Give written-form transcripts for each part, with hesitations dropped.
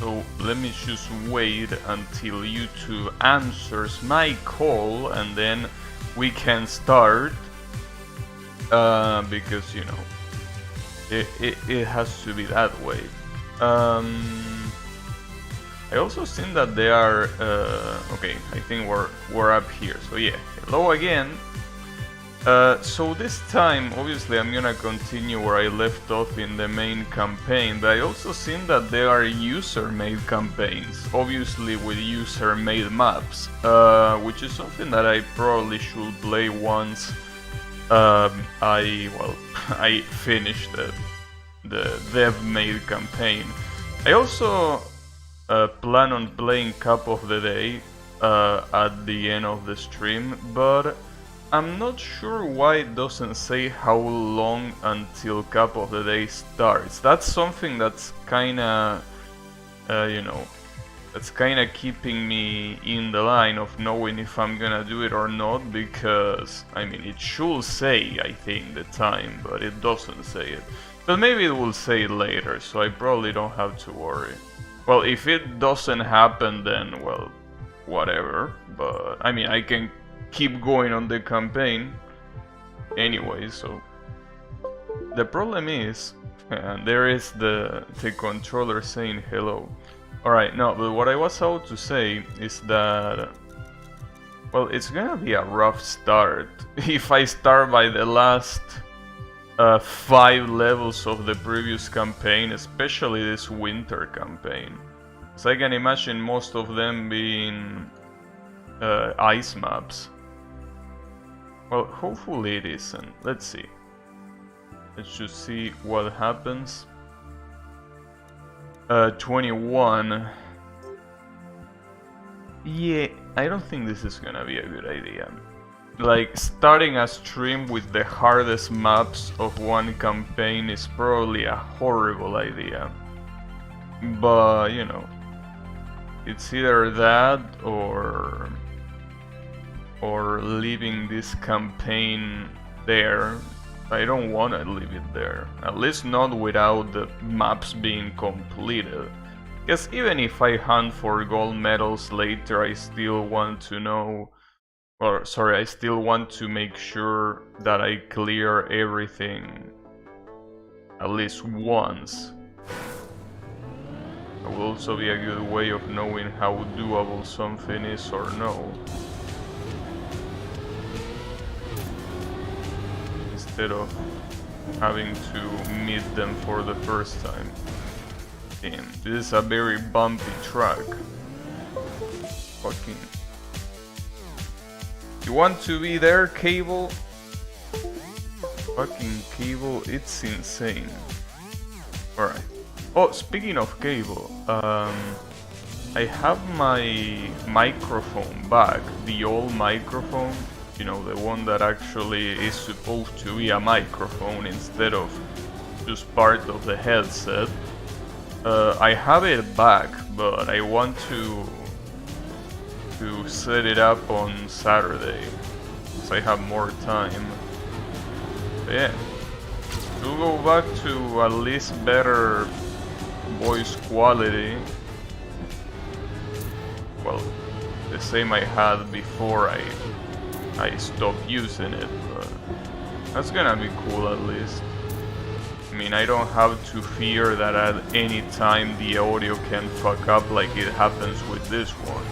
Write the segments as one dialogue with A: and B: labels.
A: So let me just wait until YouTube answers my call and then we can start. Because you know it has to be that way. I also seen that they are okay. I think we're up here. So yeah, hello again. So this time, obviously, I'm gonna continue where I left off in the main campaign, but I also seen that there are user-made campaigns, obviously with user-made maps, which is something that I probably should play once I finished the dev-made campaign. I also plan on playing Cup of the Day at the end of the stream, but I'm not sure why it doesn't say how long until Cup of the Day starts. That's something that's kinda, you know, that's kinda keeping me in the line of knowing if I'm gonna do it or not, because, I mean, it should say, I think, the time, but it doesn't say it. But maybe it will say it later, so I probably don't have to worry. Well, if it doesn't happen, then, well, whatever, but, I mean, I can keep going on the campaign anyway, so the problem is, and there is the controller saying hello. Alright, no, but what I was about to say is that, well, it's gonna be a rough start if I start by the last 5 levels of the previous campaign, especially this winter campaign. So I can imagine most of them being ice maps. Well, hopefully it isn't. Let's see. Let's just see what happens. 21. Yeah, I don't think this is gonna be a good idea. Like, starting a stream with the hardest maps of one campaign is probably a horrible idea. But, you know, it's either that or leaving this campaign there. I don't want to leave it there, at least not without the maps being completed. Because even if I hunt for gold medals later, I still want to know, or sorry, I still want to make sure that I clear everything at least once. It will also be a good way of knowing how doable something is or no. Instead of having to meet them for the first time. Damn, this is a very bumpy track. Fucking... You want to be there, Cable? Fucking Cable, it's insane. Alright. Oh, speaking of Cable, I have my microphone back, the old microphone. You know, the one that actually is supposed to be a microphone instead of just part of the headset. I have it back, but I want to set it up on Saturday, so I have more time. But yeah, we'll go back to at least better voice quality. Well, the same I had before I stopped using it, but that's gonna be cool at least. I mean, I don't have to fear that at any time the audio can fuck up like it happens with this one.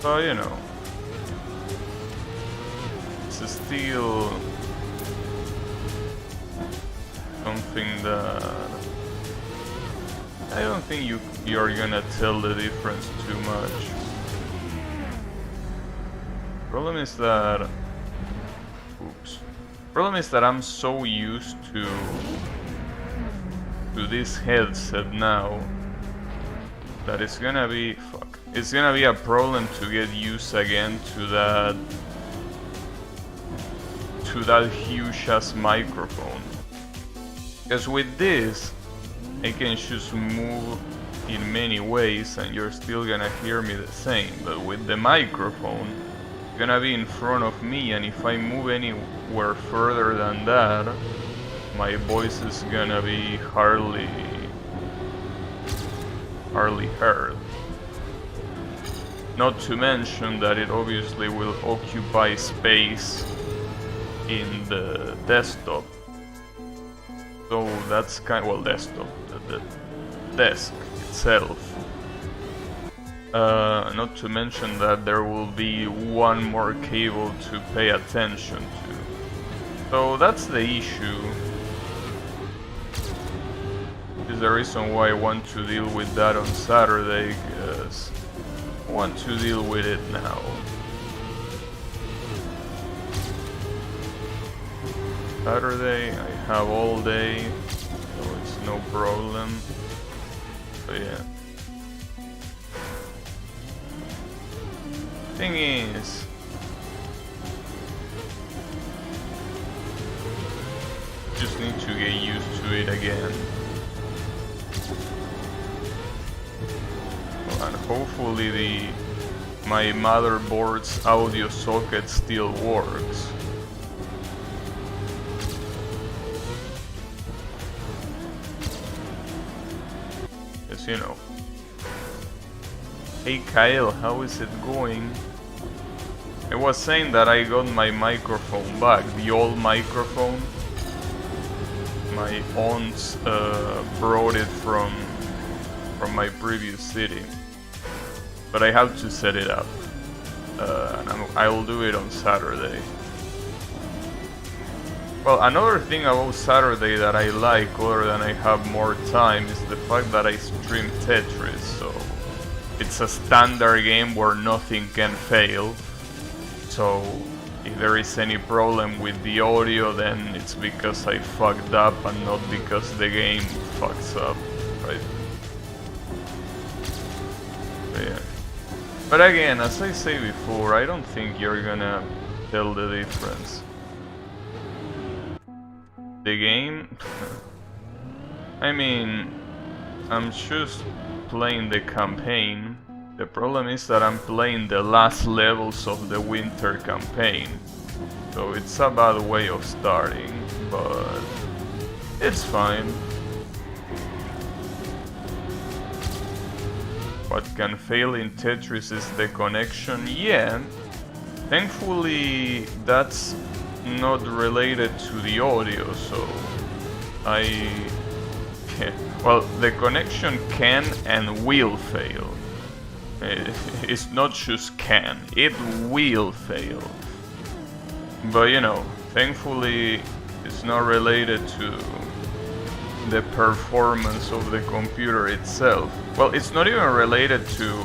A: So, you know, it's still something that I don't think you're gonna tell the difference too much. Problem is that I'm so used to this headset now that it's gonna be a problem to get used again to that huge ass microphone. Because with this I can just move in many ways and you're still gonna hear me the same, but with the microphone gonna be in front of me, and if I move anywhere further than that, my voice is gonna be hardly heard. Not to mention that it obviously will occupy space in the desktop. So that's desktop, the desk itself. Not to mention that there will be one more cable to pay attention to. So that's the issue. Is the reason why I want to deal with that on Saturday, because I want to deal with it now. Saturday, I have all day, so it's no problem. But yeah. Thing is, just need to get used to it again. And hopefully my motherboard's audio socket still works. As you know. Hey Kyle, how is it going? I was saying that I got my microphone back, the old microphone. My aunts brought it from my previous city, but I have to set it up, and I'll do it on Saturday. Well, another thing about Saturday that I like, other than I have more time, is the fact that I stream Tetris, so it's a standard game where nothing can fail. So if there is any problem with the audio, then it's because I fucked up and not because the game fucks up, right? So yeah. But again, as I say before, I don't think you're gonna tell the difference. The game, I mean, I'm just playing the campaign. The problem is that I'm playing the last levels of the winter campaign, so it's a bad way of starting, but it's fine. What can fail in Tetris is the connection. Yeah, thankfully that's not related to the audio, so well, the connection can and will fail. It's not just can, it will fail. But you know, thankfully it's not related to the performance of the computer itself. Well, it's not even related to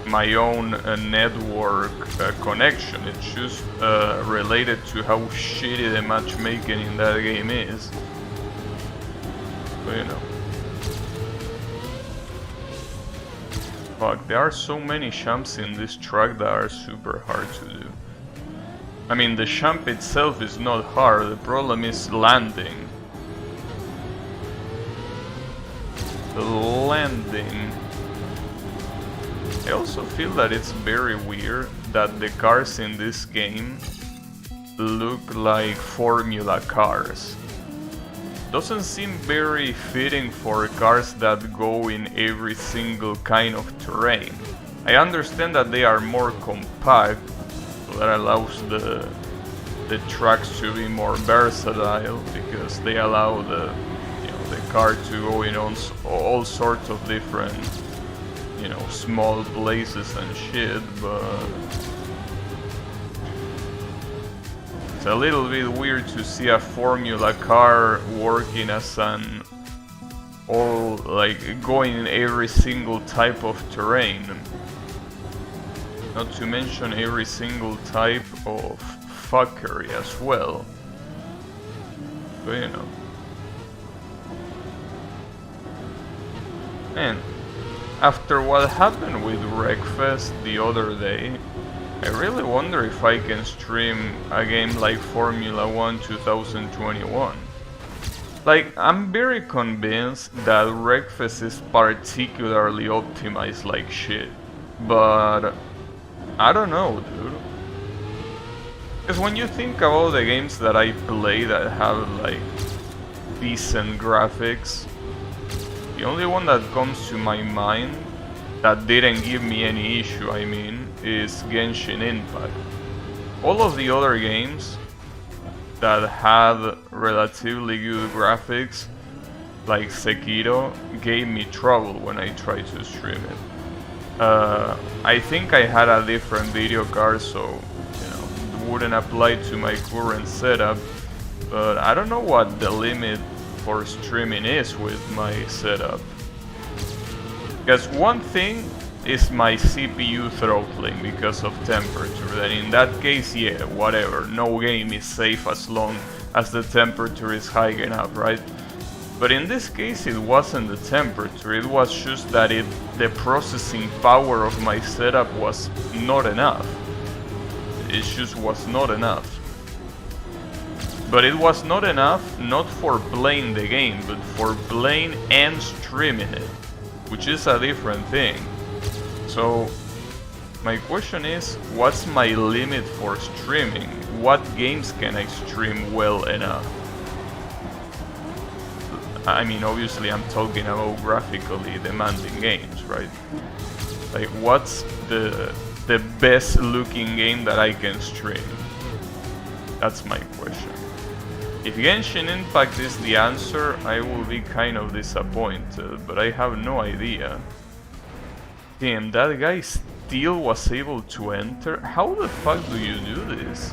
A: my own network connection, it's just related to how shitty the matchmaking in that game is. But you know. Fuck, there are so many jumps in this track that are super hard to do. I mean, the jump itself is not hard, the problem is landing. The landing. I also feel that it's very weird that the cars in this game look like Formula cars. Doesn't seem very fitting for cars that go in every single kind of terrain. I understand that they are more compact, so that allows the tracks to be more versatile, because they allow the car to go in all sorts of different, small places and shit, but it's a little bit weird to see a Formula car working as an going in every single type of terrain. Not to mention every single type of fuckery as well. But you know. And after what happened with Wreckfest the other day, I really wonder if I can stream a game like Formula 1 2021. Like, I'm very convinced that Wreckfest is particularly optimized like shit, but I don't know, dude. Because when you think about the games that I play that have like decent graphics. The only one that comes to my mind that didn't give me any issue, I mean, is Genshin Impact. All of the other games that had relatively good graphics, like Sekiro, gave me trouble when I tried to stream it. I think I had a different video card, so it wouldn't apply to my current setup, but I don't know what the limit for streaming is with my setup. Because one thing is my CPU throttling because of temperature, and in that case, yeah, whatever, no game is safe as long as the temperature is high enough, right? But in this case it wasn't the temperature, it was just that the processing power of my setup was not enough. It just was not enough. But it was not enough not for playing the game, but for playing and streaming it, which is a different thing. So my question is, what's my limit for streaming? What games can I stream well enough? I mean, obviously I'm talking about graphically demanding games, right? Like, what's the best looking game that I can stream? That's my question. If Genshin Impact is the answer, I will be kind of disappointed, but I have no idea. Damn, that guy still was able to enter? How the fuck do you do this?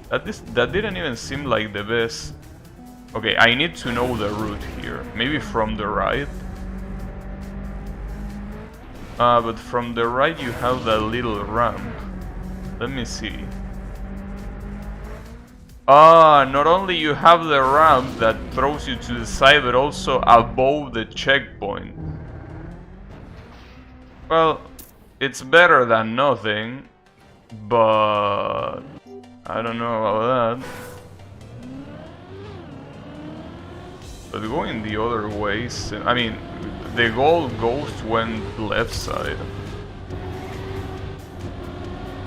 A: That didn't even seem like the best. Okay, I need to know the route here. Maybe from the right? But from the right you have that little ramp. Let me see. Not only you have the ramp that throws you to the side, but also above the checkpoint. Well, it's better than nothing, but I don't know about that. But going the other ways, I mean, the goal goes when left side.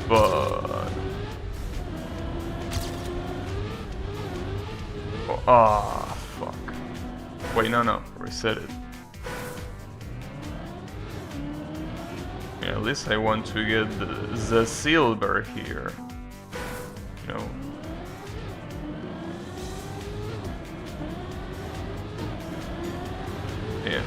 A: But fuck. Wait, no, reset it. Yeah, at least I want to get the silver here. You know. Yeah.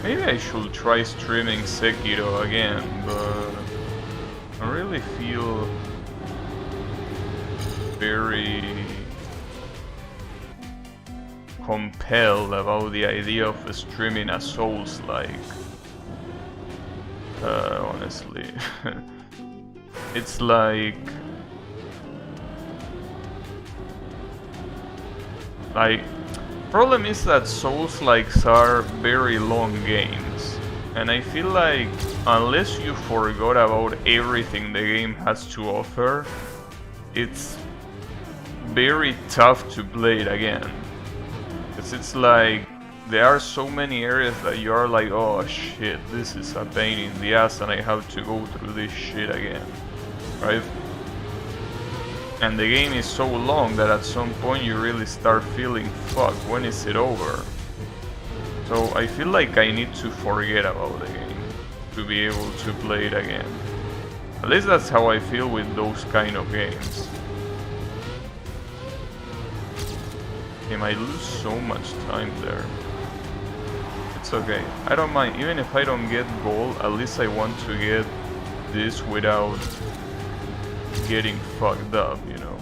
A: Maybe I should try streaming Sekiro again, but I really feel very compelled about the idea of streaming a Souls-like. Honestly. It's like problem is that Souls-likes are very long games, and I feel like unless you forgot about everything the game has to offer, it's very tough to play it again. Because it's like there are so many areas that you are like, oh shit, this is a pain in the ass and I have to go through this shit again, right? And the game is so long that at some point you really start feeling, fuck, when is it over? So I feel like I need to forget about the game to be able to play it again. At least that's how I feel with those kind of games. Damn, I lose so much time there. It's okay, I don't mind, even if I don't get gold, at least I want to get this without getting fucked up, you know.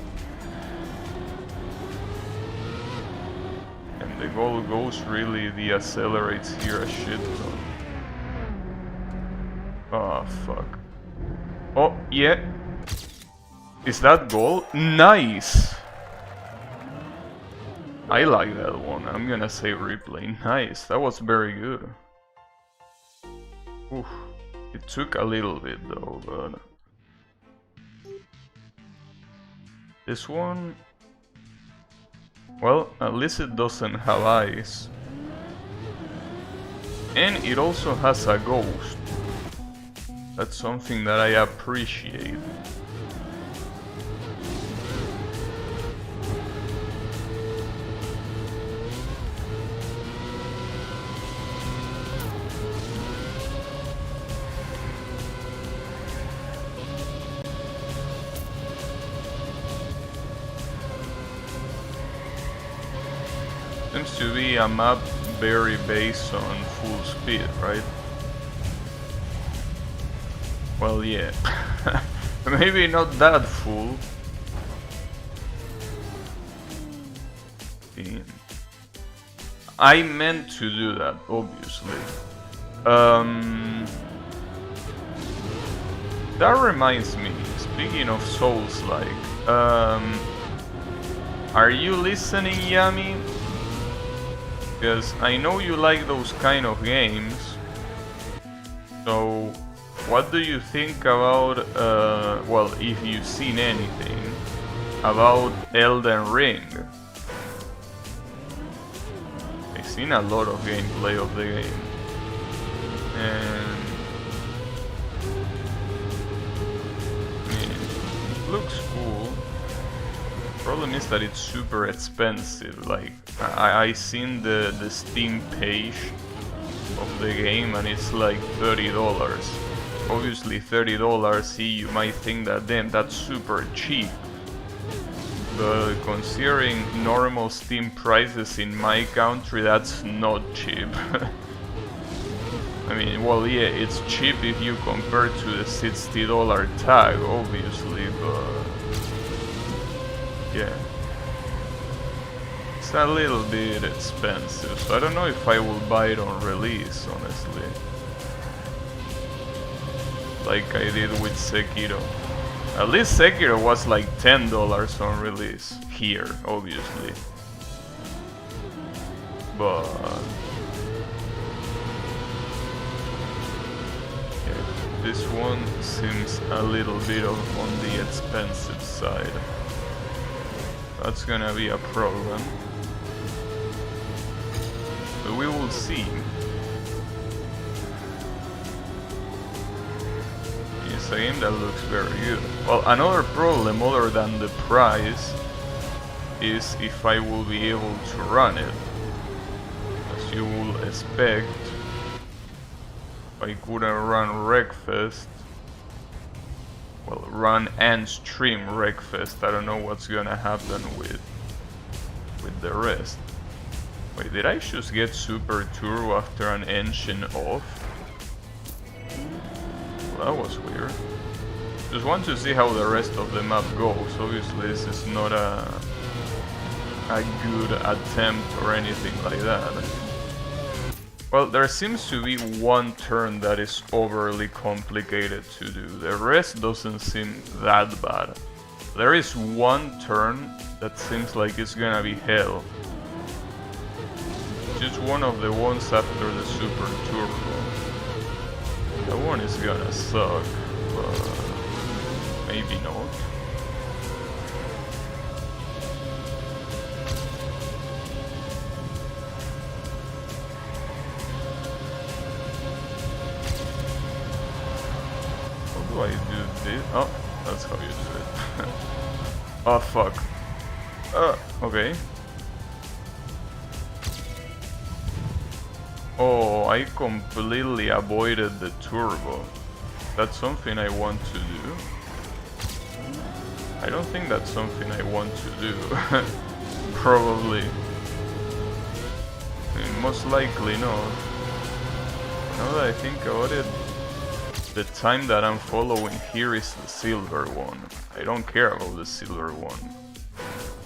A: And the gold ghost really deaccelerates here a shit ton. Oh fuck. Oh yeah. Is that gold? Nice! I like that one. I'm gonna say replay. Nice, that was very good. Oof. It took a little bit though, but this one, well, at least it doesn't have eyes. And it also has a ghost. That's something that I appreciate. Seems to be a map very based on full speed, right? Well, yeah. Maybe not that full. I meant to do that, obviously. That reminds me, speaking of Souls-like, are you listening, Yami? Because I know you like those kind of games. So, what do you think about, well, if you've seen anything about Elden Ring? I've seen a lot of gameplay of the game. And I mean, it looks cool. Problem is that it's super expensive. Like, I seen the Steam page of the game and it's like $30. Obviously $30, see, you might think that damn, that's super cheap. But considering normal Steam prices in my country, that's not cheap. I mean, well, yeah, it's cheap if you compare to the $60 tag, obviously, but yeah. It's a little bit expensive, so I don't know if I will buy it on release, honestly. Like I did with Sekiro. At least Sekiro was like $10 on release, here, obviously. But yeah, this one seems a little bit on the expensive side. That's gonna be a problem. But we will see. It's a game that looks very good. Well, another problem other than the price is if I will be able to run it. As you will expect, I couldn't run Wreckfest. Well, run and stream Wreckfest. I don't know what's gonna happen with the rest. Wait, did I just get Super Turbo after an engine off? Well, that was weird. Just want to see how the rest of the map goes. Obviously this is not a good attempt or anything like that. Well, there seems to be one turn that is overly complicated to do. The rest doesn't seem that bad. There is one turn that seems like it's gonna be hell. Just one of the ones after the Super Turbo. That one is gonna suck, but maybe not. How do I do this? Oh, that's how you do it. Oh fuck. Okay. Oh, I completely avoided the turbo. That's something I want to do. I don't think that's something I want to do. Probably. I mean, most likely not. Now that I think about it, the time that I'm following here is the silver one. I don't care about the silver one.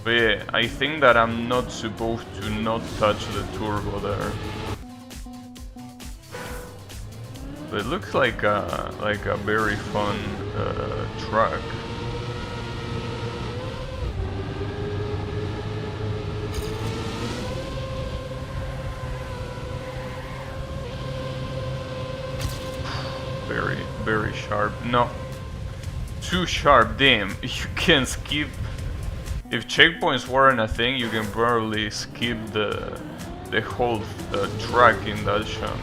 A: But yeah, I think that I'm not supposed to not touch the turbo there. But it looks like a very fun track. Very sharp. No, too sharp. Damn, you can skip. If checkpoints weren't a thing, you can probably skip the whole track in that chunk.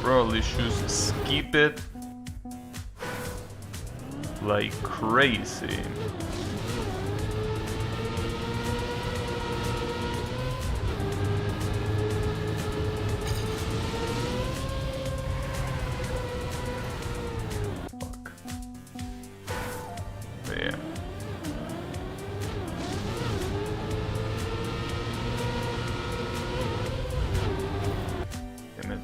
A: probably should skip it like crazy. Fuck. Yeah. Damn it.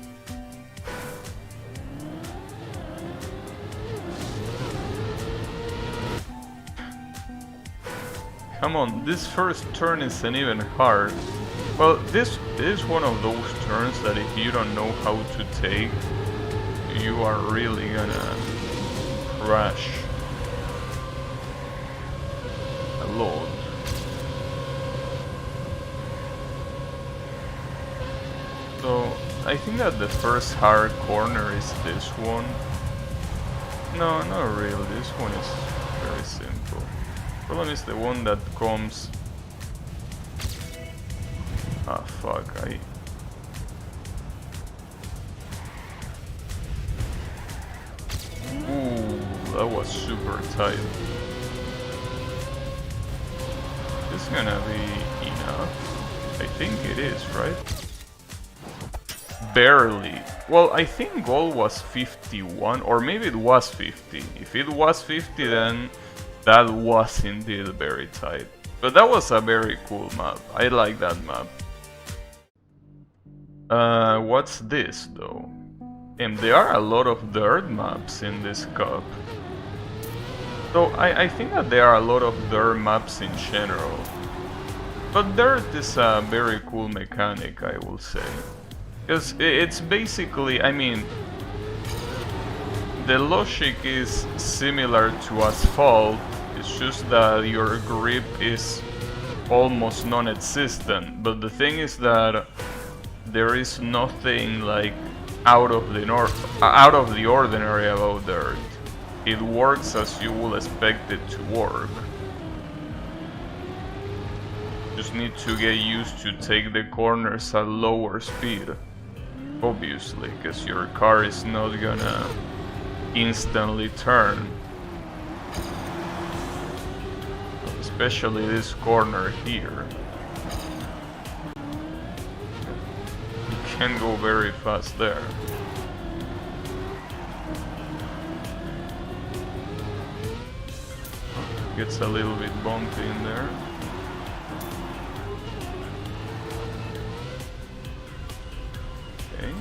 A: Come on, this first turn isn't even hard. Well, this is one of those turns that if you don't know how to take, you are really gonna crash a lot. So, I think that the first hard corner is this one. No, not really, this one is very simple. Problem is the one that comes... Ah, fuck, Ooh, that was super tight. This is gonna be enough. I think it is, right? Barely. Well, I think goal was 51, or maybe it was 50. If it was 50, then that was indeed very tight. But that was a very cool map. I like that map. What's this though? And there are a lot of dirt maps in this cup. So I think that there are a lot of dirt maps in general. But dirt is a very cool mechanic, I will say. Because it's basically, I mean, the logic is similar to asphalt, it's just that your grip is almost non-existent. But the thing is that there is nothing like out of the ordinary about dirt. It works as you will expect it to work. Just need to get used to take the corners at lower speed. Obviously, because your car is not gonna instantly turn. Especially this corner here. You can go very fast there. Gets a little bit bumpy in there. Okay.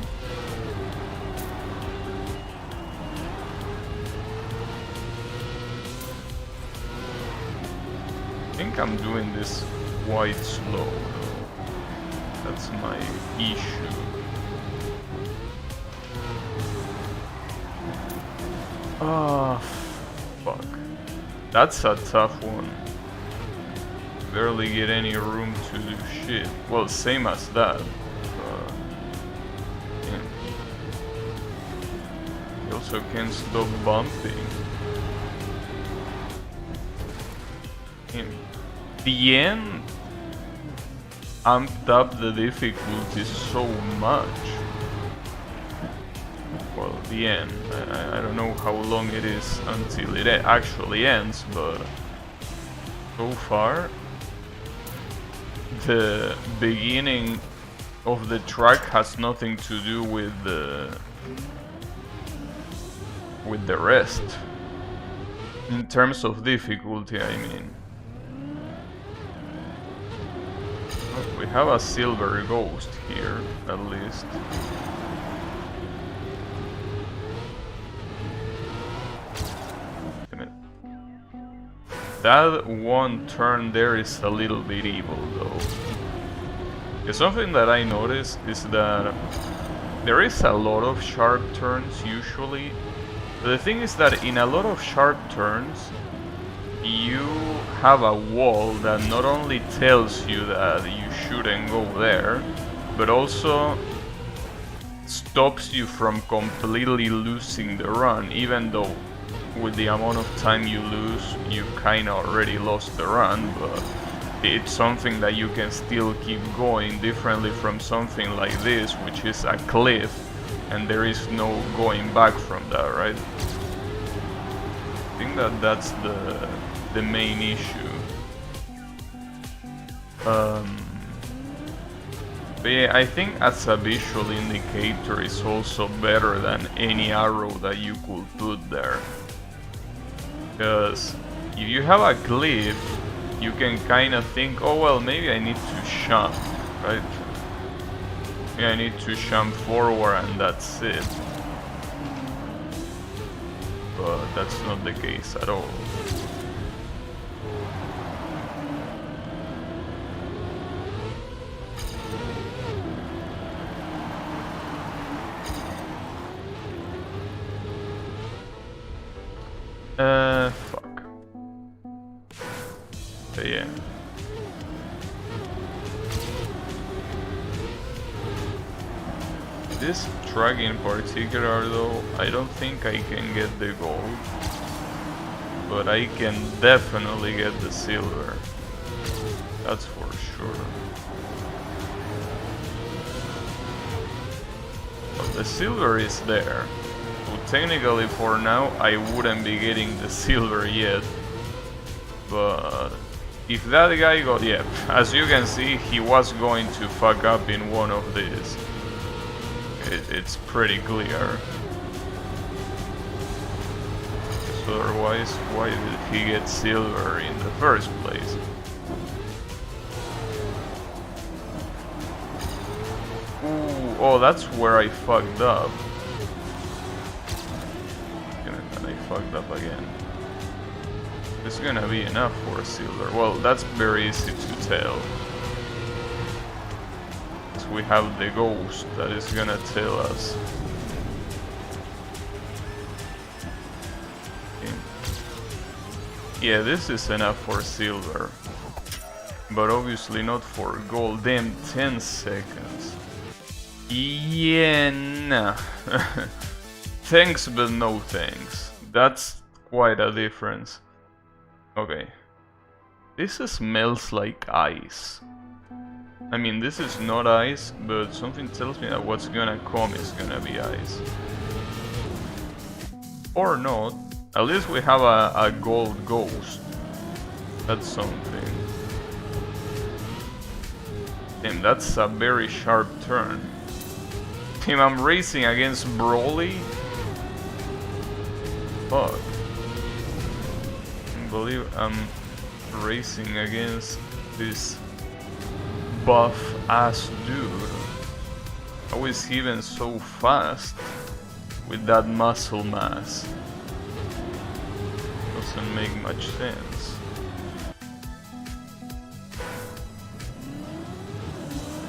A: I think I'm doing this quite slow though. That's my issue. Ah, fuck. That's a tough one. Barely get any room to do shit. Well, same as that. Yeah. You also can't stop bumping. In the end, amped up the difficulty so much. Well, the end. I don't know how long it is until it actually ends, but so far, the beginning of the track has nothing to do with the rest. In terms of difficulty, I mean. Oh, we have a silver ghost here, at least. That one turn there is a little bit evil though. Yeah, something that I noticed is that there is a lot of sharp turns usually. But the thing is that in a lot of sharp turns, you have a wall that not only tells you that you shouldn't go there, but also stops you from completely losing the run, even though with the amount of time you lose, you kinda already lost the run, but it's something that you can still keep going, differently from something like this, which is a cliff, and there is no going back from that, right? I think that's the main issue. But yeah, I think as a visual indicator it's also better than any arrow that you could put there. Because if you have a cliff, you can kind of think, oh well, maybe I need to jump, right? Maybe I need to jump forward and that's it. But that's not the case at all. Fuck. But yeah. This track in particular though, I don't think I can get the gold. But I can definitely get the silver. That's for sure. But the silver is there. So technically for now I wouldn't be getting the silver yet. But if that guy got, yeah, as you can see, he was going to fuck up in one of these. It's pretty clear. So otherwise, why did he get silver in the first place? Ooh, oh, that's where I fucked up. And I fucked up again. It's gonna be enough for silver. Well, that's very easy to tell. So we have the ghost that is gonna tell us. Okay. Yeah, this is enough for silver. But obviously not for gold. Damn, 10 seconds. Yeah, nah. Thanks, but no thanks. That's quite a difference. Okay. This smells like ice. I mean, this is not ice, but something tells me that what's gonna come is gonna be ice. Or not. At least we have a gold ghost. That's something. Damn, that's a very sharp turn. Damn, I'm racing against Broly? Fuck. I believe I'm racing against this buff ass dude. How is he even so fast with that muscle mass? Doesn't make much sense.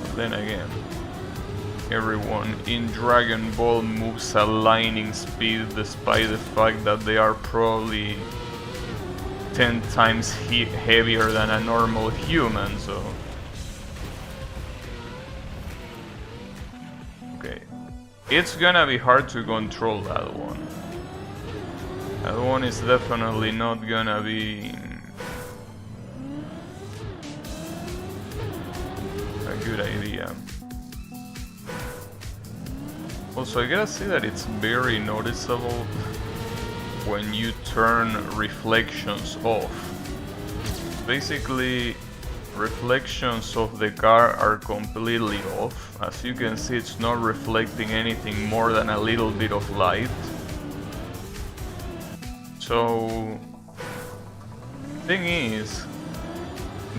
A: But then again, everyone in Dragon Ball moves at lightning speed despite the fact that they are probably 10 times heavier than a normal human, so... Okay. It's gonna be hard to control that one. That one is definitely not gonna be a good idea. Also, I gotta say that it's very noticeable when you turn reflections off. Basically, reflections of the car are completely off. As you can see, it's not reflecting anything more than a little bit of light. So, thing is,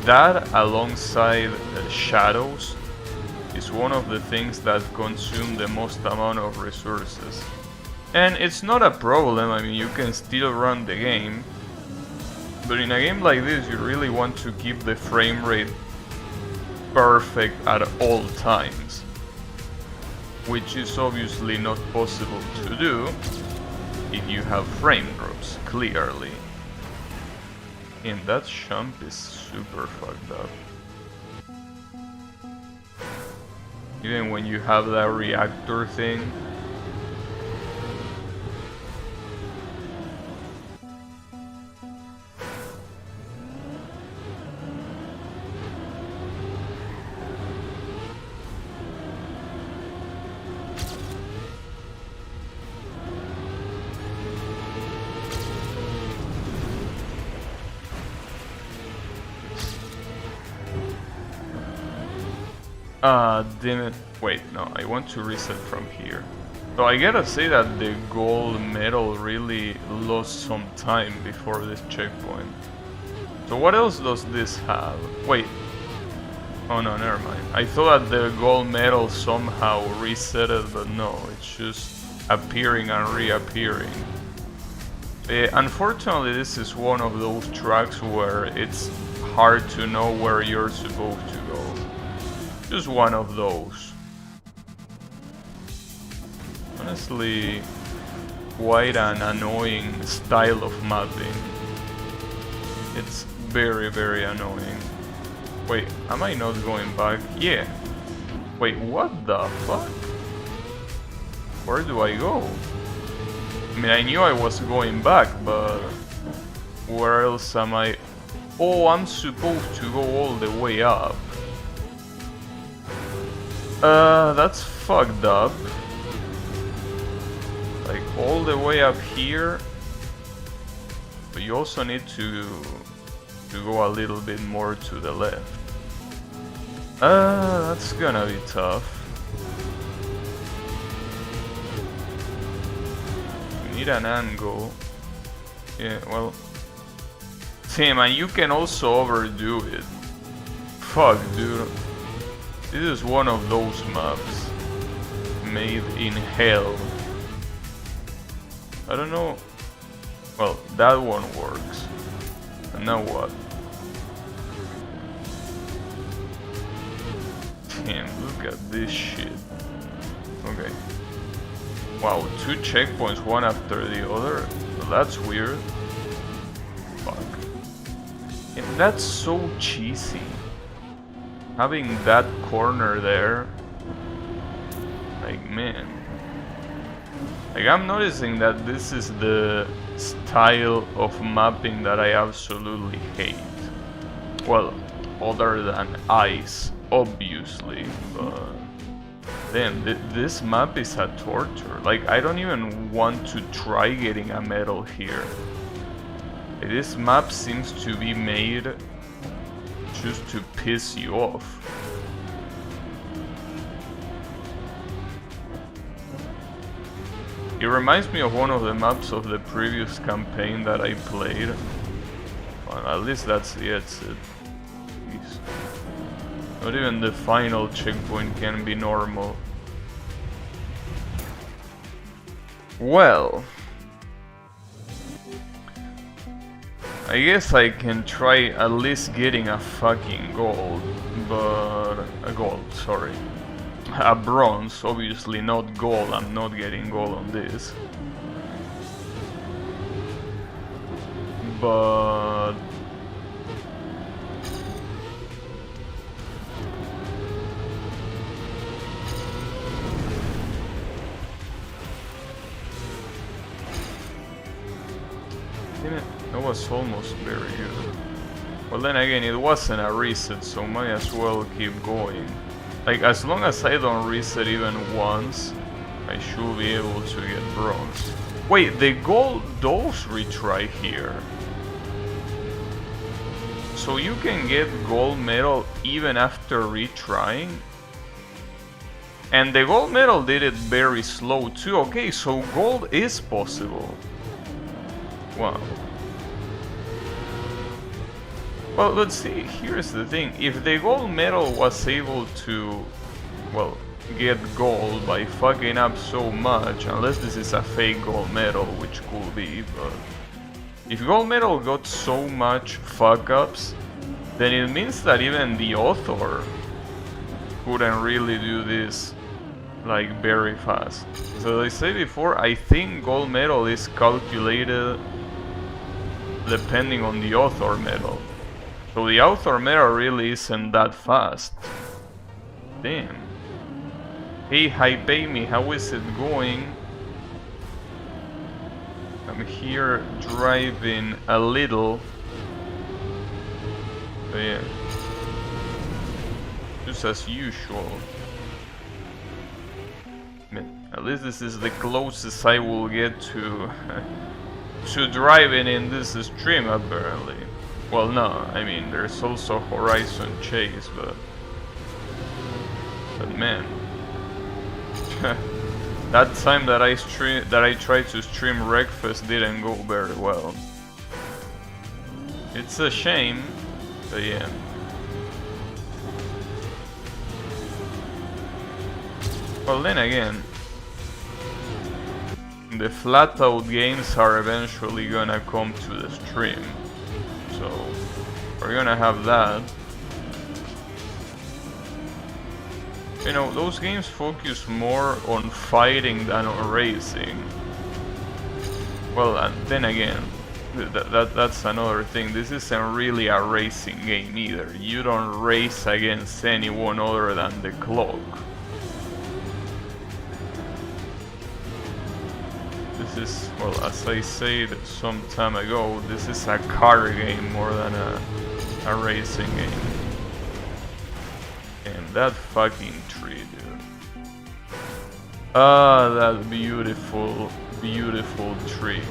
A: that alongside the shadows is one of the things that consume the most amount of resources. And it's not a problem, I mean, you can still run the game. But in a game like this, you really want to keep the frame rate perfect at all times. Which is obviously not possible to do if you have frame drops, clearly. And that jump is super fucked up. Even when you have that reactor thing. Damn it. Wait, no, I want to reset from here. So I gotta say that the gold medal really lost some time before this checkpoint. So what else does this have? Wait. Oh no, never mind. I thought that the gold medal somehow reset it, but no, it's just appearing and reappearing. Unfortunately, this is one of those tracks where it's hard to know where you're supposed to go. Just one of those. Honestly, quite an annoying style of mapping. It's very, very annoying. Wait, am I not going back? Yeah. Wait, what the fuck? Where do I go? I mean, I knew I was going back, but where else am I? Oh, I'm supposed to go all the way up. That's fucked up. Like, all the way up here. But you also need to go a little bit more to the left. That's gonna be tough. We need an angle. Yeah, well. Damn, and you can also overdo it. Fuck, dude. This is one of those maps made in hell. I don't know. Well, that one works. And now what? Damn, look at this shit. Okay. Wow, 2 checkpoints, one after the other? Well, that's weird. Fuck. And that's so cheesy. Having that corner there. Like, man. Like, I'm noticing that this is the style of mapping that I absolutely hate. Well, other than ice, obviously, but damn, this map is a torture. Like, I don't even want to try getting a medal here. This map seems to be made just to piss you off. It reminds me of one of the maps of the previous campaign that I played. Well, at least that's the exit. Jeez. Not even the final checkpoint can be normal. Well, I guess I can try at least getting a fucking gold, but a gold, sorry. A bronze, obviously not gold. I'm not getting gold on this. But that was almost very good. Well, then again, it wasn't a reset, so might as well keep going. Like, as long as I don't reset even once, I should be able to get bronze. Wait, the gold does retry here. So you can get gold medal even after retrying? And the gold medal did it very slow too. Okay, so gold is possible. Wow. Well, let's see, here's the thing. If the gold medal was able to, well, get gold by fucking up so much, unless this is a fake gold medal, which could be, but if gold medal got so much fuck-ups, then it means that even the author couldn't really do this, like, very fast. So as I said before, I think gold medal is calculated depending on the author medal. So the author medal really isn't that fast. Damn. Hey, hi Baby, how is it going? I'm here driving a little. So yeah. Just as usual. At least this is the closest I will get to to driving in this stream, apparently. Well, no, I mean, there's also Horizon Chase, but man. That time that I tried to stream Wreckfest didn't go very well. It's a shame, but yeah. Well, then again, the flat out games are eventually gonna come to the stream, so we're gonna have that. You know, those games focus more on fighting than on racing. Well, and then again, that's another thing. This isn't really a racing game either. You don't race against anyone other than the clock. This is, well, as I said some time ago, this is a car game more than a racing game. And that fucking tree, dude. Ah, that beautiful, beautiful tree.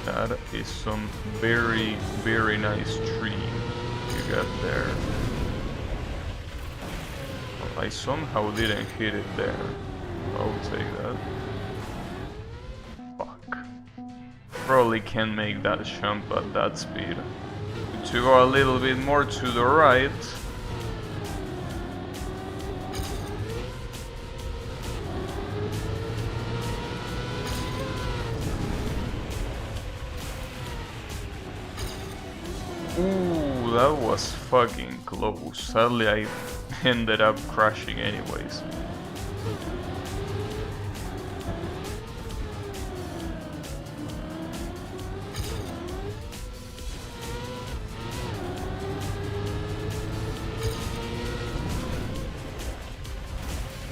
A: That is some very, very nice tree you got there. Well, I somehow didn't hit it there. I'll take that. Fuck. Probably can't make that jump at that speed. To go a little bit more to the right. Ooh, that was fucking close. Sadly, I ended up crashing anyways.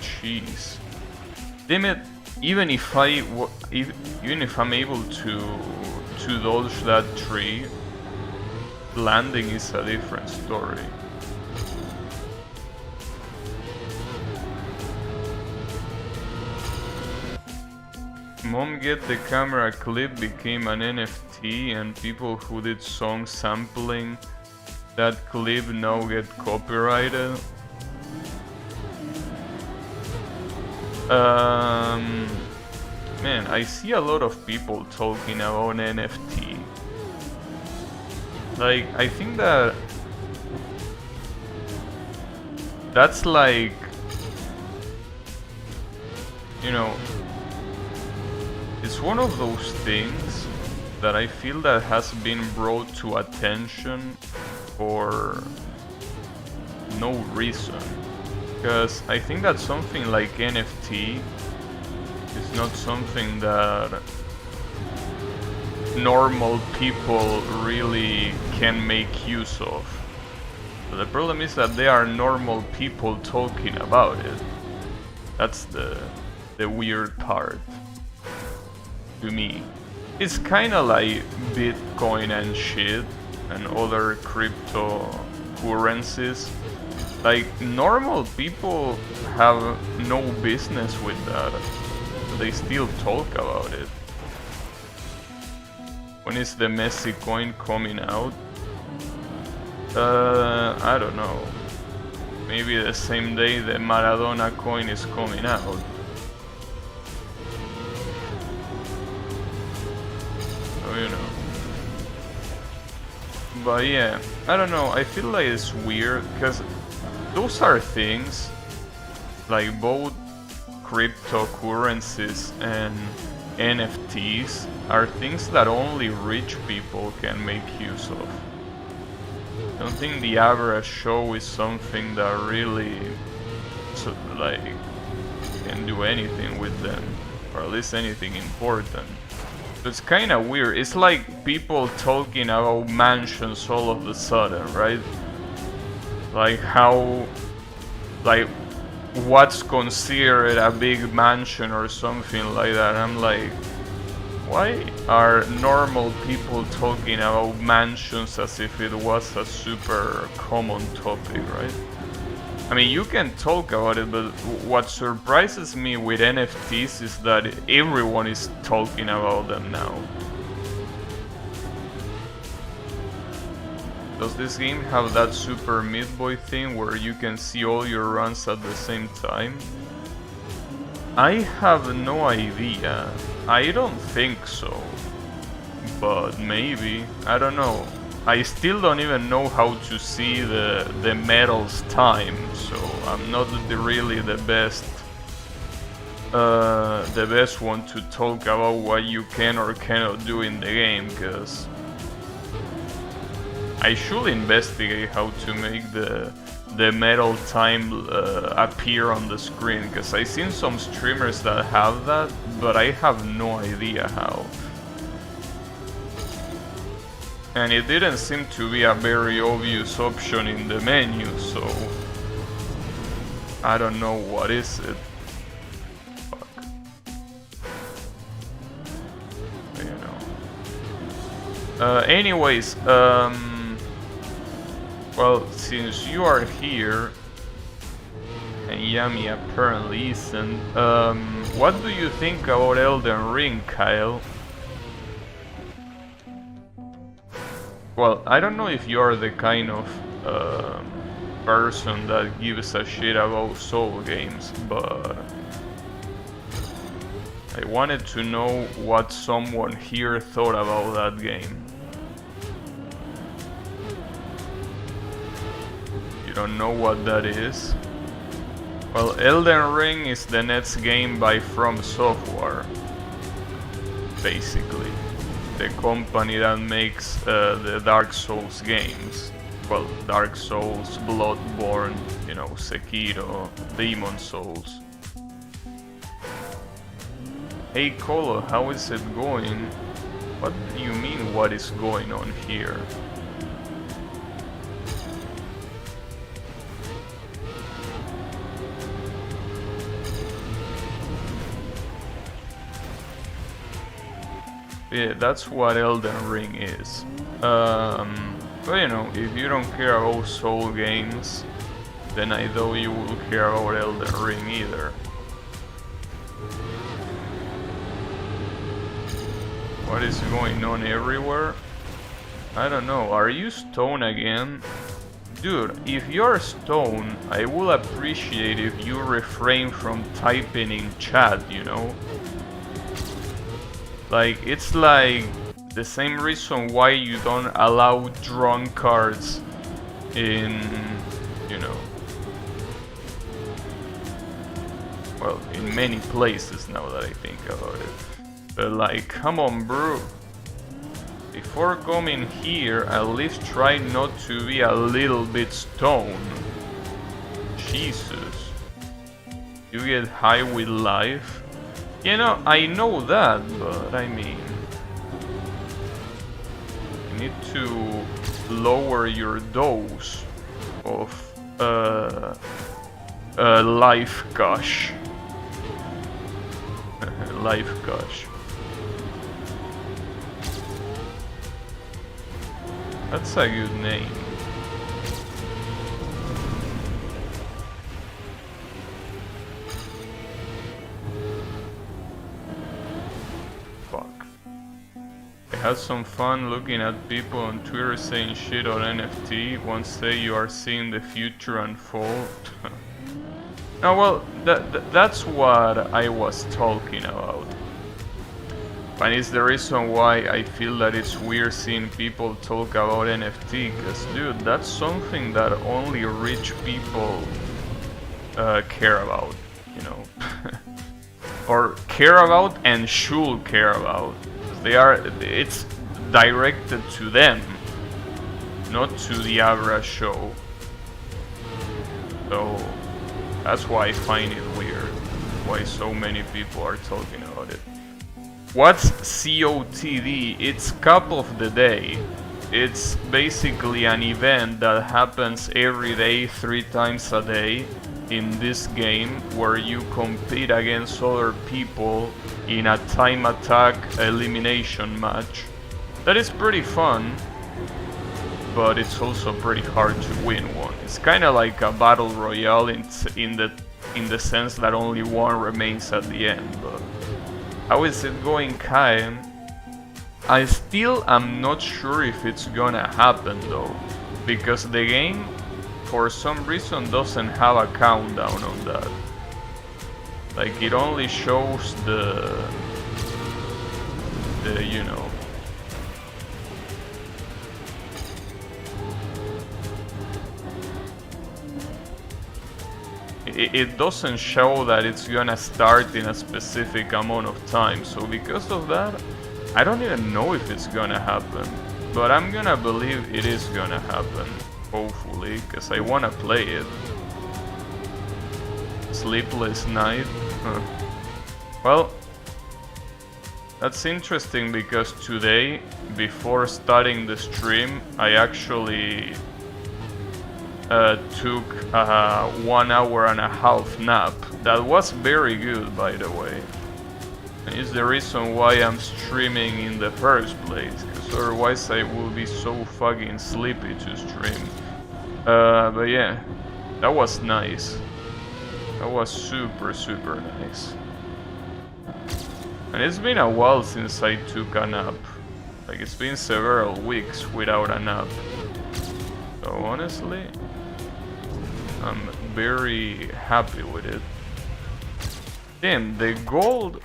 A: Jeez. Damn it! Even if I'm able to dodge that tree, landing is a different story. Mom Get the Camera clip became an NFT, and people who did song sampling that clip now get copyrighted. Man, I see a lot of people talking about NFT. Like, I think that's like, you know, it's one of those things that I feel that has been brought to attention for no reason. Because I think that something like NFT is not something that normal people really can make use of. But the problem is that there are normal people talking about it. That's the weird part to me. It's kinda like Bitcoin and shit and other cryptocurrencies. Like, normal people have no business with that, but they still talk about it. When is the Messi coin coming out? I don't know. Maybe the same day the Maradona coin is coming out. So, you know. But yeah, I don't know, I feel like it's weird, because those are things, like both cryptocurrencies and NFTs are things that only rich people can make use of. I don't think the average show is something that really, like, can do anything with them, or at least anything important. So it's kinda weird. It's like people talking about mansions all of a sudden, right? Like how, like, what's considered a big mansion or something like that. I'm like, why are normal people talking about mansions as if it was a super common topic, right? I mean, you can talk about it, but what surprises me with NFTs is that everyone is talking about them now. Does this game have that Super Meat Boy thing where you can see all your runs at the same time? I have no idea. I don't think so. But maybe. I don't know. I still don't even know how to see the medal's time, so I'm not really the best one to talk about what you can or cannot do in the game, because I should investigate how to make the medal time appear on the screen, because I've seen some streamers that have that, but I have no idea how. And it didn't seem to be a very obvious option in the menu, so I don't know what is it. Fuck. You know. Anyways, well, since you are here, and Yami apparently isn't, what do you think about Elden Ring, Kyle? Well, I don't know if you're the kind of person that gives a shit about Soul games, but I wanted to know what someone here thought about that game. You don't know what that is? Well, Elden Ring is the next game by From Software, basically. The company that makes the Dark Souls games. Well, Dark Souls, Bloodborne, you know, Sekiro, Demon Souls. Hey Colo, how is it going? What do you mean, what is going on here? Yeah, that's what Elden Ring is. But you know, if you don't care about Soul games, then I doubt you will care about Elden Ring either. What is going on everywhere? I don't know, are you stoned again? Dude, if you're stoned, I will appreciate if you refrain from typing in chat, you know? Like, it's like the same reason why you don't allow drunkards in, you know, well, in many places now that I think about it. But like, come on, bro. Before coming here, at least try not to be a little bit stoned. Jesus. You get high with life? You know, I know that, but I mean, you need to lower your dose of life gush. Life gush. That's a good name. I had some fun looking at people on Twitter saying shit on NFT. Once say you are seeing the future unfold. No, well, that's what I was talking about. And it's the reason why I feel that it's weird seeing people talk about NFT, because dude, that's something that only rich people care about, you know. Or care about and should care about. It's directed to them, not to the average show. So that's why I find it weird, why so many people are talking about it. What's COTD? It's Cup of the Day. It's basically an event that happens every day, 3 times a day in this game, where you compete against other people in a time attack elimination match. That is pretty fun, but it's also pretty hard to win one. It's kind of like a battle royale in the sense that only one remains at the end. But how is it going, Kai? I still am not sure if it's gonna happen though. because the game for some reason doesn't have a countdown on that. Like it only shows the you know. It doesn't show that it's gonna start in a specific amount of time, so because of that, I don't even know if it's gonna happen. But I'm gonna believe it is gonna happen, hopefully, because I wanna play it. Sleepless night? Huh. Well, that's interesting because today, before starting the stream, I actually took a 1.5 hour nap. That was very good, by the way. And it's the reason why I'm streaming in the first place, because otherwise I would be so fucking sleepy to stream. But yeah, that was nice. That was super nice. And it's been a while since I took a nap. Like it's been several weeks without a nap. So honestly, I'm very happy with it. Damn, the gold...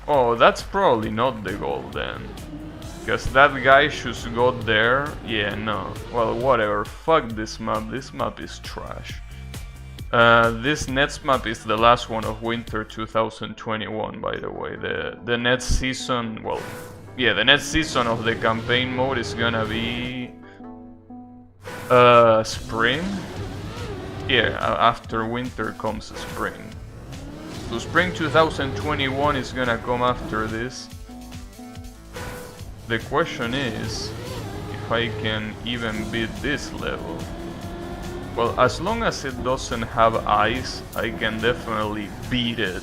A: Oh, that's probably not the gold then. Because that guy just got there. Yeah, no. Well, whatever. Fuck this map. This map is trash. This next map is the last one of winter 2021, by the way. The next season... Well, yeah, the next season of the campaign mode is gonna be... spring? Yeah, after winter comes spring. So spring 2021 is gonna come after this. The question is if I can even beat this level. Well, as long as it doesn't have ice, I can definitely beat it.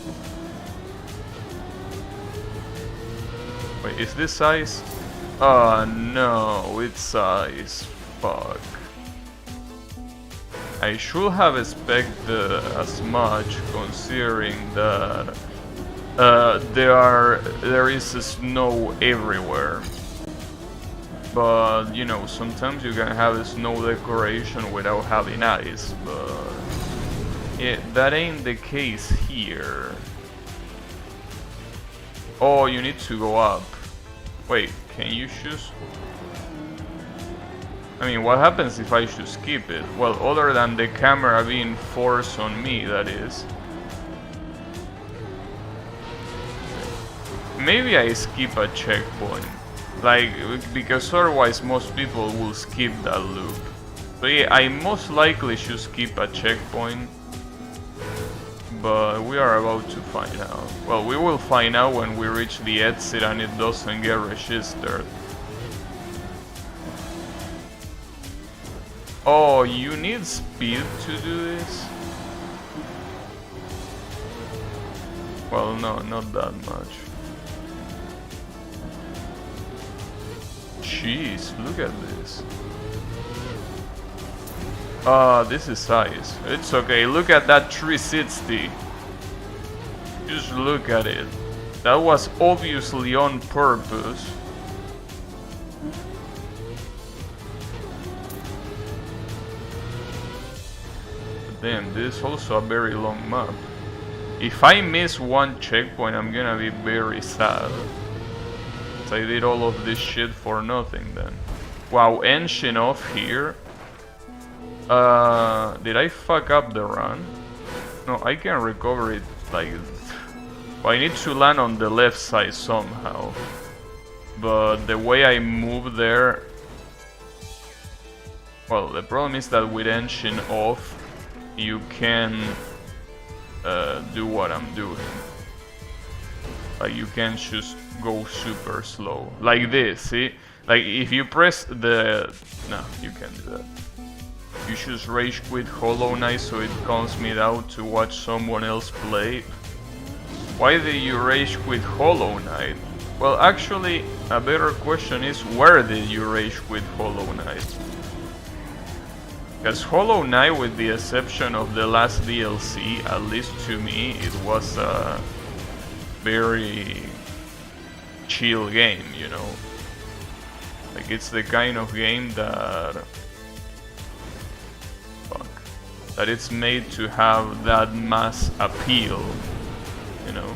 A: Wait, is this ice? Oh no, it's ice. Fuck. I should have expected as much, considering that there is snow everywhere. But you know, sometimes you can have a snow decoration without having ice, but yeah, that ain't the case here. Oh, you need to go up. Wait, can you choose? I mean, what happens if I should skip it? Well, other than the camera being forced on me, that is. Maybe I skip a checkpoint. Like, because otherwise most people will skip that loop. So yeah, I most likely should skip a checkpoint. But we are about to find out. Well, we will find out when we reach the exit and it doesn't get registered. Oh, you need speed to do this? Well, no, not that much. Jeez, look at this. This is ice. It's okay, look at that 360. Just look at it. That was obviously on purpose. Damn, this is also a very long map. If I miss one checkpoint, I'm gonna be very sad. I did all of this shit for nothing then. Wow, engine off here. Did I fuck up the run? No, I can recover it like... Well, I need to land on the left side somehow. But the way I move there... Well, the problem is that with engine off, you can do what I'm doing. Like you can just go super slow. Like this, see? Like if you press the... No, you can't do that. You just rage quit Hollow Knight so it calms me down to watch someone else play. Why did you rage quit Hollow Knight? Well, actually, a better question is where did you rage quit Hollow Knight? Because Hollow Knight, with the exception of the last DLC, at least to me, it was a very chill game, you know? Like, it's the kind of game that that it's made to have that mass appeal, you know.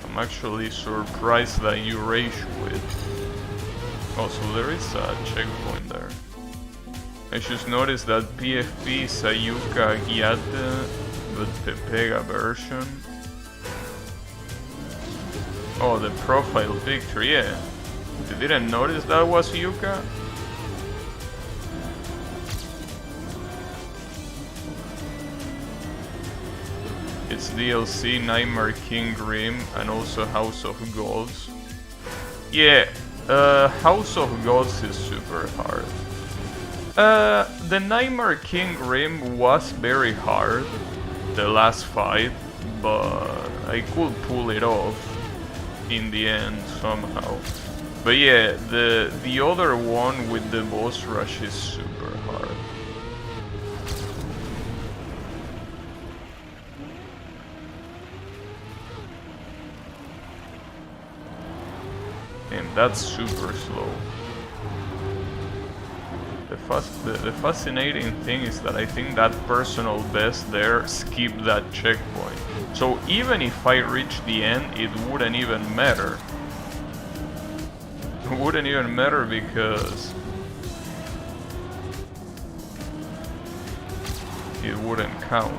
A: I'm actually surprised that you rage with. Oh, so there is a checkpoint there. I just noticed that PFP is a Yuka Gyate, but Pepega version. Oh, the profile picture, yeah. You didn't notice that was Yuka? It's DLC, Nightmare King Grim, and also House of Gods. Yeah, House of Gods is super hard. The Nightmare King Grim was very hard, the last fight, but I could pull it off in the end somehow. But yeah, the other one with the boss rush is super hard. And that's super slow. The fascinating thing is that I think that personal best there skipped that checkpoint. So even if I reach the end, it wouldn't even matter. It wouldn't even matter because it wouldn't count.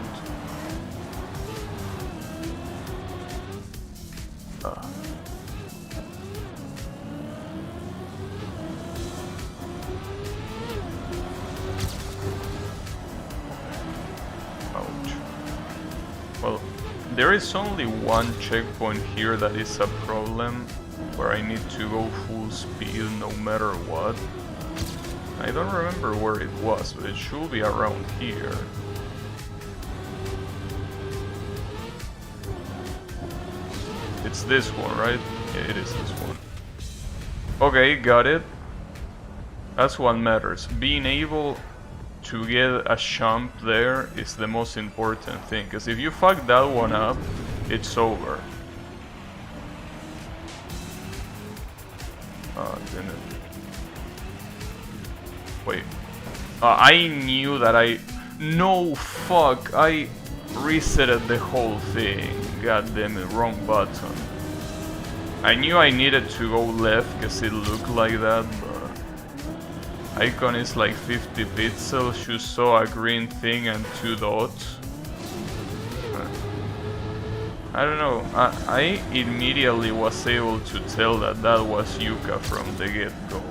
A: Well, there is only one checkpoint here that is a problem, where I need to go full speed no matter what. I don't remember where it was, but it should be around here. It's this one, right? Yeah, it is this one. Okay, got it. That's what matters. Being able to get a jump there is the most important thing, because if you fuck that one up, it's over. Didn't it? Wait. I knew that no, fuck, I resetted the whole thing. God damn it, wrong button. I knew I needed to go left because it looked like that, but icon is like 50 pixels. You saw a green thing and 2 dots. I don't know. I immediately was able to tell that that was Yuka from the get-go.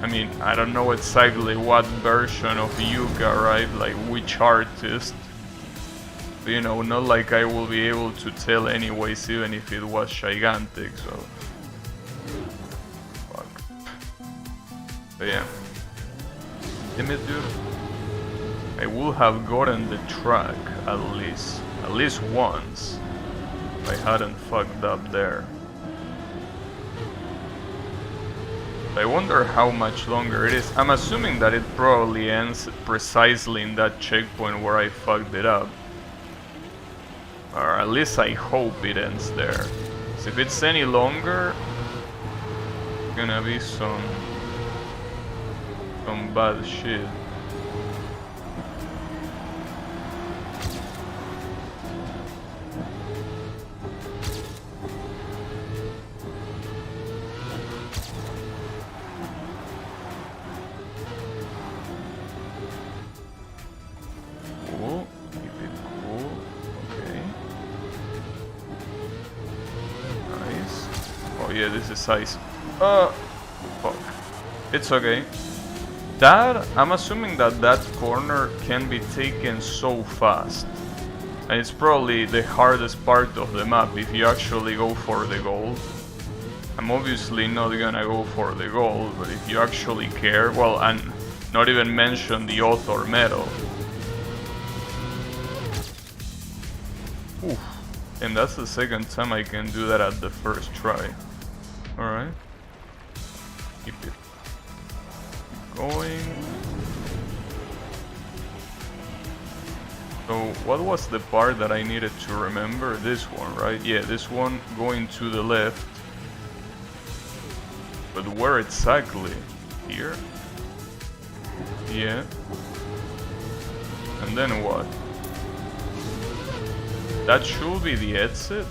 A: I mean, I don't know exactly what version of Yuka, right? Like which artist. But, you know, not like I will be able to tell anyways, even if it was gigantic, so. Fuck. But yeah. Damn it, dude. I would have gotten the track at least once, if I hadn't fucked up there. I wonder how much longer it is. I'm assuming that it probably ends precisely in that checkpoint where I fucked it up. Or at least I hope it ends there. So if it's any longer, it's gonna be some bad shit. Yeah, this is ice. Fuck. It's okay. That, I'm assuming that that corner can be taken so fast. And it's probably the hardest part of the map if you actually go for the gold. I'm obviously not gonna go for the gold, but if you actually care, well, and not even mention the author medal. Oof. And that's the second time I can do that at the first try. Alright. Keep it going. So, what was the part that I needed to remember? This one, right? Yeah, this one going to the left. But where exactly? Here? Yeah. And then what? That should be the exit?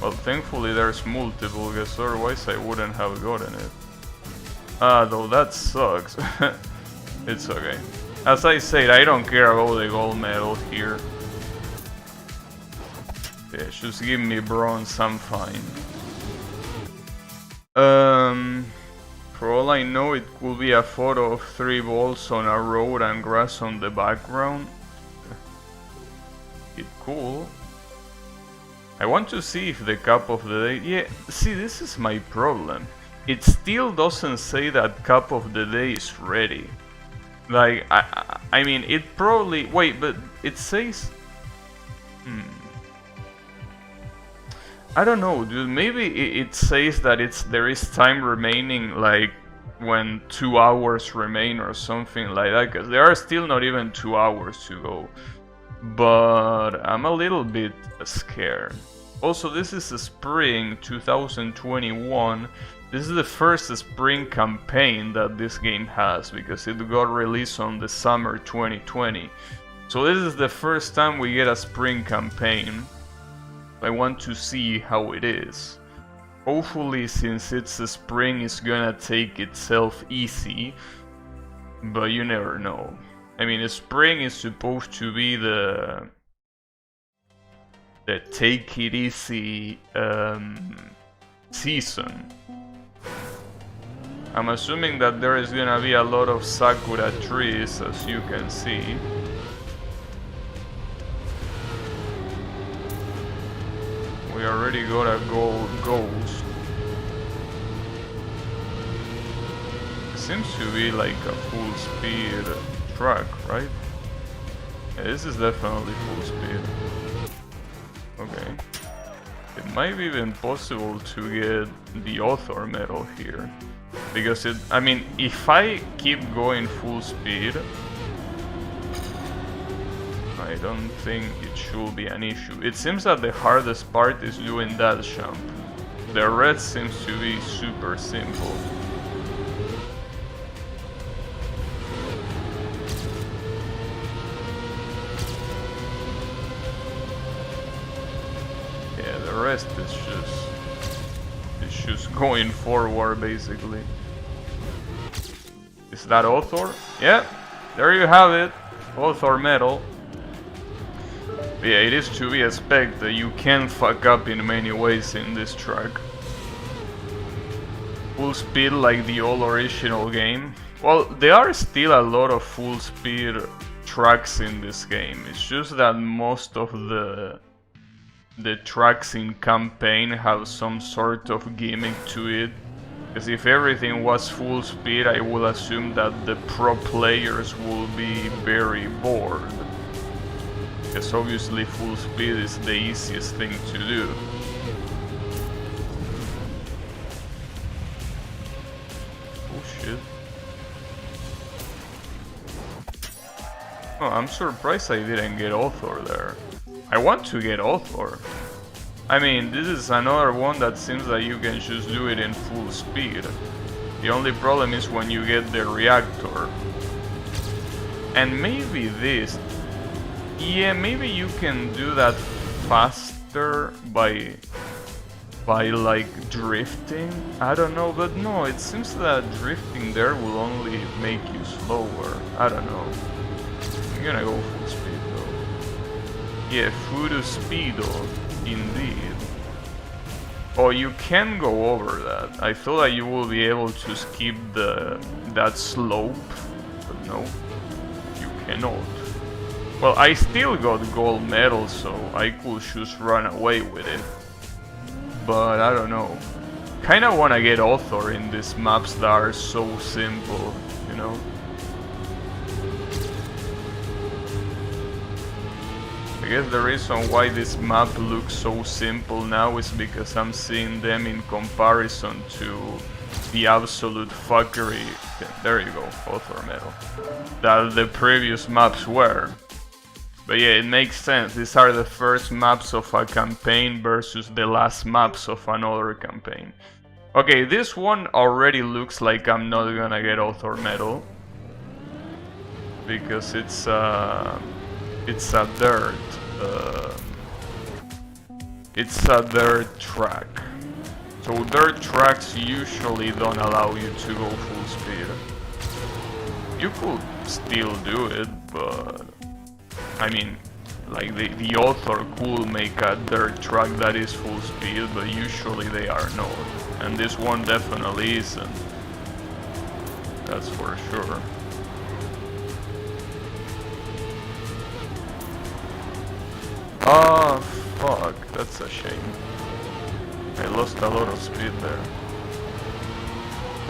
A: Well, thankfully there's multiple, because otherwise I wouldn't have gotten it. Ah, though that sucks. It's okay. As I said, I don't care about the gold medal here. Yeah, just give me bronze, I'm fine. For all I know, it could be a photo of 3 balls on a road and grass on the background. It's cool. I want to see if the cup of the day... Yeah, see, this is my problem. It still doesn't say that cup of the day is ready. Like, I mean, it probably... Wait, but it says... I don't know, dude. Maybe it says that there is time remaining, like when 2 hours remain or something like that, because there are still not even 2 hours to go. But I'm a little bit scared. Also, this is spring 2021. This is the first spring campaign that this game has, because it got released on the summer 2020. So this is the first time we get a spring campaign. I want to see how it is. Hopefully, since it's a spring, it's gonna take itself easy, but you never know. I mean, spring is supposed to be the take it easy season. I'm assuming that there is gonna be a lot of sakura trees, as you can see. We already got a ghost. It seems to be like a full speed track, right? Yeah, this is definitely full speed. Okay. It might be even possible to get the author medal here. Because I mean, if I keep going full speed, I don't think it should be an issue. It seems that the hardest part is doing that jump. The rest seems to be super simple. Yeah, the rest is just going forward basically. Is that author? Yeah, there you have it. Author medal. Yeah, it is to be expected. You can fuck up in many ways in this track. Full speed like the old original game. Well, there are still a lot of full speed tracks in this game. It's just that most of the tracks in campaign have some sort of gimmick to it. Because if everything was full speed, I will assume that the pro players will be very bored. Because obviously full speed is the easiest thing to do. Oh shit. Oh, I'm surprised I didn't get author there. I want to get author. I mean, this is another one that seems like you can just do it in full speed. The only problem is when you get the reactor. And maybe this. Yeah, maybe you can do that faster by like drifting. I don't know, but no, it seems that drifting there will only make you slower. I don't know. I'm gonna go full speed though. Yeah, full speedo, indeed. Oh, you can go over that. I thought that you will be able to skip that slope, but no, you cannot. Well, I still got gold medal, so I could just run away with it. But I don't know. Kinda wanna get author in these maps that are so simple, you know? I guess the reason why this map looks so simple now is because I'm seeing them in comparison to the absolute fuckery. Okay, there you go, author medal. That the previous maps were. But yeah, it makes sense. These are the first maps of a campaign versus the last maps of another campaign. Okay, this one already looks like I'm not gonna get author medal. Because it's a dirt. It's a dirt track. So dirt tracks usually don't allow you to go full speed. You could still do it, but I mean, like the author could make a dirt track that is full speed, but usually they are not. And this one definitely isn't. That's for sure. Oh, fuck, that's a shame. I lost a lot of speed there.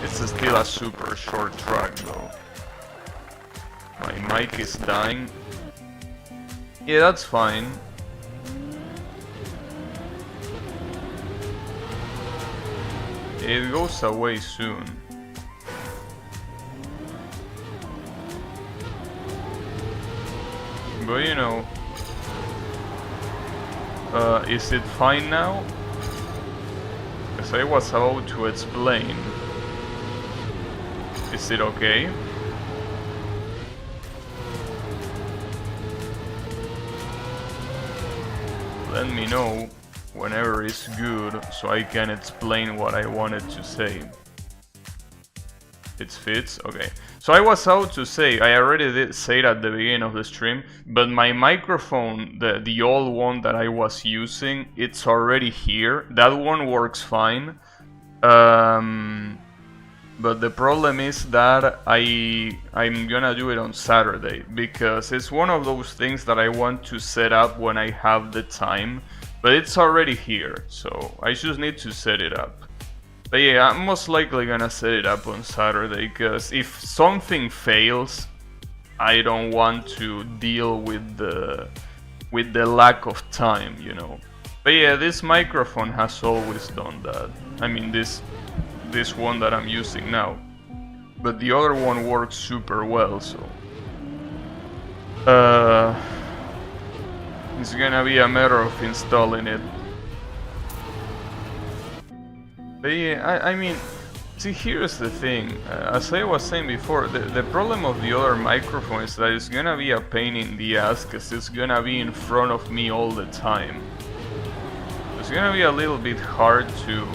A: It's still a super short track though. My mic is dying. Yeah, that's fine. It goes away soon. But you know, is it fine now? Because I was about to explain. Is it okay? Let me know whenever it's good so I can explain what I wanted to say. It fits? Okay. So I was about to say, I already did say it at the beginning of the stream, but my microphone, the old one that I was using, it's already here. That one works fine. But the problem is that I'm gonna do it on Saturday, because it's one of those things that I want to set up when I have the time, but it's already here, so I just need to set it up. But yeah, I'm most likely gonna set it up on Saturday, because if something fails, I don't want to deal with the lack of time, you know. But yeah, this microphone has always done that. I mean, this one that I'm using now. But the other one works super well, so it's gonna be a matter of installing it. But yeah, I mean, see, here's the thing. As I was saying before, the problem of the other microphone is that it's gonna be a pain in the ass, because it's gonna be in front of me all the time. It's gonna be a little bit hard to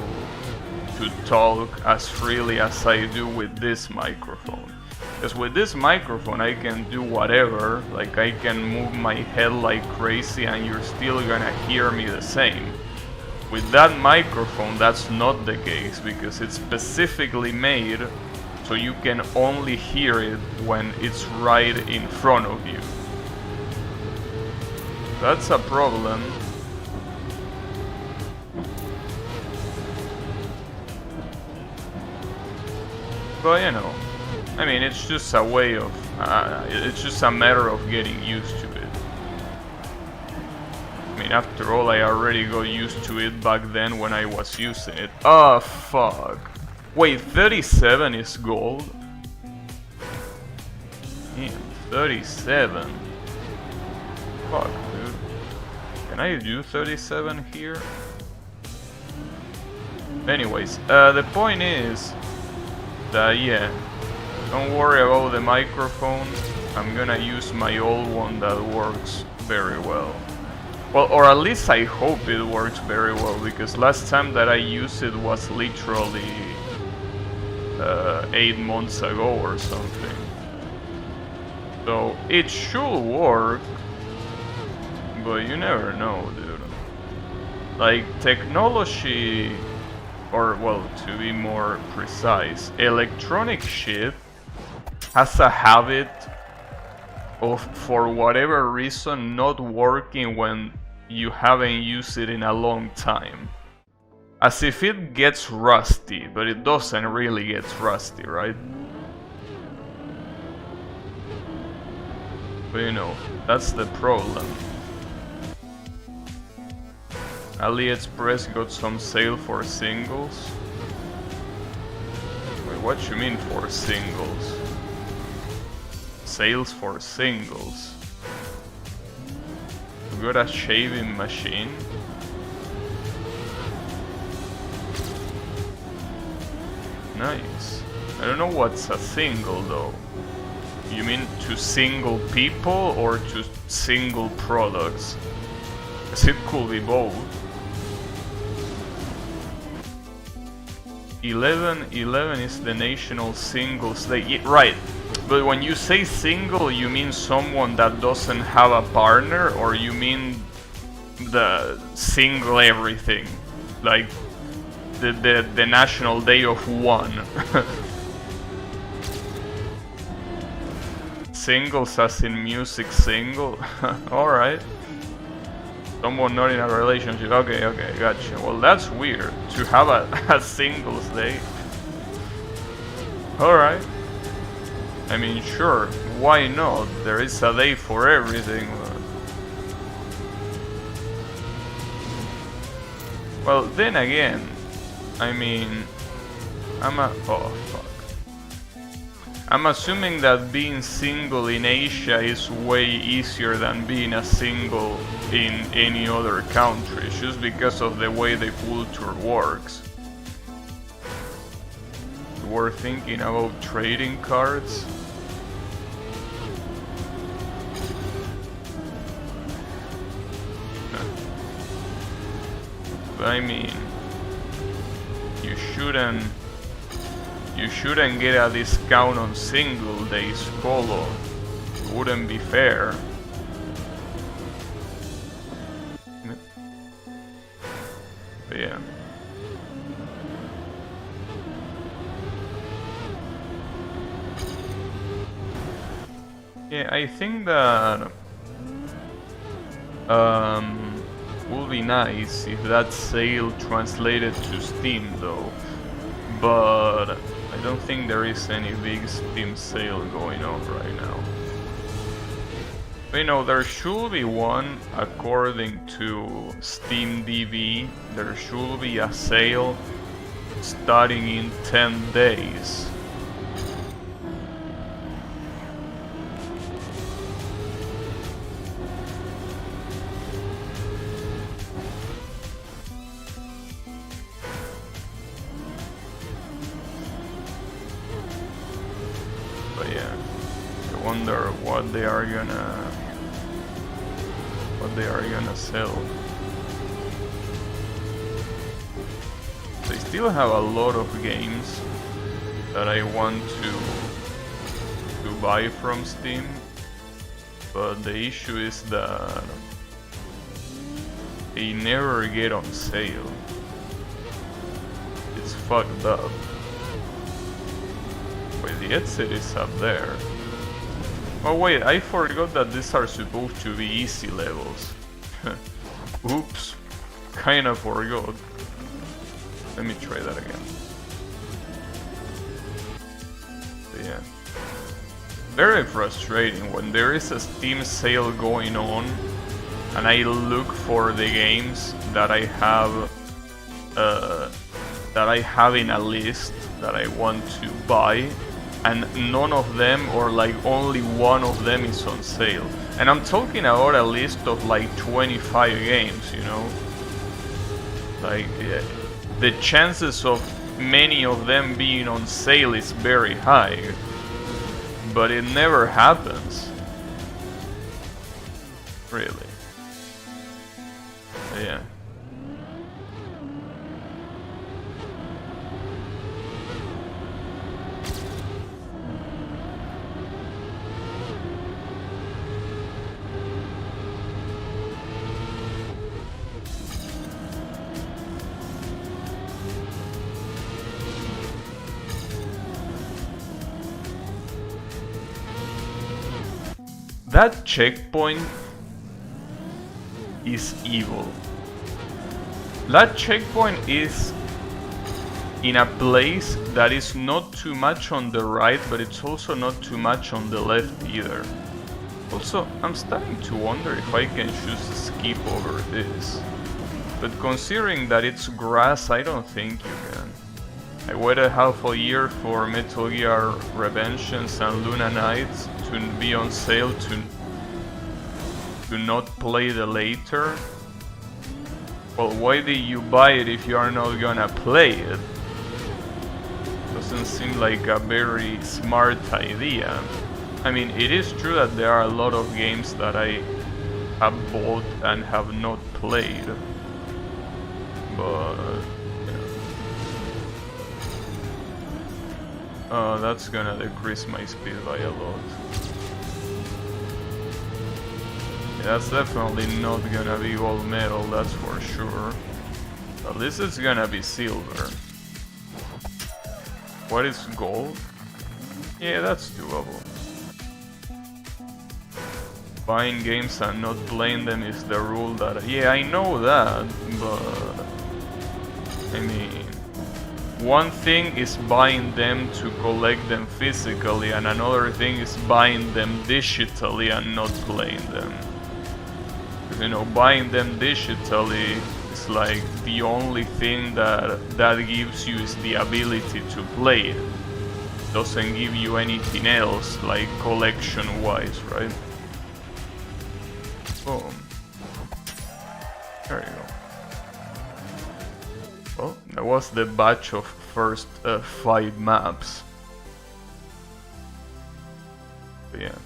A: talk as freely as I do with this microphone. Because with this microphone I can do whatever, like I can move my head like crazy and you're still gonna hear me the same. With that microphone that's not the case, because it's specifically made so you can only hear it when it's right in front of you. That's a problem. But you know, I mean, it's just a way of, it's just a matter of getting used to it. I mean, after all, I already got used to it back then when I was using it. Oh, fuck. Wait, 37 is gold? Damn, 37. Fuck, dude. Can I do 37 here? Anyways, the point is that, yeah, don't worry about the microphone. I'm gonna use my old one that works very well. Well, or at least I hope it works very well, because last time that I used it was literally 8 months ago or something. So it should work, but you never know, dude. Like, technology, or well, to be more precise, electronic shit has a habit of, for whatever reason, not working when you haven't used it in a long time. As if it gets rusty, but it doesn't really get rusty, right? But you know, that's the problem. AliExpress got some sale for singles. Wait, what you mean for singles? Sales for singles. You got a shaving machine? Nice. I don't know what's a single though. You mean to single people or to single products? Because it could be both. 11 is the national singles day. Right. But when you say single, you mean someone that doesn't have a partner, or you mean the single everything? Like the national day of one. Singles as in music single? Alright. Someone not in a relationship. Okay, gotcha. Well, that's weird to have a singles day. Alright. I mean, sure, why not? There is a day for everything. Well, then again, I mean, oh fuck. I'm assuming that being single in Asia is way easier than being a single in any other country, just because of the way the culture works. We're thinking about trading cards. But I mean, you shouldn't get a discount on single days, Colo. Wouldn't be fair. But yeah. Yeah, I think that would be nice if that sale translated to Steam though. But I don't think there is any big Steam sale going on right now. But, you know, there should be one according to Steam DB. There should be a sale starting in 10 days. But yeah, I wonder what they are gonna sell. They still have a lot of games that I want to buy from Steam, but the issue is that they never get on sale. It's fucked up. Wait, the headset is up there. Oh wait, I forgot that these are supposed to be easy levels. Oops, kinda forgot. Let me try that again. But yeah. Very frustrating when there is a Steam sale going on and I look for the games that I have in a list that I want to buy, and none of them, or like only one of them, is on sale. And I'm talking about a list of like 25 games, you know? Like, the chances of many of them being on sale is very high, but it never happens. Really. Yeah. That checkpoint is evil. That checkpoint is in a place that is not too much on the right, but it's also not too much on the left either. Also, I'm starting to wonder if I can choose skip over this. But considering that it's grass, I don't think you can. I waited half a year for Metal Gear Revengeance and Luna Nights to be on sale to not play the later. Well, why did you buy it if you are not gonna play it? doesn't seem like a very smart idea. I mean, it is true that there are a lot of games that I have bought and have not played, but that's gonna decrease my speed by a lot. That's definitely not gonna be gold medal, that's for sure. At least it's gonna be silver. What is gold? Yeah, that's doable. Buying games and not playing them is the rule that... Yeah, I know that, but... I mean... One thing is buying them to collect them physically, and another thing is buying them digitally and not playing them. You know, buying them digitally is like the only thing that gives you is the ability to play it. Doesn't give you anything else, like collection-wise, right? Boom. There you go. Well, that was the batch of first 5 maps. But yeah.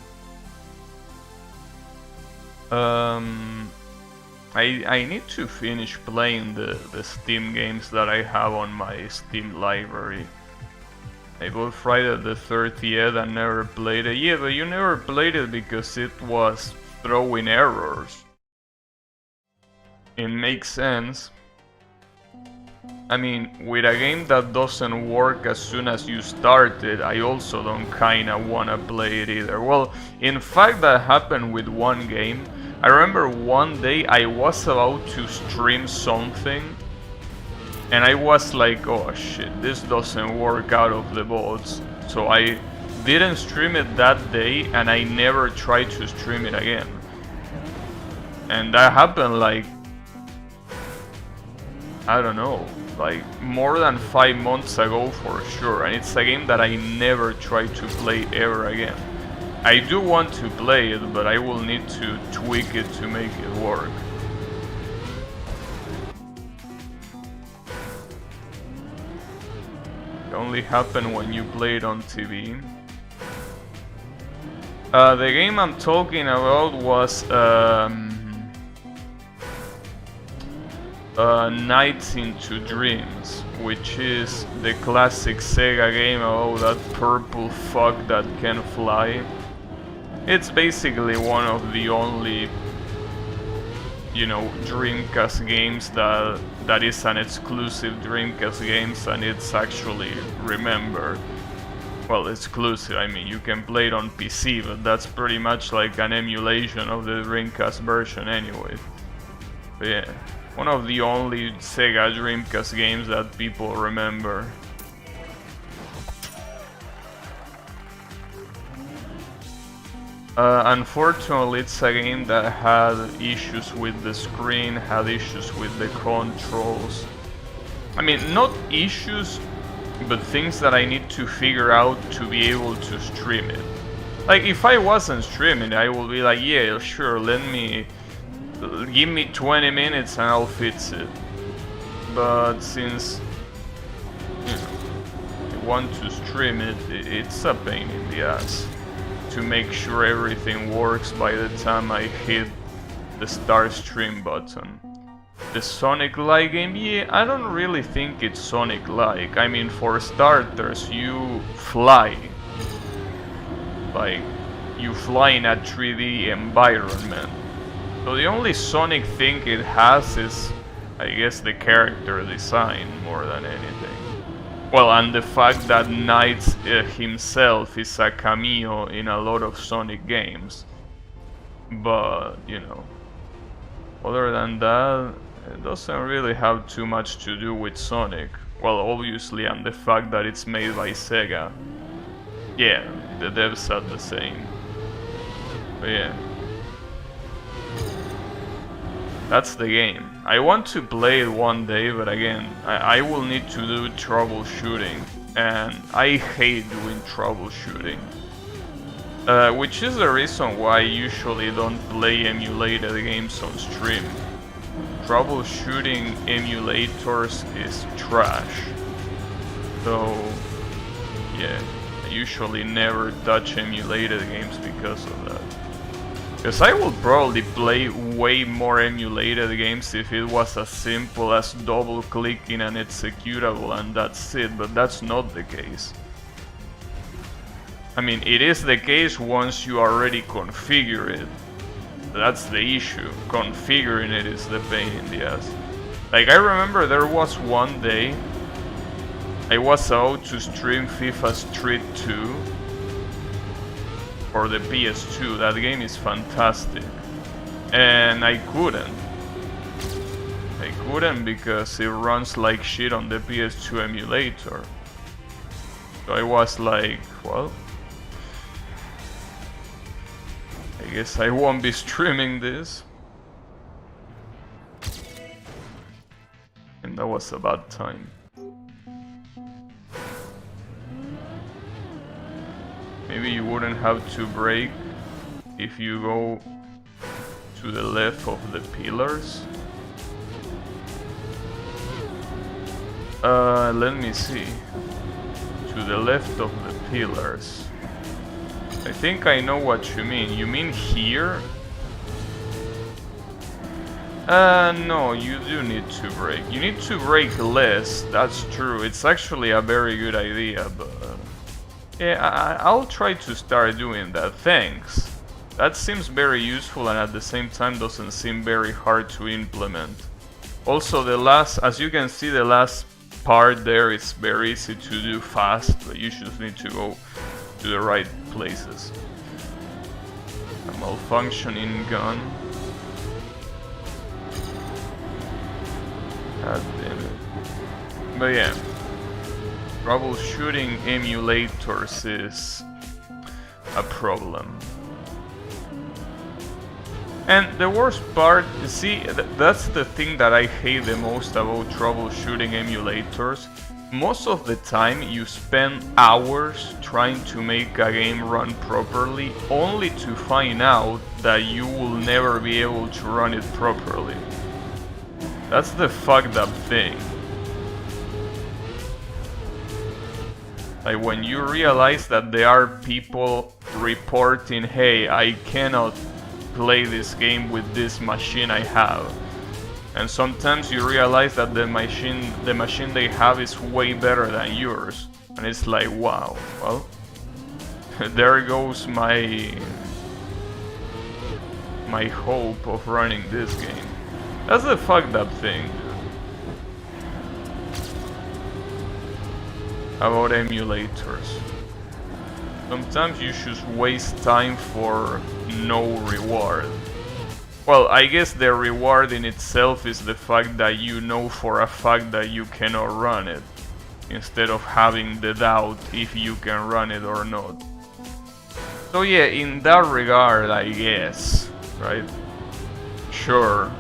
A: I need to finish playing the Steam games that I have on my Steam library. I bought Friday the 30th and never played it. Yeah, but you never played it because it was throwing errors. It makes sense. I mean, with a game that doesn't work as soon as you start it, I also don't kinda wanna play it either. Well, in fact that happened with one game. I remember one day I was about to stream something and I was like, oh shit, this doesn't work out of the box. So I didn't stream it that day and I never tried to stream it again. And that happened like, I don't know, like more than 5 months ago for sure. And it's a game that I never tried to play ever again. I do want to play it, but I will need to tweak it to make it work. It only happened when you play it on TV. The game I'm talking about was Nights into Dreams, which is the classic Sega game about that purple fuck that can fly. It's basically one of the only, you know, Dreamcast games that is an exclusive Dreamcast games, and it's actually remembered. Well, exclusive, I mean, you can play it on PC, but that's pretty much like an emulation of the Dreamcast version anyway. But yeah, one of the only Sega Dreamcast games that people remember. Unfortunately, it's a game that had issues with the screen, had issues with the controls. I mean, not issues, but things that I need to figure out to be able to stream it. Like, if I wasn't streaming, I would be like, yeah, sure, give me 20 minutes and I'll fix it. But since, you know, I want to stream it, it's a pain in the ass to make sure everything works by the time I hit the start stream button. The Sonic-like game, yeah, I don't really think it's Sonic-like. I mean, for starters, you fly. Like, you fly in a 3D environment. So the only Sonic thing it has is, I guess, the character design more than anything. Well, and the fact that Knights himself is a cameo in a lot of Sonic games. But, you know, other than that, it doesn't really have too much to do with Sonic. Well, obviously, and the fact that it's made by Sega. Yeah, the devs are the same. But yeah. That's the game. I want to play it one day, but again, I will need to do troubleshooting, and I hate doing troubleshooting. Which is the reason why I usually don't play emulated games on stream. Troubleshooting emulators is trash. So, yeah, I usually never touch emulated games because of that. Because I would probably play way more emulated games if it was as simple as double clicking an executable and that's it, but that's not the case. I mean, it is the case once you already configure it. That's the issue. Configuring it is the pain in the ass. Like, I remember there was one day I was out to stream FIFA Street 2 for the PS2. That game is fantastic. And I couldn't. Because it runs like shit on the PS2 emulator. So I was like, well, I guess I won't be streaming this. And that was a bad time. Maybe you wouldn't have to brake if you go to the left of the pillars. Let me see. To the left of the pillars. I think I know what you mean. You mean here? No, you do need to brake. You need to brake less, that's true. It's actually a very good idea, but... yeah, I'll try to start doing that, thanks. That seems very useful and at the same time doesn't seem very hard to implement. Also, as you can see, the last part there is very easy to do fast, but you just need to go to the right places. A malfunctioning gun. God damn it. But yeah, troubleshooting emulators is a problem. And the worst part, see, that's the thing that I hate the most about troubleshooting emulators. Most of the time you spend hours trying to make a game run properly, only to find out that you will never be able to run it properly. That's the fucked up thing. Like when you realize that there are people reporting, hey, I cannot play this game with this machine I have. And sometimes you realize that the machine they have is way better than yours. And it's like, wow, well, there goes my hope of running this game. That's the fucked up thing, dude. About emulators. Sometimes you just waste time for no reward. Well, I guess the reward in itself is the fact that you know for a fact that you cannot run it, instead of having the doubt if you can run it or not. So yeah, in that regard, I guess, right? Sure.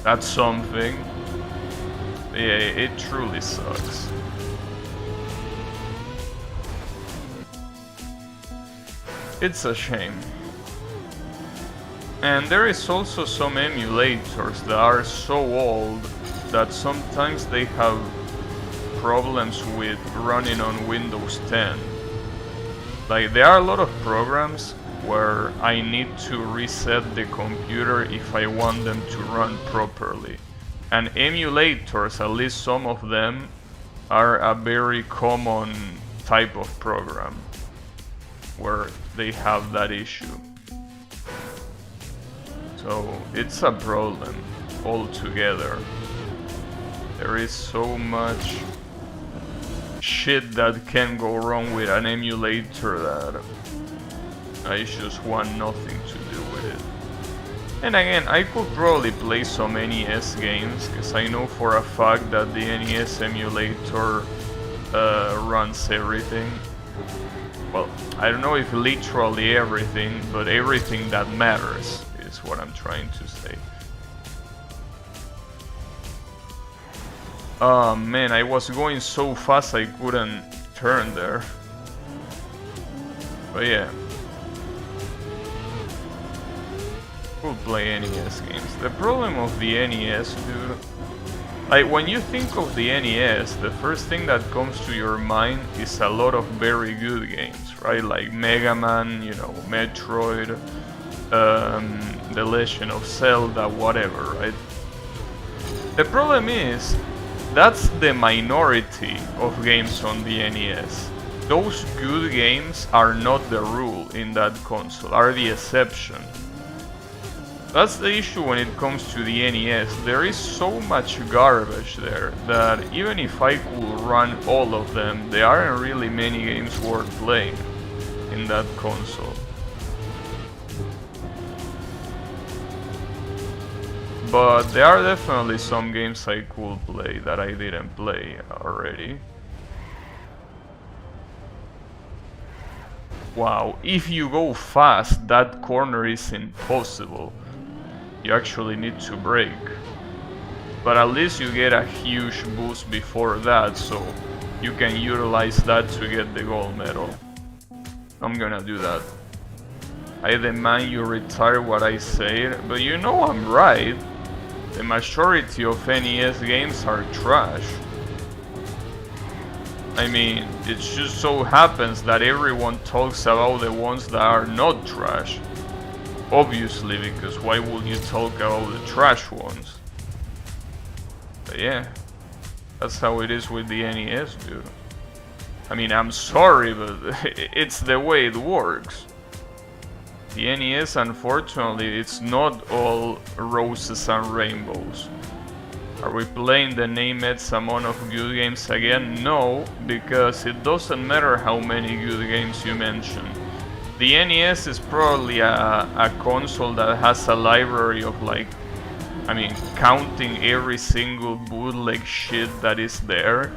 A: That's something. Yeah, it truly sucks. It's a shame. And there is also some emulators that are so old that sometimes they have problems with running on Windows 10. Like, there are a lot of programs where I need to reset the computer if I want them to run properly. And emulators, at least some of them, are a very common type of program where they have that issue. So it's a problem altogether. There is so much shit that can go wrong with an emulator that I just want nothing to do with it. And again, I could probably play some NES games, because I know for a fact that the NES emulator runs everything. Well, I don't know if literally everything, but everything that matters is what I'm trying to say. Oh man, I was going so fast I couldn't turn there. But yeah. Could play NES games. The problem of the NES, dude, Like, when you think of the NES, the first thing that comes to your mind is a lot of very good games, right? Like Mega Man, you know, Metroid, The Legend of Zelda, whatever, right? The problem is, that's the minority of games on the NES. Those good games are not the rule in that console, are the exception. That's the issue when it comes to the NES. There is so much garbage there that even if I could run all of them, there aren't really many games worth playing in that console. But there are definitely some games I could play that I didn't play already. Wow, if you go fast, that corner is impossible. You actually need to brake. But at least you get a huge boost before that, so you can utilize that to get the gold medal. I'm gonna do that. I demand you retire what I said, but you know I'm right. The majority of NES games are trash. I mean, it just so happens that everyone talks about the ones that are not trash. Obviously, because why would you talk about the trash ones? But yeah, that's how it is with the NES, dude. I mean, I'm sorry, but it's the way it works. The NES, unfortunately, it's not all roses and rainbows. Are we playing the Namex amount of good games again? No, because it doesn't matter how many good games you mention. The NES is probably a console that has a library of like, I mean, counting every single bootleg shit that is there,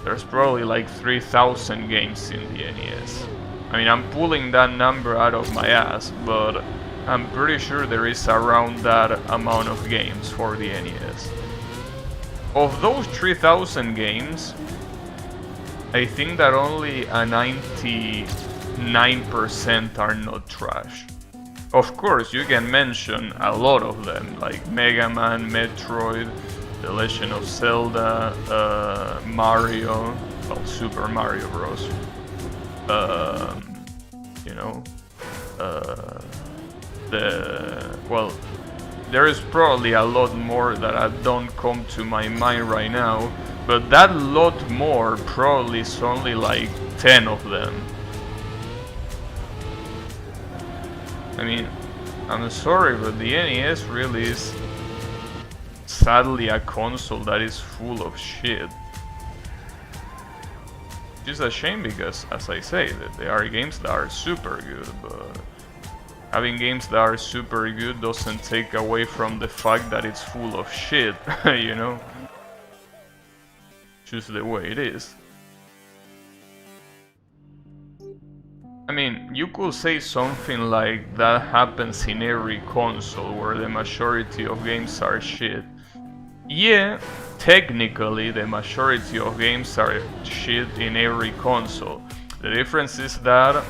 A: there's probably like 3,000 games in the NES. I mean, I'm pulling that number out of my ass, but I'm pretty sure there is around that amount of games for the NES. Of those 3,000 games, I think that only a 99% are not trash. Of course, you can mention a lot of them, like Mega Man, Metroid, The Legend of Zelda, Mario, well, Super Mario Bros. You know, well, there is probably a lot more that don't come to my mind right now, but that lot more probably is only like 10 of them. I mean, I'm sorry, but the NES really is sadly a console that is full of shit. Which is a shame because, as I say, that there are games that are super good, but having games that are super good doesn't take away from the fact that it's full of shit, you know? Just the way it is. I mean, you could say something like that happens in every console where the majority of games are shit. Yeah, technically the majority of games are shit in every console. The difference is that...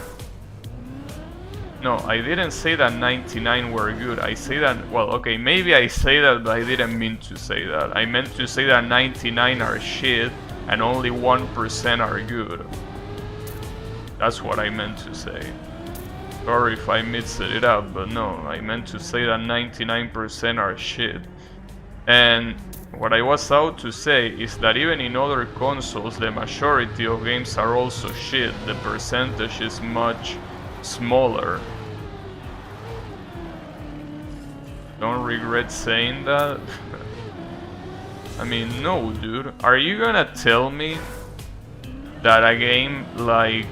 A: No, I didn't say that 99 were good. I say that, well, okay, maybe I say that, but I didn't mean to say that. I meant to say that 99 are shit and only 1% are good. That's what I meant to say. Sorry if I mixed it up, but no, I meant to say that 99% are shit. And what I was out to say is that even in other consoles, the majority of games are also shit. The percentage is much smaller. Don't regret saying that? I mean, no, dude. Are you gonna tell me that a game like...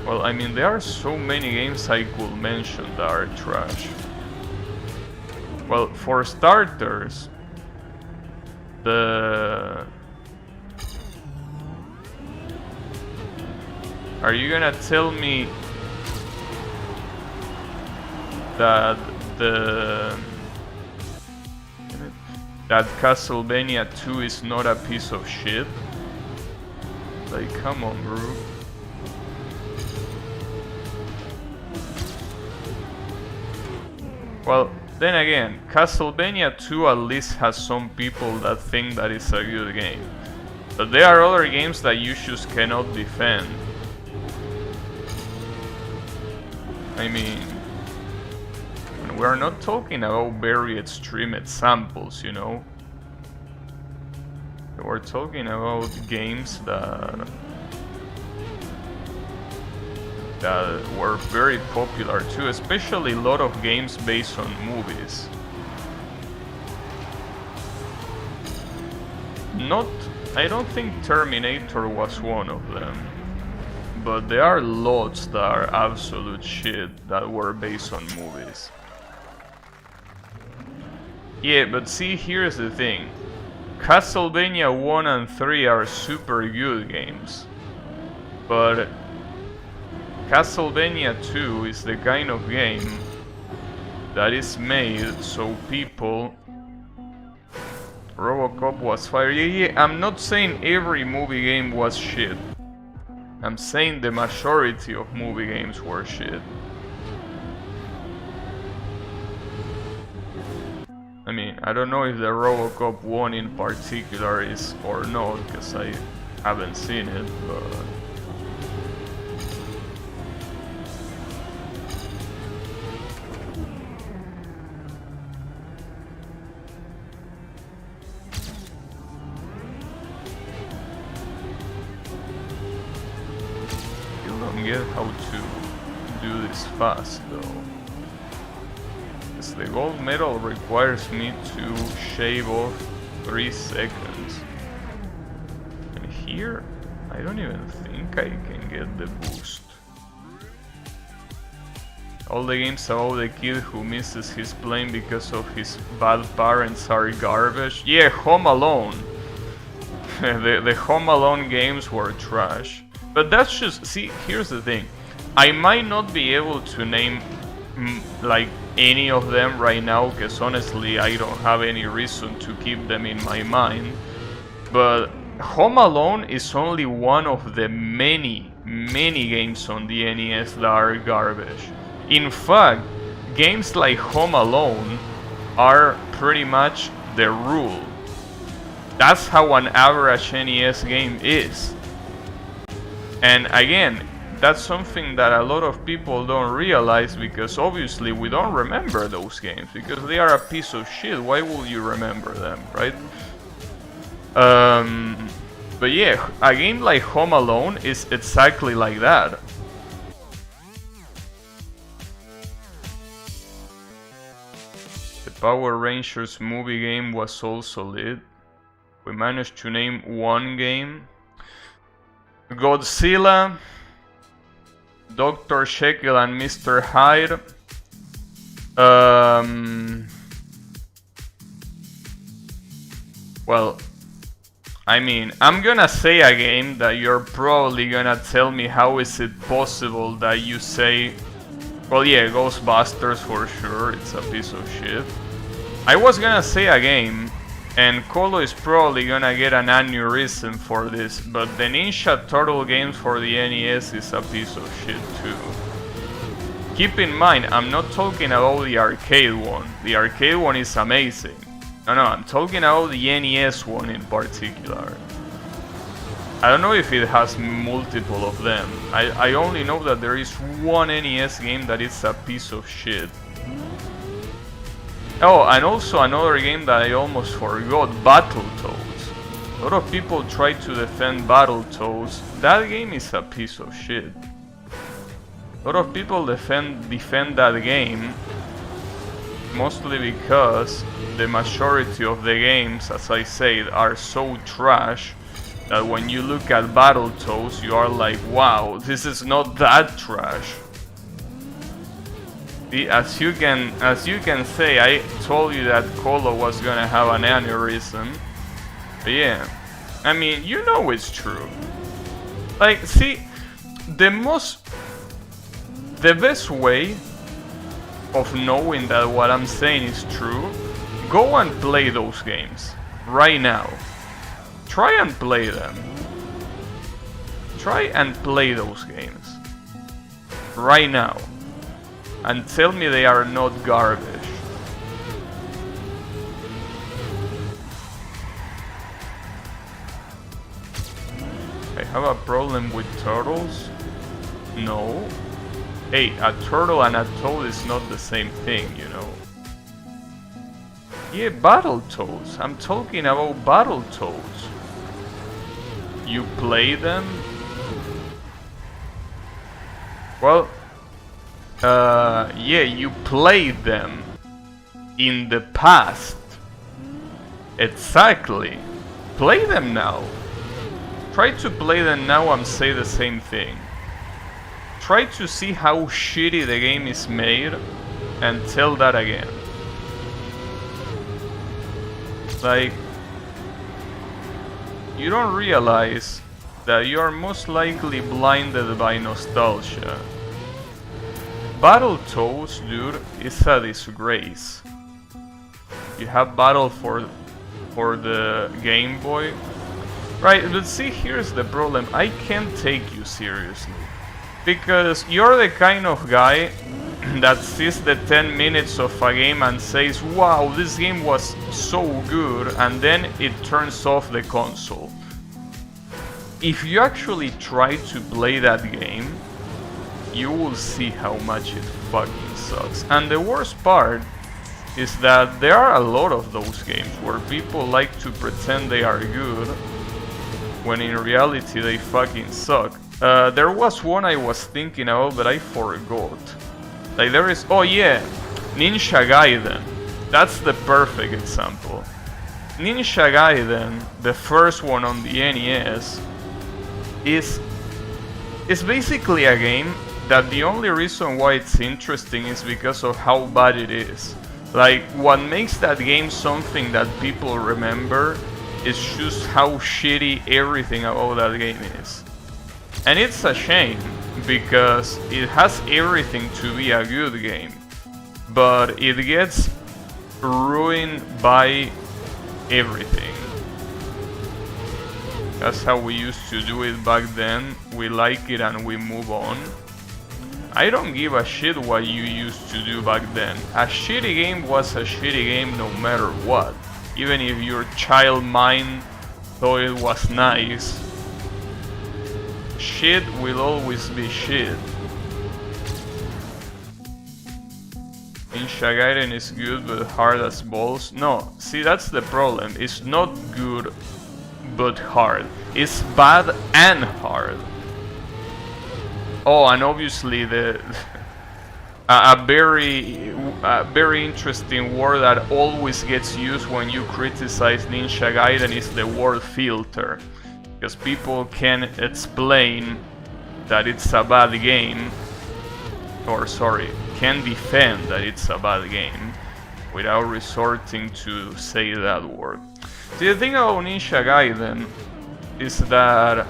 A: Well, I mean, there are so many games I could mention that are trash. Well, for starters, the... Are you gonna tell me that that Castlevania 2 is not a piece of shit? Like, come on, bro. Well, Then again, Castlevania 2 at least has some people that think that it's a good game. But there are other games that you just cannot defend. I mean, we're not talking about very extreme examples, you know? We're talking about games that were very popular too, especially a lot of games based on movies. I don't think Terminator was one of them, but there are lots that are absolute shit that were based on movies. Yeah, but see, here's the thing. Castlevania 1 and 3 are super good games, but Castlevania 2 is the kind of game that is made so people... Robocop was fire. Yeah, I'm not saying every movie game was shit. I'm saying the majority of movie games were shit. I mean, I don't know if the Robocop 1 in particular is or not, because I haven't seen it, but... Get how to do this fast though, because the gold medal requires me to shave off 3 seconds, and here I don't even think I can get the boost. All the games about the kid who misses his plane because of his bad parents are garbage. Yeah, Home Alone. the Home Alone games were trash. But that's just, see, here's the thing. I might not be able to name like any of them right now, because honestly I don't have any reason to keep them in my mind. But Home Alone is only one of the many games on the NES that are garbage. In fact, games like Home Alone are pretty much the rule. That's how an average NES game is. And again, that's something that a lot of people don't realize, because obviously we don't remember those games because they are a piece of shit. Why would you remember them, right? But yeah, a game like Home Alone is exactly like that. The Power Rangers movie game was also lit. We managed to name one game. Godzilla, Dr. Jekyll and Mr. Hyde. Well, I mean, I'm gonna say a game that you're probably gonna tell me how is it possible that you say, well, yeah, Ghostbusters for sure, it's a piece of shit. I was gonna say a game, and Colo is probably gonna get an aneurysm for this, but the Ninja Turtle games for the NES is a piece of shit too. Keep in mind, I'm not talking about the arcade one. The arcade one is amazing. No, I'm talking about the NES one in particular. I don't know if it has multiple of them. I only know that there is one NES game that is a piece of shit. Oh, and also another game that I almost forgot, Battletoads. A lot of people try to defend Battletoads. That game is a piece of shit. A lot of people defend that game, mostly because the majority of the games, as I said, are so trash that when you look at Battletoads, you are like, wow, this is not that trash. As you can say, I told you that Colo was gonna have an aneurysm. But yeah, I mean, you know it's true. Like, see, the best way of knowing that what I'm saying is true, go and play those games right now. Try and play them. Try and play those games right now. And tell me they are not garbage. Have a problem with turtles? No. Hey, a turtle and a toad is not the same thing, you know. Yeah, Battletoads. I'm talking about Battletoads. You play them? Well, yeah, you played them in the past. Exactly. Play them now. Try to play them now and say the same thing. Try to see how shitty the game is made and tell that again. Like, you don't realize that you are most likely blinded by nostalgia. Battletoads, dude, is a disgrace. You have Battle for the Game Boy. Right, but see, here's the problem. I can't take you seriously. Because you're the kind of guy that sees the 10 minutes of a game and says, wow, this game was so good, and then it turns off the console. If you actually try to play that game, you will see how much it fucking sucks. And the worst part is that there are a lot of those games where people like to pretend they are good when in reality they fucking suck. There was one I was thinking about but I forgot. Like there is, oh yeah, Ninja Gaiden. That's the perfect example. Ninja Gaiden, the first one on the NES, is basically a game that the only reason why it's interesting is because of how bad it is. Like, what makes that game something that people remember is just how shitty everything about that game is. And it's a shame, because it has everything to be a good game, but it gets ruined by everything. That's how we used to do it back then. We like it and we move on. I don't give a shit what you used to do back then. A shitty game was a shitty game no matter what. Even if your child mind thought it was nice, shit will always be shit. Ninja Gaiden is good but hard as balls. No, see, that's the problem. It's not good but hard. It's bad and hard. Oh, and obviously a very interesting word that always gets used when you criticize Ninja Gaiden is the word filter. Because people can explain that it's a bad game, or sorry, can defend that it's a bad game without resorting to say that word. See, the thing about Ninja Gaiden is that,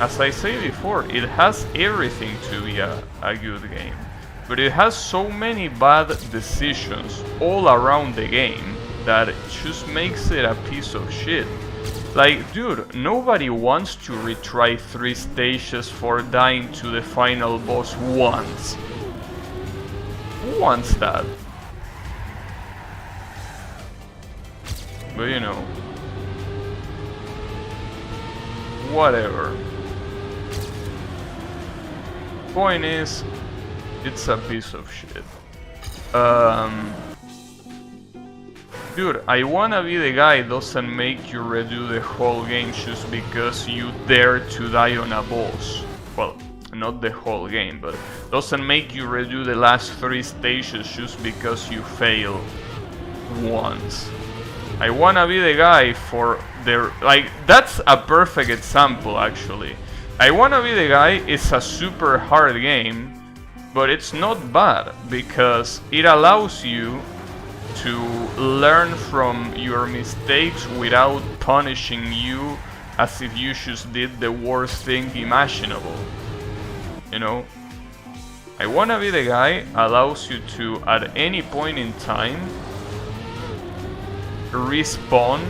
A: as I said before, it has everything to be a good game. But it has so many bad decisions all around the game that it just makes it a piece of shit. Like, dude, nobody wants to retry 3 stages for dying to the final boss once. Who wants that? But you know, whatever. Point is, it's a piece of shit. Dude, I wanna be the guy doesn't make you redo the whole game just because you dare to die on a boss. Well, not the whole game, but doesn't make you redo the last 3 stages just because you fail once. I wanna be the guy for the... like, that's a perfect example actually. I wanna be the guy is a super hard game, but it's not bad because it allows you to learn from your mistakes without punishing you as if you just did the worst thing imaginable. You know? I wanna be the guy allows you to, at any point in time, respawn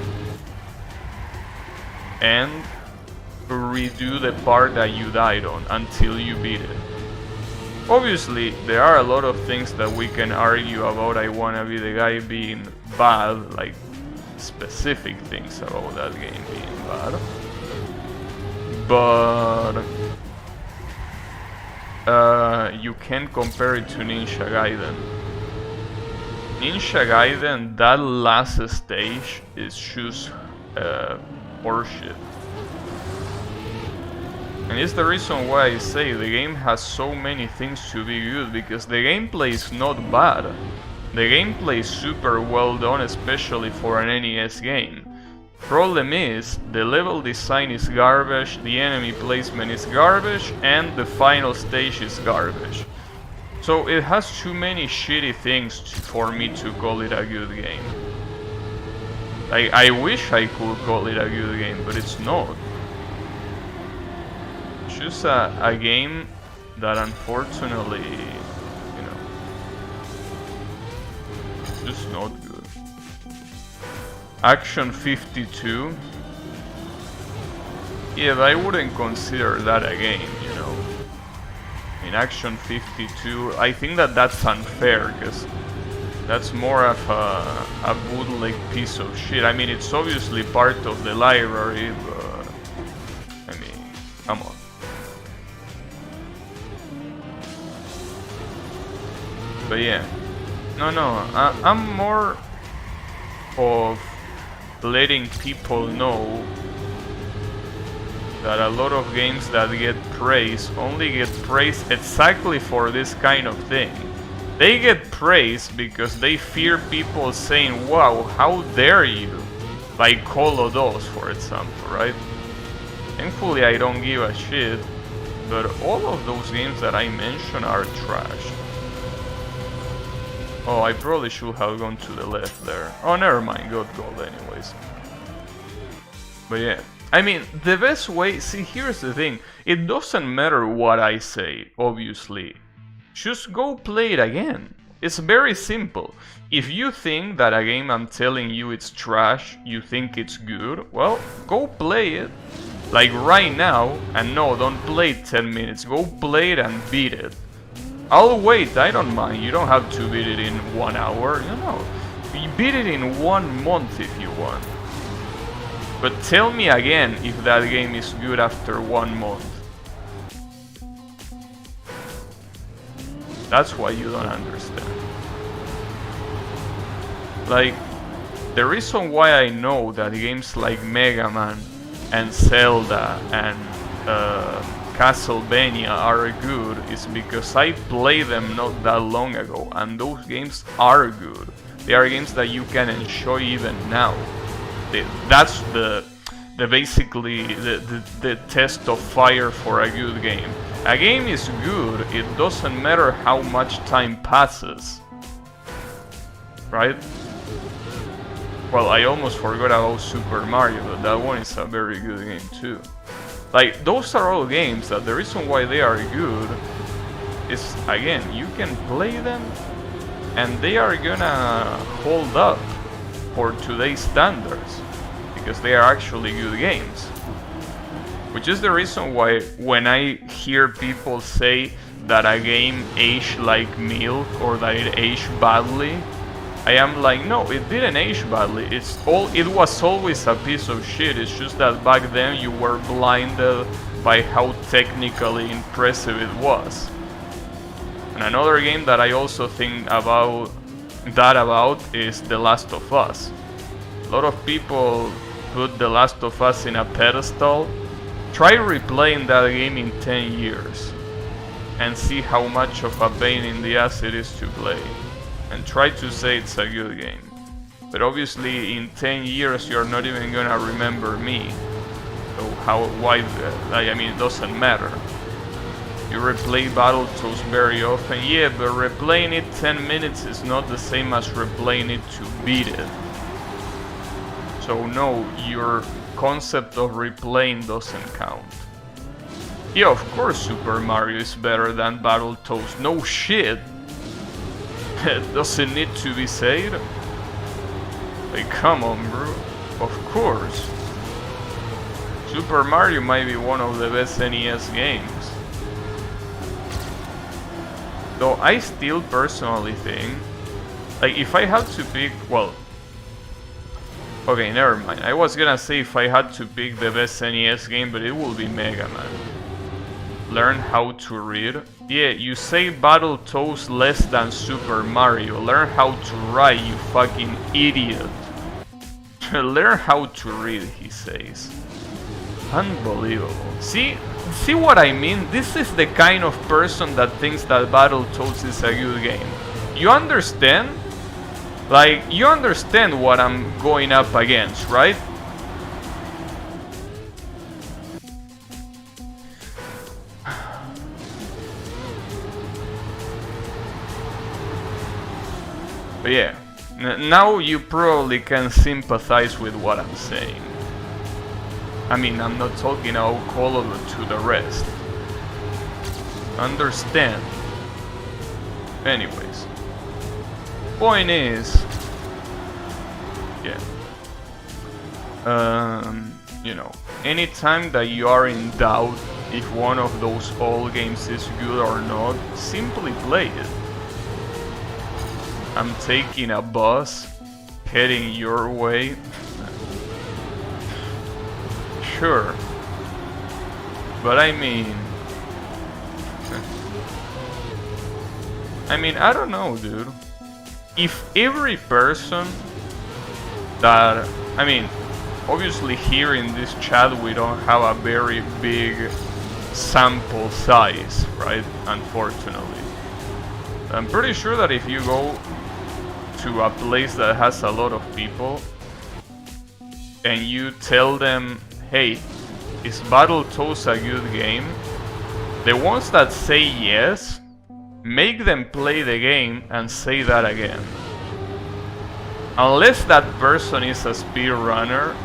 A: and redo the part that you died on until you beat it. Obviously, there are a lot of things that we can argue about I wanna be the guy being bad, like specific things about that game being bad. but you can compare it to Ninja Gaiden. Ninja Gaiden, that last stage is just horseshit. And it's the reason why I say the game has so many things to be good, because the gameplay is not bad. The gameplay is super well done, especially for an NES game. Problem is, the level design is garbage, the enemy placement is garbage, and the final stage is garbage. So it has too many shitty things for me to call it a good game. I wish I could call it a good game, but it's not. It's just a game that unfortunately, you know, it's just not good. Action 52. Yeah, but I wouldn't consider that a game, you know. In Action 52, I think that that's unfair, because that's more of a bootleg piece of shit. I mean, it's obviously part of the library, but I mean, come on. But yeah, no, I'm more of letting people know that a lot of games that get praise only get praise exactly for this kind of thing. They get praise because they fear people saying, wow, how dare you? Like Call of Duty, for example, right? Thankfully I don't give a shit, but all of those games that I mentioned are trash. Oh, I probably should have gone to the left there. Oh, never mind, got gold anyways. But yeah, I mean, the best way, see, here's the thing, it doesn't matter what I say, obviously. Just go play it again. It's very simple. If you think that a game I'm telling you it's trash, you think it's good, well, go play it. Like right now, and no, don't play it 10 minutes, go play it and beat it. I'll wait, I don't mind, you don't have to beat it in 1 hour, you know. You beat it in 1 month if you want. But tell me again if that game is good after 1 month. That's why you don't understand. Like, the reason why I know that games like Mega Man and Zelda and Castlevania are good is because I played them not that long ago, and those games are good. They are games that you can enjoy even now. That's basically the test of fire for a good game. A game is good, it doesn't matter how much time passes. Right? Well, I almost forgot about Super Mario, but that one is a very good game too. Like, those are all games that the reason why they are good is, again, you can play them and they are gonna hold up for today's standards, because they are actually good games. Which is the reason why when I hear people say that a game aged like milk or that it aged badly, I am like, no, it didn't age badly. It was always a piece of shit. It's just that back then you were blinded by how technically impressive it was. And another game that I also think about is The Last of Us. A lot of people put The Last of Us in a pedestal. Try replaying that game in 10 years and see how much of a pain in the ass it is to play. And try to say it's a good game. But obviously in 10 years you're not even gonna remember me. So I mean, it doesn't matter. You replay Battletoads very often, yeah, but replaying it 10 minutes is not the same as replaying it to beat it. So no, your concept of replaying doesn't count. Yeah, of course Super Mario is better than Battletoads, no shit! Does it need to be said? Like, come on, bro. Of course. Super Mario might be one of the best NES games. Though I still personally think, like, if I had to pick, well, Okay, never mind. I was gonna say if I had to pick the best NES game, but it will be Mega Man. Learn how to read. Yeah, you say Battletoads less than Super Mario. Learn how to write, you fucking idiot. Learn how to read, he says. Unbelievable. See what I mean? This is the kind of person that thinks that Battletoads is a good game. You understand? Like, you understand what I'm going up against, right? But yeah, now you probably can sympathize with what I'm saying. I mean, I'm not talking about Call of Duty to the rest. Understand? Anyways. Point is... Yeah. You know, anytime that you are in doubt if one of those old games is good or not, simply play it. I'm taking a bus, heading your way. Sure. But I mean, I don't know, dude. If every person that, obviously here in this chat we don't have a very big sample size, right? Unfortunately. I'm pretty sure that if you go to a place that has a lot of people and you tell them, hey, is Battletoads a good game? The ones that say yes, make them play the game and say that again. Unless that person is a speedrunner,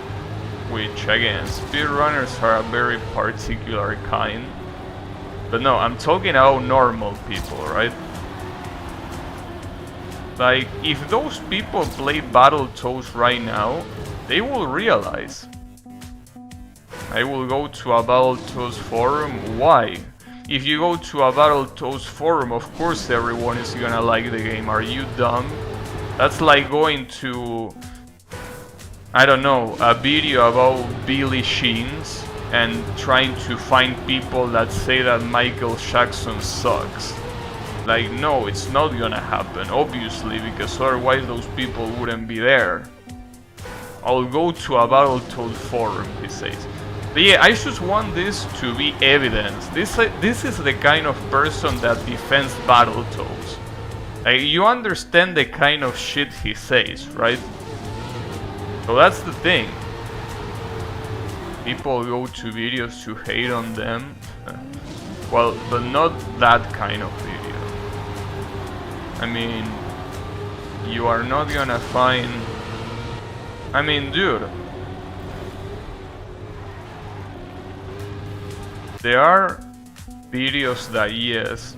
A: which again, speedrunners are a very particular kind. But no, I'm talking about normal people, right? Like, if those people play Battletoads right now, they will realize. I will go to a Battletoads forum. Why? If you go to a Battletoads forum, of course everyone is gonna like the game. Are you dumb? That's like going to, I don't know, a video about Billie Jeans and trying to find people that say that Michael Jackson sucks. Like, no, it's not gonna happen, obviously, because otherwise those people wouldn't be there. I'll go to a Battletoads forum, he says. But yeah, I just want this to be evidence. This is the kind of person that defends Battletoads. Like, you understand the kind of shit he says, right? So that's the thing. People go to videos to hate on them. Well, but not that kind of video. I mean, you are not gonna find... I mean, dude. There are videos that, yes,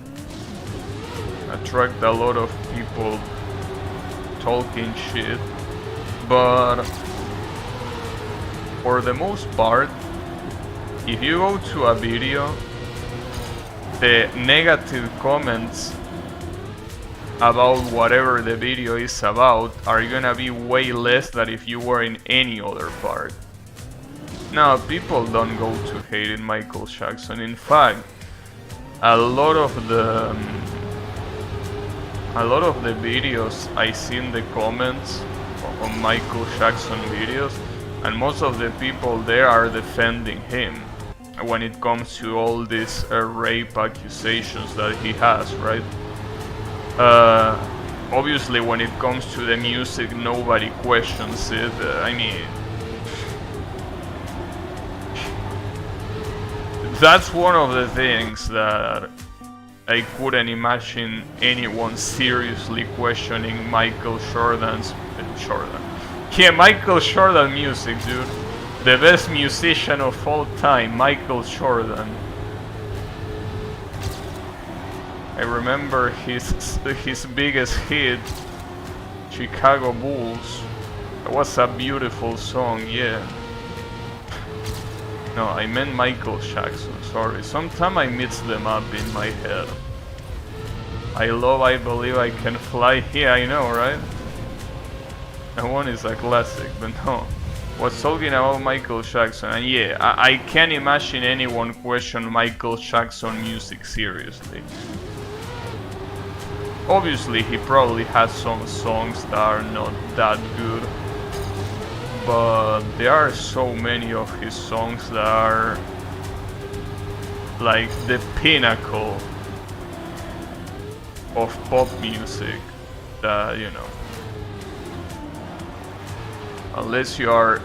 A: attract a lot of people talking shit, but for the most part, if you go to a video, the negative comments about whatever the video is about are gonna be way less than if you were in any other part. Now, people don't go to hate Michael Jackson. In fact, a lot of the videos I see in the comments on Michael Jackson videos, and most of the people there are defending him when it comes to all these rape accusations that he has, right? Obviously, when it comes to the music, nobody questions it. That's one of the things that I couldn't imagine anyone seriously questioning Michael Jordan's... Yeah, Michael Jordan music, dude. The best musician of all time, Michael Jordan. I remember his biggest hit, Chicago Bulls. It was a beautiful song, yeah. No, I meant Michael Jackson, sorry. Sometimes I mix them up in my head. I Believe I Can Fly. Yeah, I know, right? and one is a classic, but no. Was talking about Michael Jackson, and yeah, I can't imagine anyone question Michael Jackson music seriously. Obviously, he probably has some songs that are not that good, but there are so many of his songs that are like the pinnacle of pop music that, you know, unless you are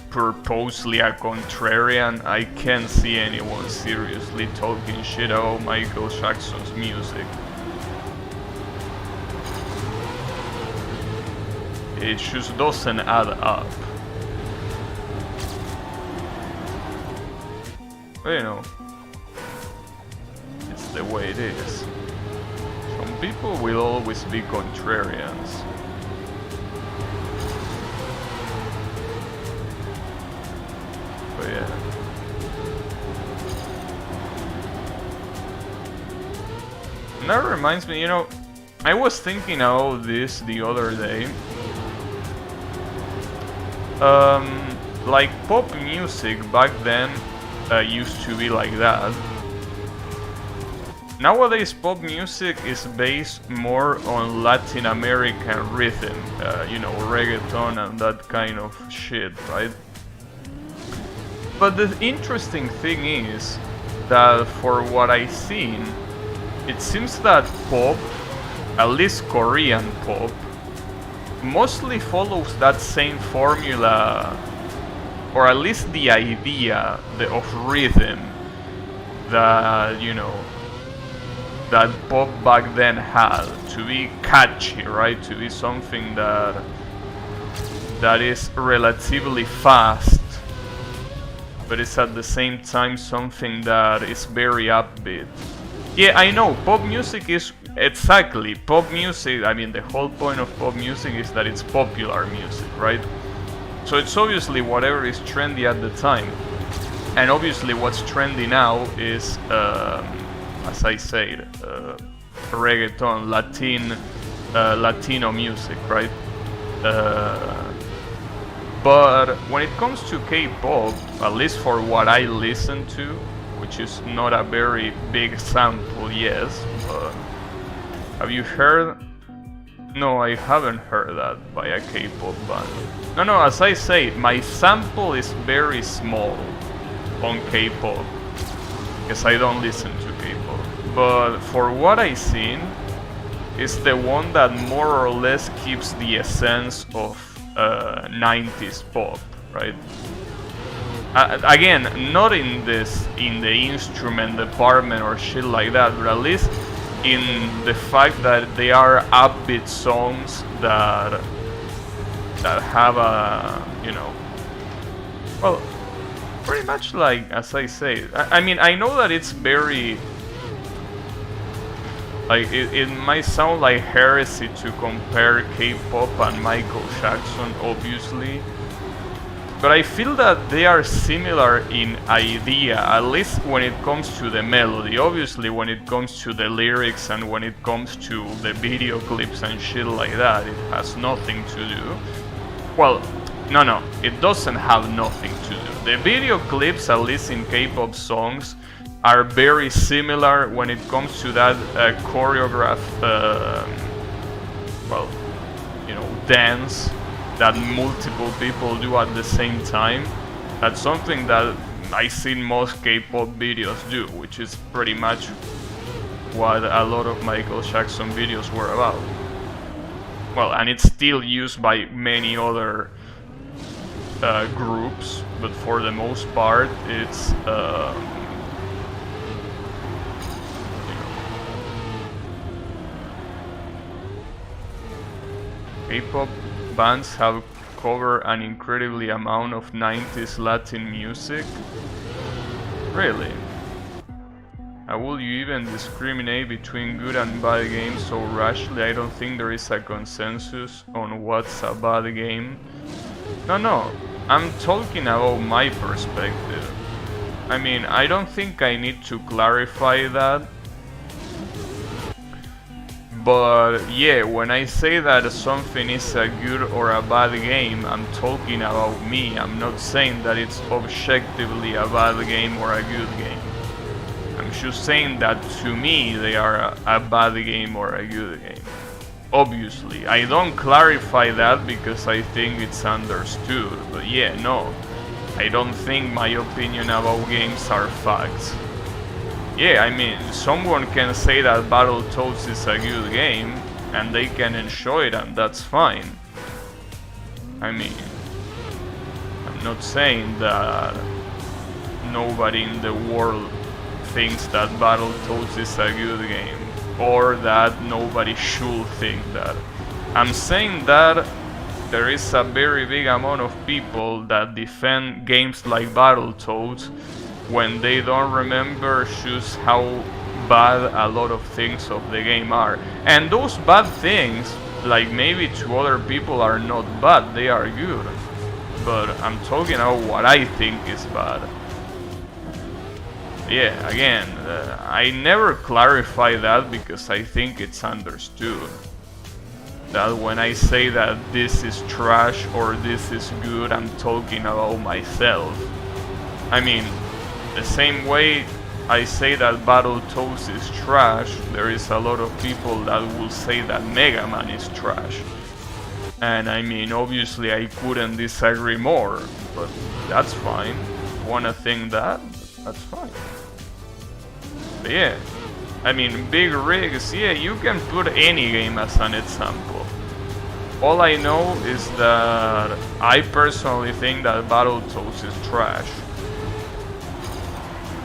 A: purposely a contrarian, I can't see anyone seriously talking shit about Michael Jackson's music. It just doesn't add up. But, you know, it's the way it is. Some people will always be contrarians. But yeah. And that reminds me, you know, I was thinking about this the other day. Like pop music back then used to be like that. Nowadays pop music is based more on Latin American rhythm, you know, reggaeton and that kind of shit, right? But the interesting thing is that for what I've seen, it seems that pop, at least Korean pop, mostly follows that same formula, or at least the idea of rhythm that, you know, that pop back then had, to be catchy, right? To be something that is relatively fast, but it's at the same time something that is very upbeat. Yeah, I know, pop music is exactly pop music. I mean, the whole point of pop music is that it's popular music, right? So it's obviously whatever is trendy at the time, and obviously what's trendy now is, as I said, reggaeton, Latino music, right? But when it comes to K-pop, at least for what I listen to, which is not a very big sample, yes, but have you heard? No, I haven't heard that by a K-pop band. No, as I say, my sample is very small on K-pop, because I don't listen to K-pop. But for what I've seen, it's the one that more or less keeps the essence of 90s pop, right? Again, not in the instrument department or shit like that, but at least in the fact that they are upbeat songs that have a, you know, well, pretty much like, as I say, I mean, I know that it's very, like, it might sound like heresy to compare K-pop and Michael Jackson, obviously, but I feel that they are similar in idea, at least when it comes to the melody. Obviously, when it comes to the lyrics and when it comes to the video clips and shit like that, it has nothing to do. Well, no, it doesn't have nothing to do. The video clips, at least in K-pop songs, are very similar when it comes to that choreographed, well, you know, dance that multiple people do at the same time. That's something that I've seen most K-pop videos do, which is pretty much what a lot of Michael Jackson videos were about. Well, and it's still used by many other groups, but for the most part, it's K-pop bands have covered an incredibly amount of 90s Latin music. Really? How will you even discriminate between good and bad games so rashly? I don't think there is a consensus on what's a bad game. No, I'm talking about my perspective. I mean, I don't think I need to clarify that. But yeah, when I say that something is a good or a bad game, I'm talking about me. I'm not saying that it's objectively a bad game or a good game. I'm just saying that to me they are a bad game or a good game. Obviously, I don't clarify that because I think it's understood. But yeah, no, I don't think my opinion about games are facts. Yeah, I mean, someone can say that Battletoads is a good game, and they can enjoy it, and that's fine. I mean, I'm not saying that nobody in the world thinks that Battletoads is a good game, or that nobody should think that. I'm saying that there is a very big amount of people that defend games like Battletoads when they don't remember just how bad a lot of things of the game are. And those bad things, like maybe to other people are not bad, they are good. But I'm talking about what I think is bad. Yeah, again, I never clarify that because I think it's understood. That when I say that this is trash or this is good, I'm talking about myself. I mean, the same way I say that Battletoads is trash, there is a lot of people that will say that Mega Man is trash. And I mean, obviously I couldn't disagree more, but that's fine. Wanna think that? That's fine. But yeah, I mean, big rigs, yeah, you can put any game as an example. All I know is that I personally think that Battletoads is trash.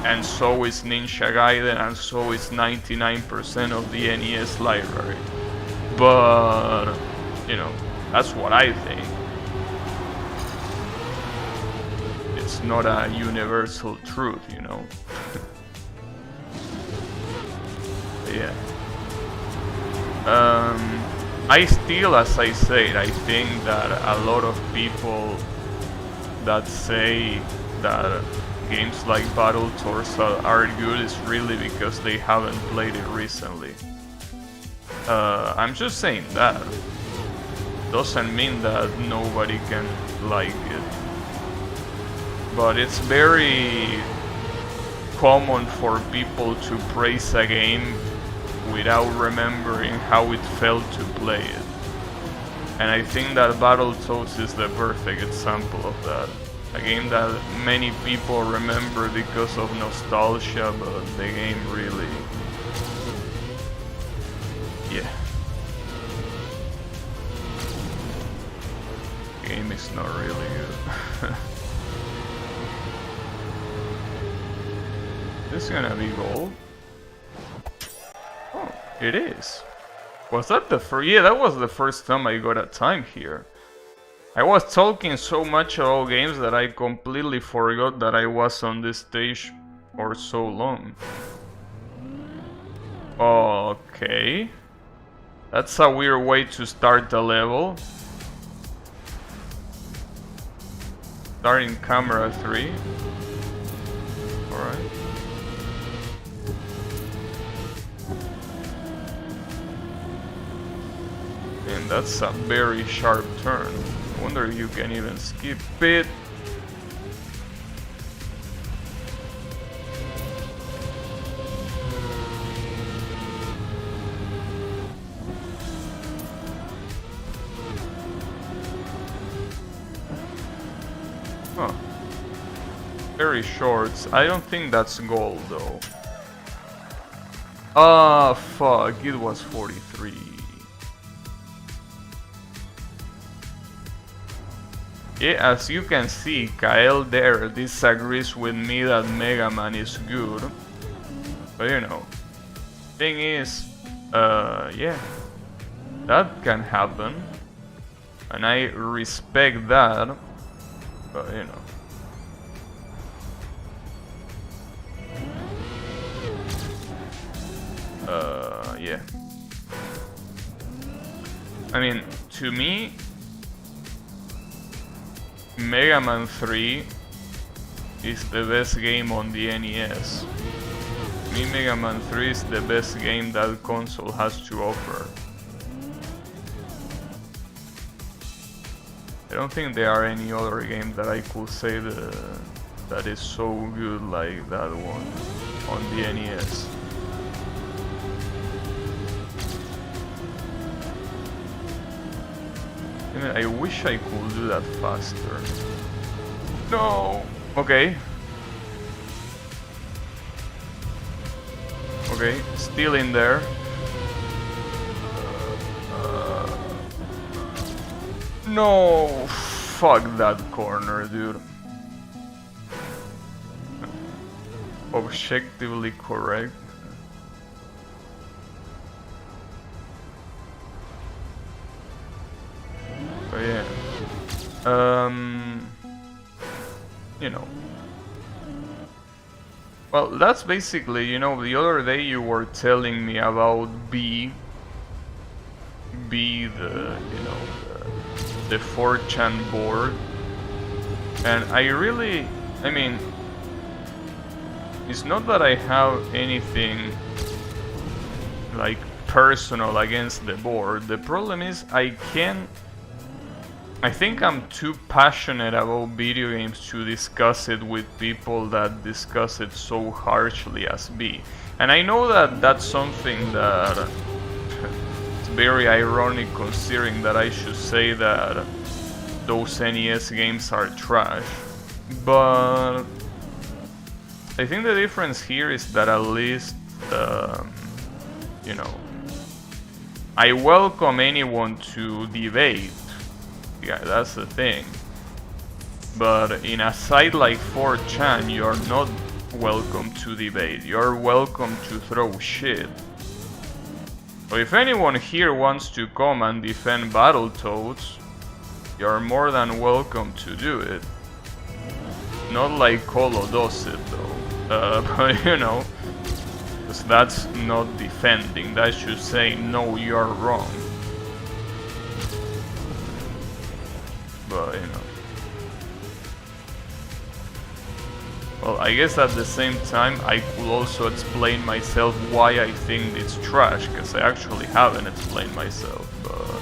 A: And so is Ninja Gaiden, and so is 99% of the NES library. But, you know, that's what I think. It's not a universal truth, you know. Yeah. I still, as I said, I think that a lot of people that say that games like Battletoads are good is really because they haven't played it recently. I'm just saying that. Doesn't mean that nobody can like it. But it's very common for people to praise a game without remembering how it felt to play it. And I think that Battletoads is the perfect example of that. A game that many people remember because of nostalgia, but the game really... yeah. The game is not really good. This is gonna be gold. Oh, it is. Was that the first? Yeah, that was the first time I got a time here. I was talking so much about games that I completely forgot that I was on this stage for so long. Okay. That's a weird way to start the level. Starting camera 3. Alright. And that's a very sharp turn. I wonder if you can even skip it. Huh. Very short. I don't think that's gold though. Ah, fuck. It was 43. Yeah, as you can see, Kael there disagrees with me that Mega Man is good. But you know, thing is, yeah, that can happen. And I respect that, but you know. Yeah. I mean, to me, Mega Man 3 is the best game on the NES. me, Mega Man 3 is the best game that console has to offer. I don't think there are any other game that I could say that is so good like that one on the NES. I mean, I wish I could do that faster. No! Okay. Okay, still in there. No! Fuck that corner, dude. Objectively correct. But yeah. You know. Well, that's basically, you know, the other day you were telling me about the, you know, the 4chan board. And I mean, it's not that I have anything like personal against the board. The problem is I think I'm too passionate about video games to discuss it with people that discuss it so harshly as me. And I know that that's something that it's very ironic considering that I should say that those NES games are trash. But I think the difference here is that at least, you know, I welcome anyone to debate. Yeah, that's the thing. But in a site like 4chan, you're not welcome to debate. You're welcome to throw shit. So if anyone here wants to come and defend Battletoads, you're more than welcome to do it. Not like Colo does it though. But you know, because that's not defending. That should say, no, you're wrong. But, you know. Well, I guess at the same time I could also explain myself why I think it's trash, because I actually haven't explained myself, but...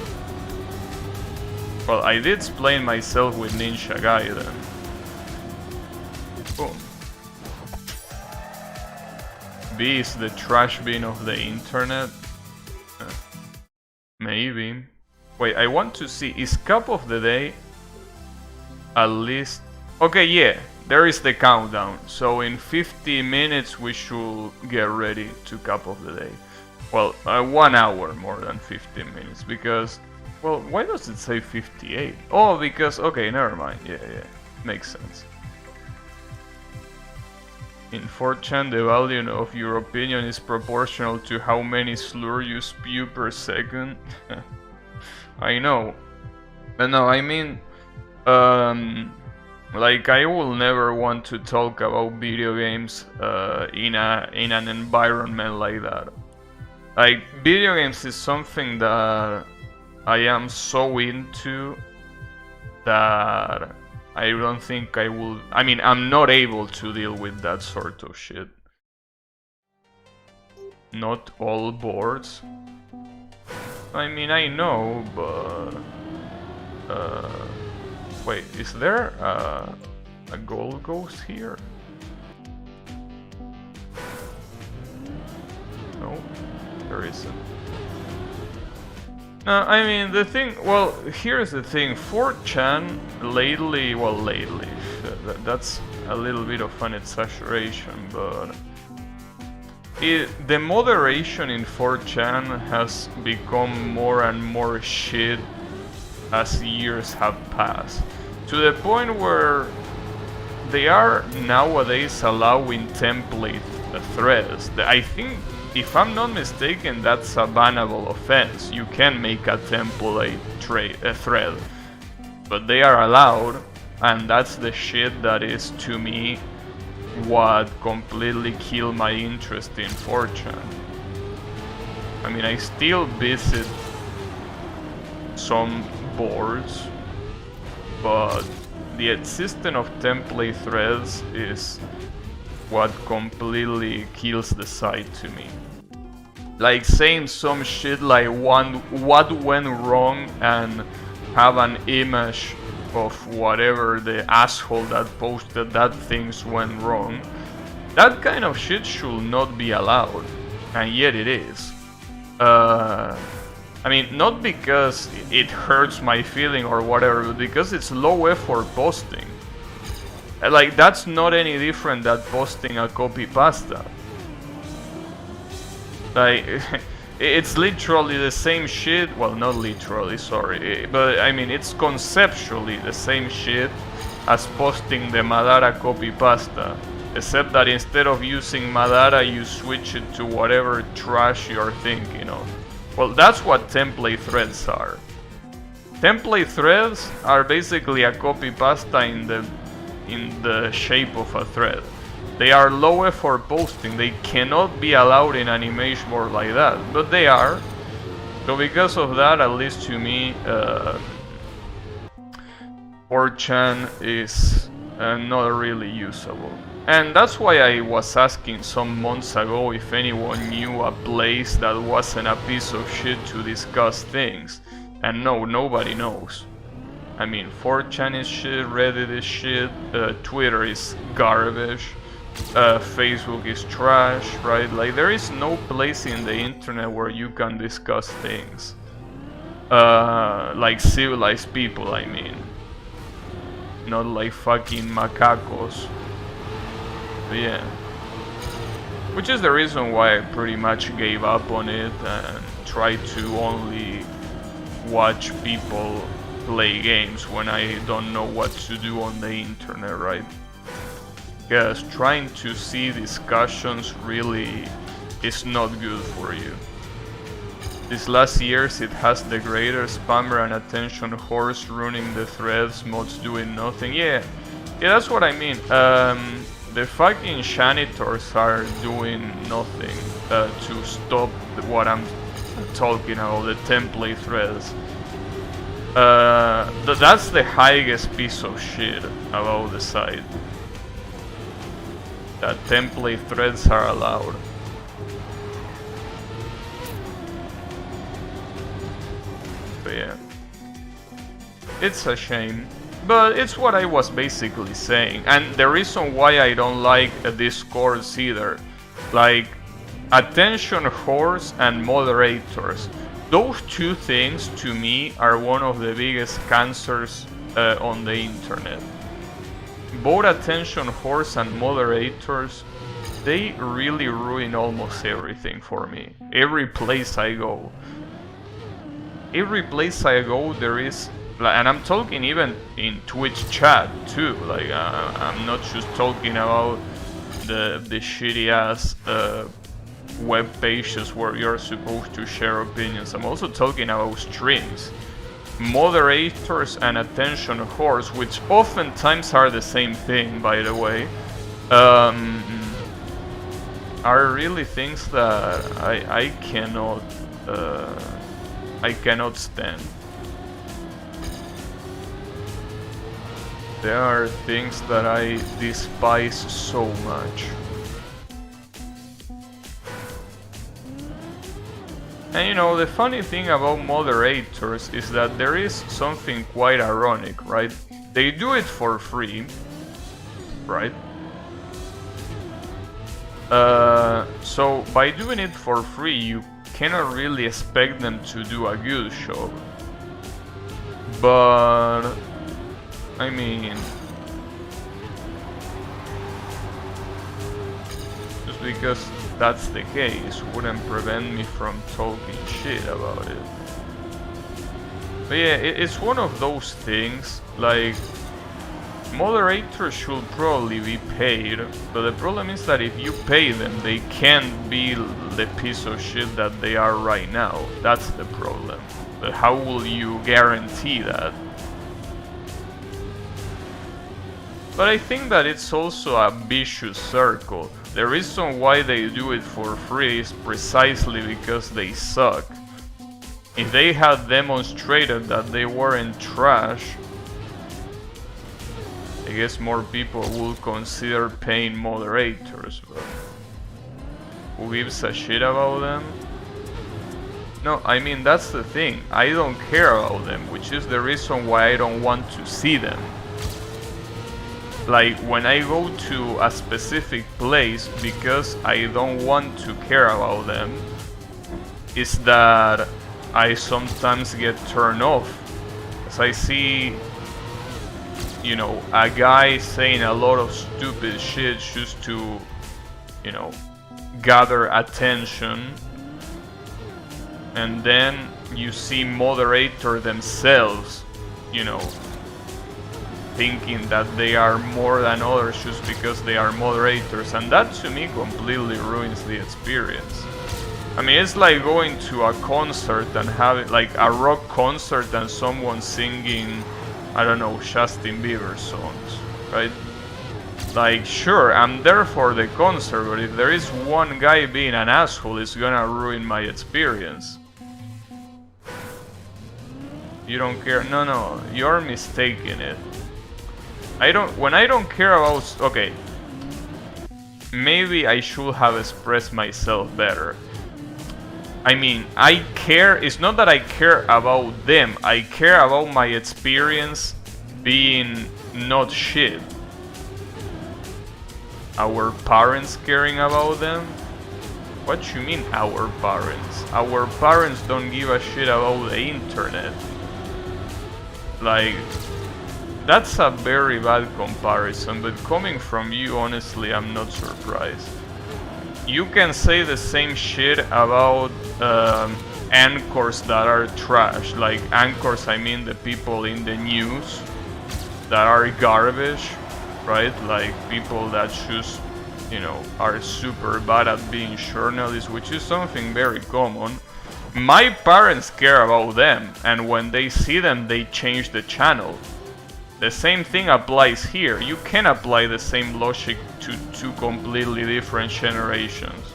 A: Well, I did explain myself with Ninja Gaiden. Boom. B is the trash bin of the internet? Maybe. Wait, I want to see, is Cup of the Day at least... Okay, yeah, there is the countdown. So in 50 minutes we should get ready to Cup of the Day. Well, 1 hour more than 15 minutes, because... Well, why does it say 58? Oh, because... Okay, never mind. Yeah, makes sense. In 4chan, the value of your opinion is proportional to how many slur you spew per second. I know. But no, I mean... like, I will never want to talk about video games in an environment like that. Like, video games is something that I am so into that I don't think I will... I mean, I'm not able to deal with that sort of shit. Not all boards. I mean, I know, but... wait, is there a gold ghost here? No, there isn't. No, I mean, the thing, well, here's the thing, 4chan lately, that's a little bit of an exaggeration, but the moderation in 4chan has become more and more shit as years have passed, to the point where they are nowadays allowing template threads. I think, if I'm not mistaken, that's a bannable offense. You can make a template thread, but they are allowed, and that's the shit that is, to me, what completely killed my interest in 4chan. I mean, I still visit some boards, but the existence of template threads is what completely kills the site to me. Like saying some shit like what went wrong and have an image of whatever the asshole that posted that things went wrong. That kind of shit should not be allowed, and yet it is. I mean, not because it hurts my feeling or whatever, but because it's low effort posting. Like, that's not any different than posting a copy pasta. Like, it's literally the same shit. Well, not literally, sorry. But, I mean, it's conceptually the same shit as posting the Madara copy pasta. Except that instead of using Madara, you switch it to whatever trash you're thinking of. Well, that's what template threads are. Template threads are basically a copy pasta in the shape of a thread. They are low effort posting. They cannot be allowed in an image board like that, but they are. So because of that, at least to me, 4chan is not really usable. And that's why I was asking some months ago if anyone knew a place that wasn't a piece of shit to discuss things. And no, nobody knows. I mean, 4chan is shit, Reddit is shit, Twitter is garbage, Facebook is trash, right? Like, there is no place in the internet where you can discuss things. Like civilized people, I mean. Not like fucking macacos. But yeah. Which is the reason why I pretty much gave up on it and tried to only watch people play games when I don't know what to do on the internet, right? Because trying to see discussions really is not good for you. These last years it has the greater spammer and attention horse ruining the threads, mods doing nothing. Yeah, that's what I mean. The fucking janitors are doing nothing to stop what I'm talking about, the template threads. That's the highest piece of shit about the site. That template threads are allowed. But yeah, it's a shame. But it's what I was basically saying, and the reason why I don't like Discords either. Like, attention whores and moderators. Those two things, to me, are one of the biggest cancers on the internet. Both attention whores and moderators, they really ruin almost everything for me. Every place I go. There is... And I'm talking even in Twitch chat too. Like, I'm not just talking about the shitty ass web pages where you're supposed to share opinions. I'm also talking about streams. Moderators and attention whores, which oftentimes are the same thing, by the way, are really things that I cannot stand. There are things that I despise so much. And you know, the funny thing about moderators is that there is something quite ironic, right? They do it for free, right? So by doing it for free, you cannot really expect them to do a good job. But I mean, just because that's the case wouldn't prevent me from talking shit about it. But yeah, it's one of those things, like, moderators should probably be paid, but the problem is that if you pay them, they can't be the piece of shit that they are right now. That's the problem. But how will you guarantee that? But I think that it's also a vicious circle. The reason why they do it for free is precisely because they suck. If they had demonstrated that they weren't trash, I guess more people will consider paying moderators, but who gives a shit about them? No, I mean, that's the thing. I don't care about them, which is the reason why I don't want to see them. Like, when I go to a specific place because I don't want to care about them, is that I sometimes get turned off. As I see, you know, a guy saying a lot of stupid shit just to, you know, gather attention. And then you see moderator themselves, you know, thinking that they are more than others just because they are moderators, and that to me completely ruins the experience. I mean, it's like going to a concert and having like a rock concert and someone singing, I don't know, Justin Bieber songs, right? Like, sure, I'm there for the concert, but if there is one guy being an asshole, it's gonna ruin my experience. You don't care? No, you're mistaking it. When I don't care about, okay, maybe I should have expressed myself better. I mean, I care, it's not that I care about them, I care about my experience being not shit. Our parents caring about them? What you mean, our parents? Our parents don't give a shit about the internet. Like, that's a very bad comparison, but coming from you, honestly, I'm not surprised. You can say the same shit about anchors that are trash. Like, anchors, I mean the people in the news that are garbage, right? Like, people that just, you know, are super bad at being journalists, which is something very common. My parents care about them, and when they see them, they change the channel. The same thing applies here. You can apply the same logic to two completely different generations.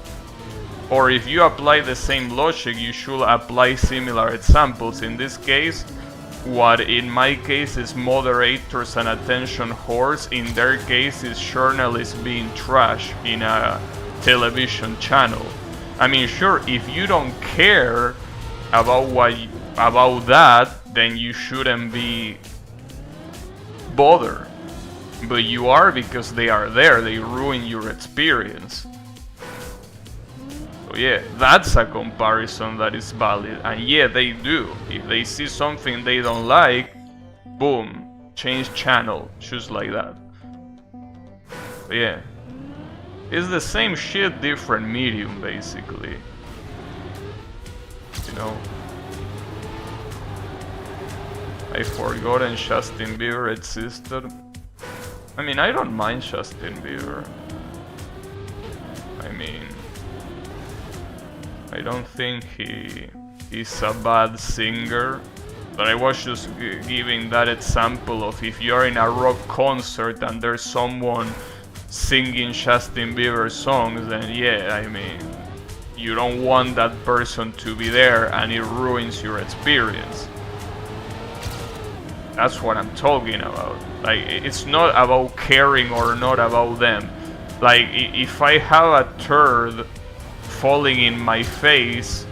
A: Or if you apply the same logic, you should apply similar examples. In this case, what in my case is moderators and attention whores, in their case is journalists being trash in a television channel. I mean, sure, if you don't care about that, then you shouldn't be bothered. But you are, because they are there, they ruin your experience. So yeah, that's a comparison that is valid. And yeah, they do. If they see something they don't like, boom, change channel, just like that. But yeah, it's the same shit, different medium, basically. You know, I forgotten Justin Bieber existed. I mean, I don't mind Justin Bieber. I mean, I don't think he is a bad singer, but I was just giving that example of if you're in a rock concert and there's someone singing Justin Bieber songs, then yeah, I mean, you don't want that person to be there and it ruins your experience. That's what I'm talking about. Like, it's not about caring or not about them. Like, if I have a turd falling in my face,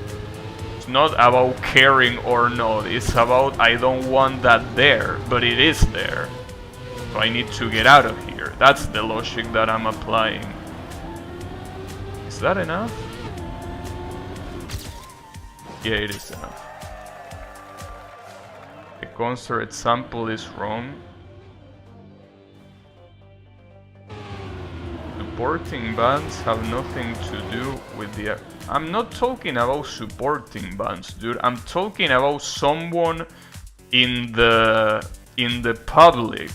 A: it's not about caring or not. It's about I don't want that there, but it is there. So I need to get out of here. That's the logic that I'm applying. Is that enough? Yeah, it is enough. The concert example is wrong. Supporting bands have nothing to do with the... I'm not talking about supporting bands, dude. I'm talking about someone in the public.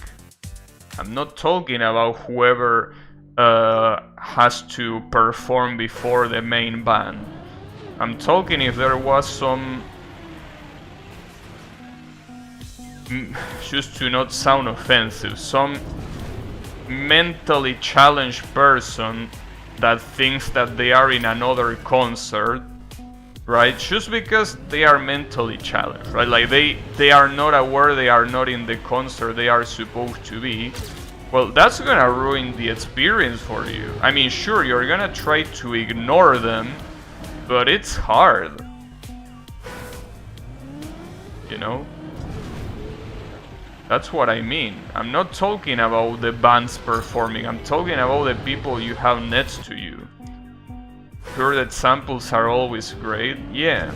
A: I'm not talking about whoever has to perform before the main band. I'm talking if there was some... just to not sound offensive, some mentally challenged person that thinks that they are in another concert, right? Just because they are mentally challenged, right? Like they are not aware they are not in the concert they are supposed to be, well, that's gonna ruin the experience for you. I mean, sure, you're gonna try to ignore them, but it's hard. You know? That's what I mean. I'm not talking about the bands performing, I'm talking about the people you have next to you. Sure that samples are always great, yeah.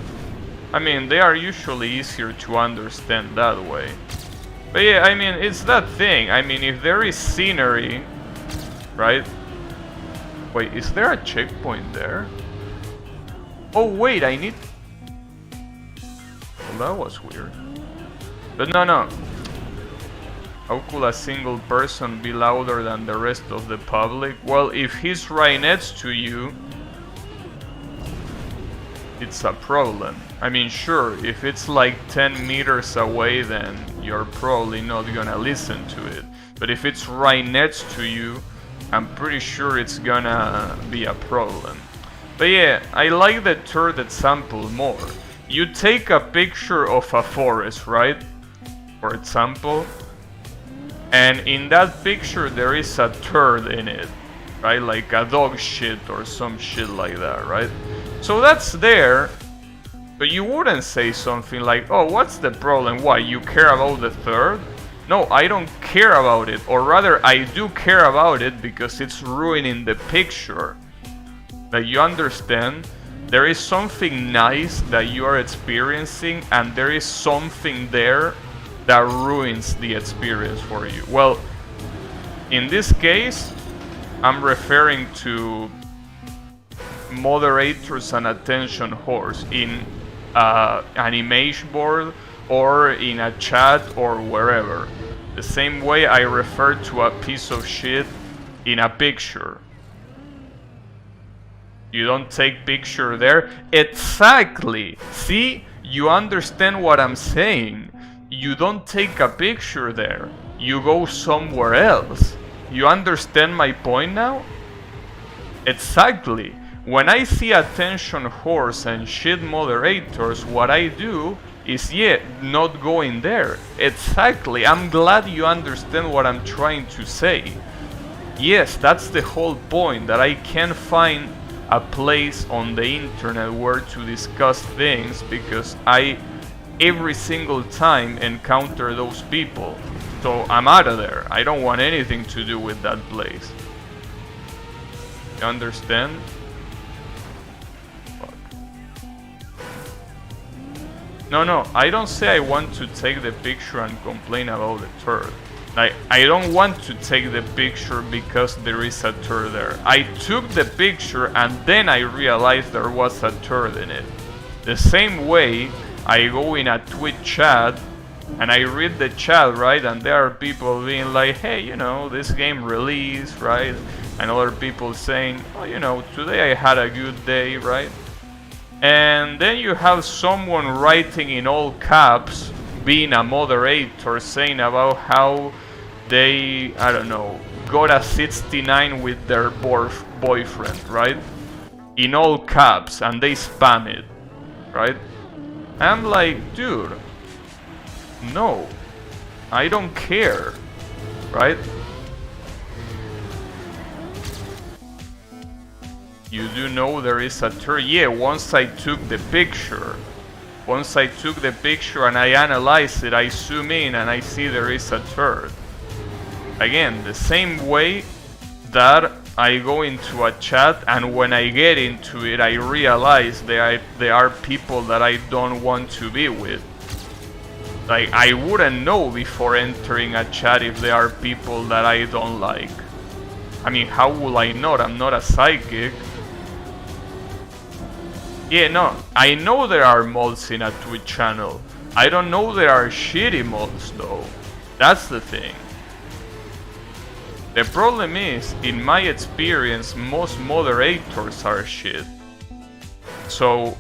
A: I mean, they are usually easier to understand that way. But yeah, I mean, it's that thing. I mean, if there is scenery, right? Wait, is there a checkpoint there? Oh wait, I need... Well, that was weird. But no. How could a single person be louder than the rest of the public? Well, if he's right next to you, it's a problem. I mean, sure, if it's like 10 meters away, then you're probably not gonna listen to it. But if it's right next to you, I'm pretty sure it's gonna be a problem. But yeah, I like the third example more. You take a picture of a forest, right? For example. And in that picture there is a turd in it, right? Like a dog shit or some shit like that, right? So that's there, but you wouldn't say something like, oh, what's the problem? Why, you care about the third? No, I don't care about it, or rather I do care about it because it's ruining the picture. That you understand, there is something nice that you are experiencing and there is something there that ruins the experience for you. Well, in this case, I'm referring to moderators and attention whores in an image board or in a chat or wherever. The same way I refer to a piece of shit in a picture. You don't take picture there? Exactly! See? You understand what I'm saying. You don't take a picture there. You go somewhere else. You understand my point now? Exactly. When I see attention whores and shit moderators, what I do is, yeah, not going there. Exactly. I'm glad you understand what I'm trying to say. Yes, that's the whole point, that I can't find a place on the internet where to discuss things because I every single time encounter those people. So I'm out of there. I don't want anything to do with that place. You understand? Fuck. No, I don't say I want to take the picture and complain about the turd. Like, I don't want to take the picture because there is a turd there. I took the picture and then I realized there was a turd in it. The same way I go in a Twitch chat and I read the chat, right? And there are people being like, hey, you know, this game released, right? And other people saying, oh, you know, today I had a good day, right? And then you have someone writing in all caps, being a moderator, saying about how they, I don't know, got a 69 with their boyfriend, right? In all caps, and they spam it, right? I'm like, dude, no, I don't care, right? You do know there is a turd. Yeah, once I took the picture. Once I took the picture and I analyze it, I zoom in and I see there is a turd. Again, the same way that I go into a chat and when I get into it, I realize there are people that I don't want to be with. Like, I wouldn't know before entering a chat if there are people that I don't like. I mean, how will I know? I'm not a psychic. Yeah, no, I know there are mods in a Twitch channel. I don't know there are shitty mods though. That's the thing. The problem is, in my experience, most moderators are shit. So,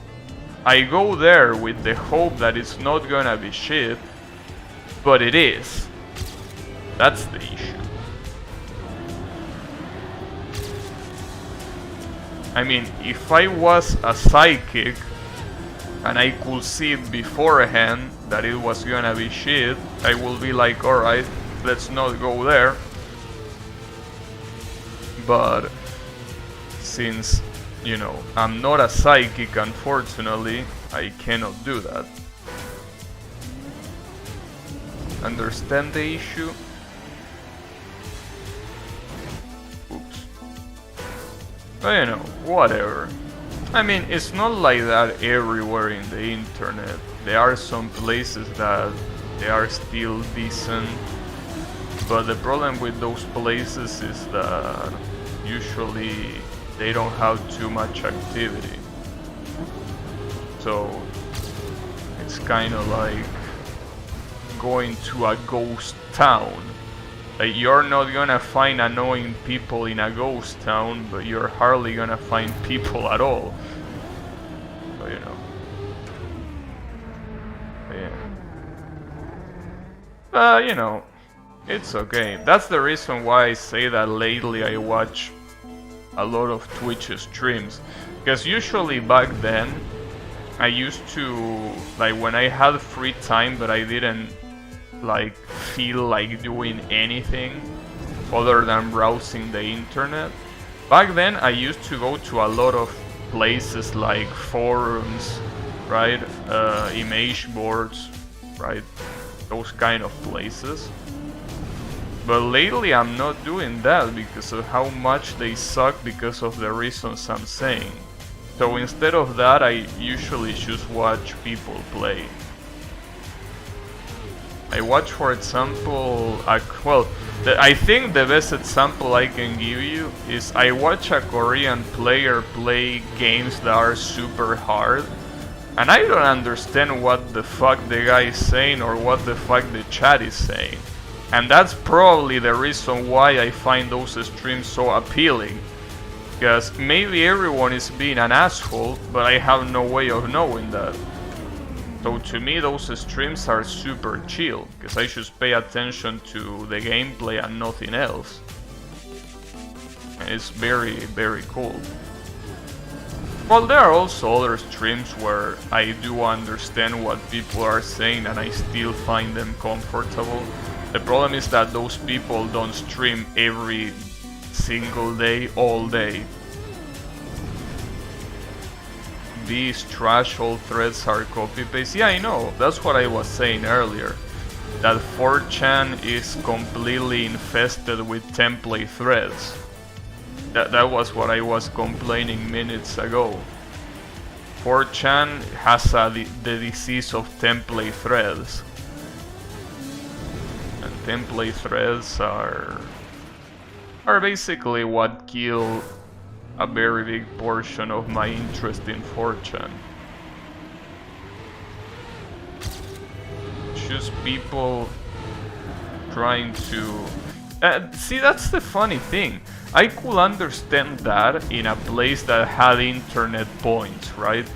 A: I go there with the hope that it's not gonna be shit, but it is. That's the issue. I mean, if I was a psychic and I could see beforehand that it was gonna be shit, I will be like, alright, let's not go there. but since, you know, I'm not a psychic, unfortunately, I cannot do that. Understand the issue? Oops. But you know, whatever. I mean, it's not like that everywhere in the internet. There are some places that they are still decent, but the problem with those places is that usually they don't have too much activity. So it's kind of like going to a ghost town. Like, you're not gonna find annoying people in a ghost town, but you're hardly gonna find people at all. So, you know. Yeah. You know, it's okay. That's the reason why I say that lately I watch a lot of Twitch streams. Because usually back then, I used to, like, when I had free time but I didn't like feel like doing anything other than browsing the internet. Back then I used to go to a lot of places like forums, right? Image boards, right? Those kind of places. But lately I'm not doing that because of how much they suck because of the reasons I'm saying. So instead of that, I usually just watch people play. I watch, for example, I think the best example I can give you is I watch a Korean player play games that are super hard, and I don't understand what the fuck the guy is saying or what the fuck the chat is saying. And that's probably the reason why I find those streams so appealing. Because maybe everyone is being an asshole, but I have no way of knowing that. So to me those streams are super chill, because I just pay attention to the gameplay and nothing else. And it's very, very cool. Well, there are also other streams where I do understand what people are saying and I still find them comfortable. The problem is that those people don't stream every single day, all day. These trash, all threads are copy-paste. Yeah, I know, that's what I was saying earlier. That 4chan is completely infested with template threads. That was what I was complaining minutes ago. 4chan has the disease of template threads. And template threads are basically what kill a very big portion of my interest in 4chan. Just people trying to... see, that's the funny thing. I could understand that in a place that had internet points, right?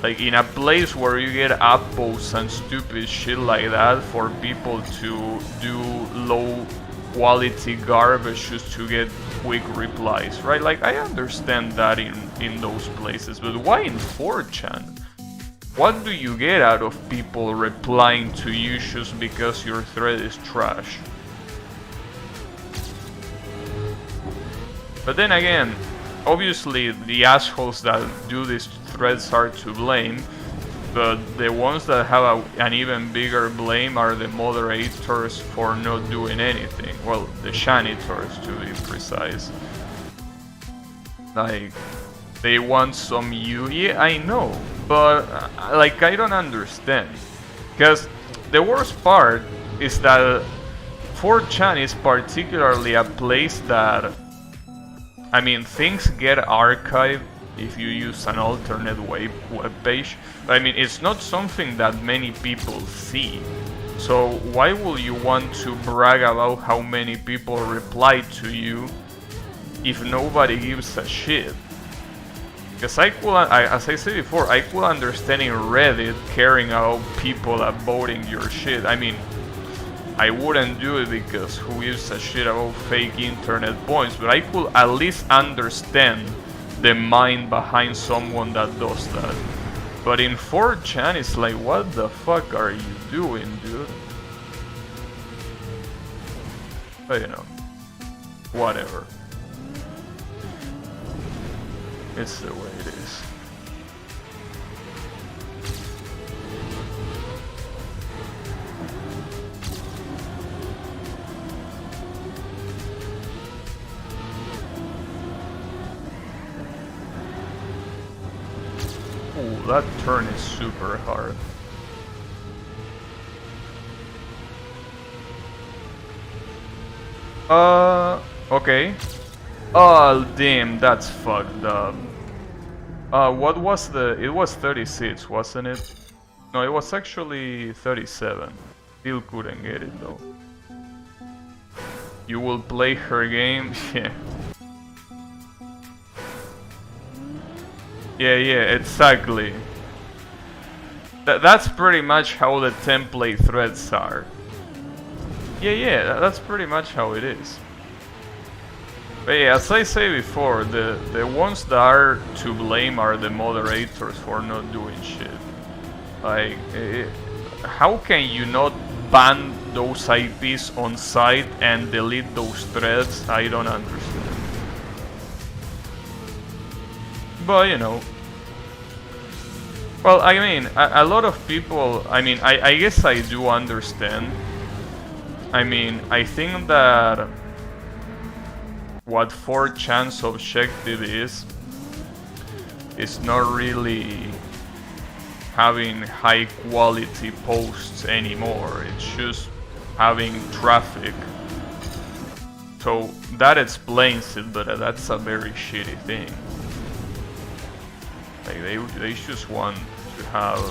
A: Like in a place where you get upvotes and stupid shit like that for people to do low quality garbage just to get quick replies, right? Like, I understand that in those places, but why in 4chan? What do you get out of people replying to you just because your thread is trash? But then again, obviously the assholes that do these threads are to blame, but the ones that have an even bigger blame are the moderators for not doing anything. Well, the janitors to be precise. Like, they want some yeah, I know, but like, I don't understand. Because the worst part is that 4chan is particularly a place that, I mean, things get archived if you use an alternate web page. I mean, it's not something that many people see. So why would you want to brag about how many people replied to you if nobody gives a shit? Because as I said before, I could understand in Reddit caring about people upvoting your shit. I mean, I wouldn't do it because who gives a shit about fake internet points, but I could at least understand the mind behind someone that does that. But in 4chan, it's like, what the fuck are you doing, dude? But you know, whatever. It's the way it is. Oh, that turn is super hard. Okay. Oh, damn, that's fucked up. What was it was 36, wasn't it? No, it was actually 37. Still couldn't get it though. You will play her game? Yeah. Yeah, exactly. That's pretty much how the template threads are. Yeah, that's pretty much how it is. But yeah, as I say before, the ones that are to blame are the moderators for not doing shit. Like, how can you not ban those IPs on site and delete those threads? I don't understand. But you know. Well, I mean, a lot of people, I mean, I guess I do understand. I mean, I think that what 4chan's objective is not really having high quality posts anymore. It's just having traffic. So that explains it, but that's a very shitty thing. Like they just want to have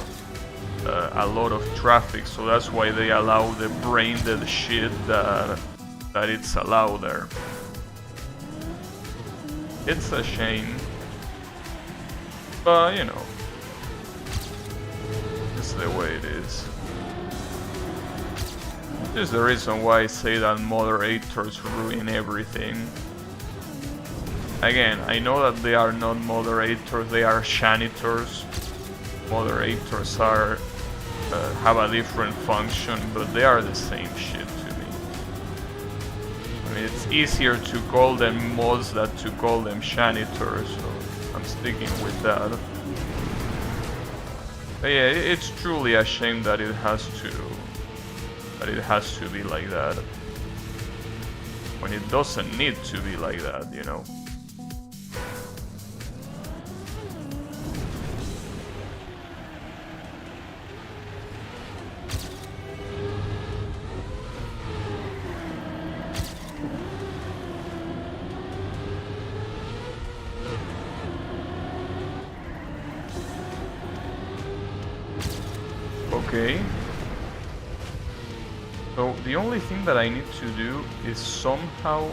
A: a lot of traffic, so that's why they allow the brain-dead shit that it's allowed there. It's a shame, but you know, it's the way it is. This is the reason why I say that moderators ruin everything. Again, I know that they are not moderators, they are janitors. Moderators are have a different function, but they are the same shit to me. I mean, it's easier to call them mods than to call them janitors, so I'm sticking with that. But yeah, it's truly a shame that it has to be like that. When it doesn't need to be like that, you know. Okay. So the only thing that I need to do is somehow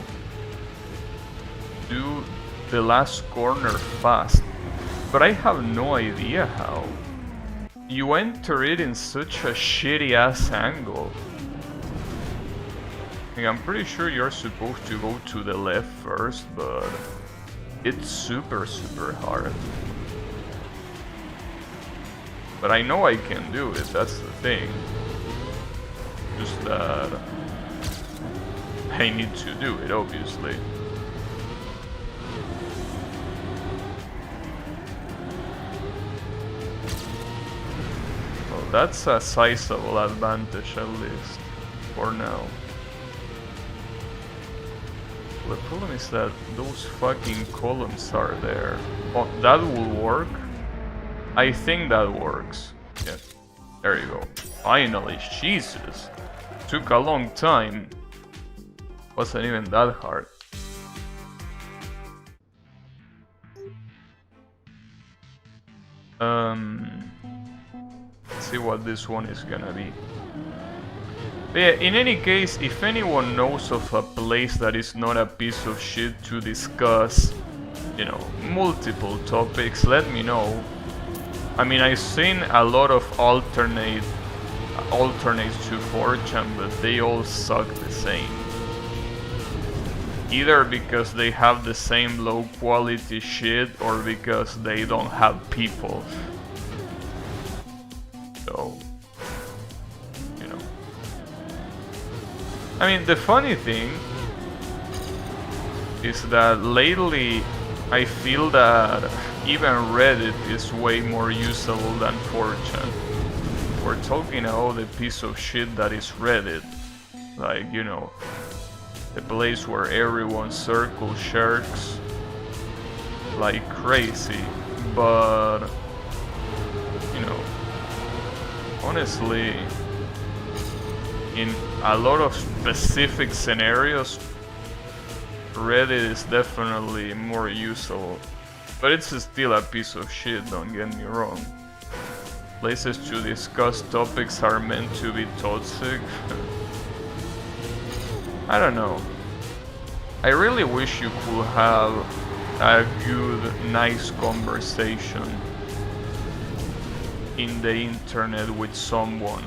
A: do the last corner fast. But I have no idea how. You enter it in such a shitty ass angle. Like, I'm pretty sure you're supposed to go to the left first, but it's super hard. But I know I can do it, that's the thing. Just that I need to do it, obviously. Well, that's a sizable advantage at least, for now. The problem is that those fucking columns are there. Oh, that will work? I think that works. Yeah, there you go. Finally, Jesus. Took a long time. Wasn't even that hard. Let's see what this one is gonna be. But yeah, in any case, if anyone knows of a place that is not a piece of shit to discuss, you know, multiple topics, let me know. I mean, I've seen a lot of alternates to 4chan, but they all suck the same. Either because they have the same low quality shit, or because they don't have people. So, you know. I mean, the funny thing is that lately I feel that even Reddit is way more usable than 4chan. We're talking about the piece of shit that is Reddit. Like, you know, the place where everyone circles sharks like crazy. But, you know, honestly, in a lot of specific scenarios, Reddit is definitely more useful. But it's still a piece of shit, don't get me wrong. Places to discuss topics are meant to be toxic. I don't know. I really wish you could have a good, nice conversation in the internet with someone.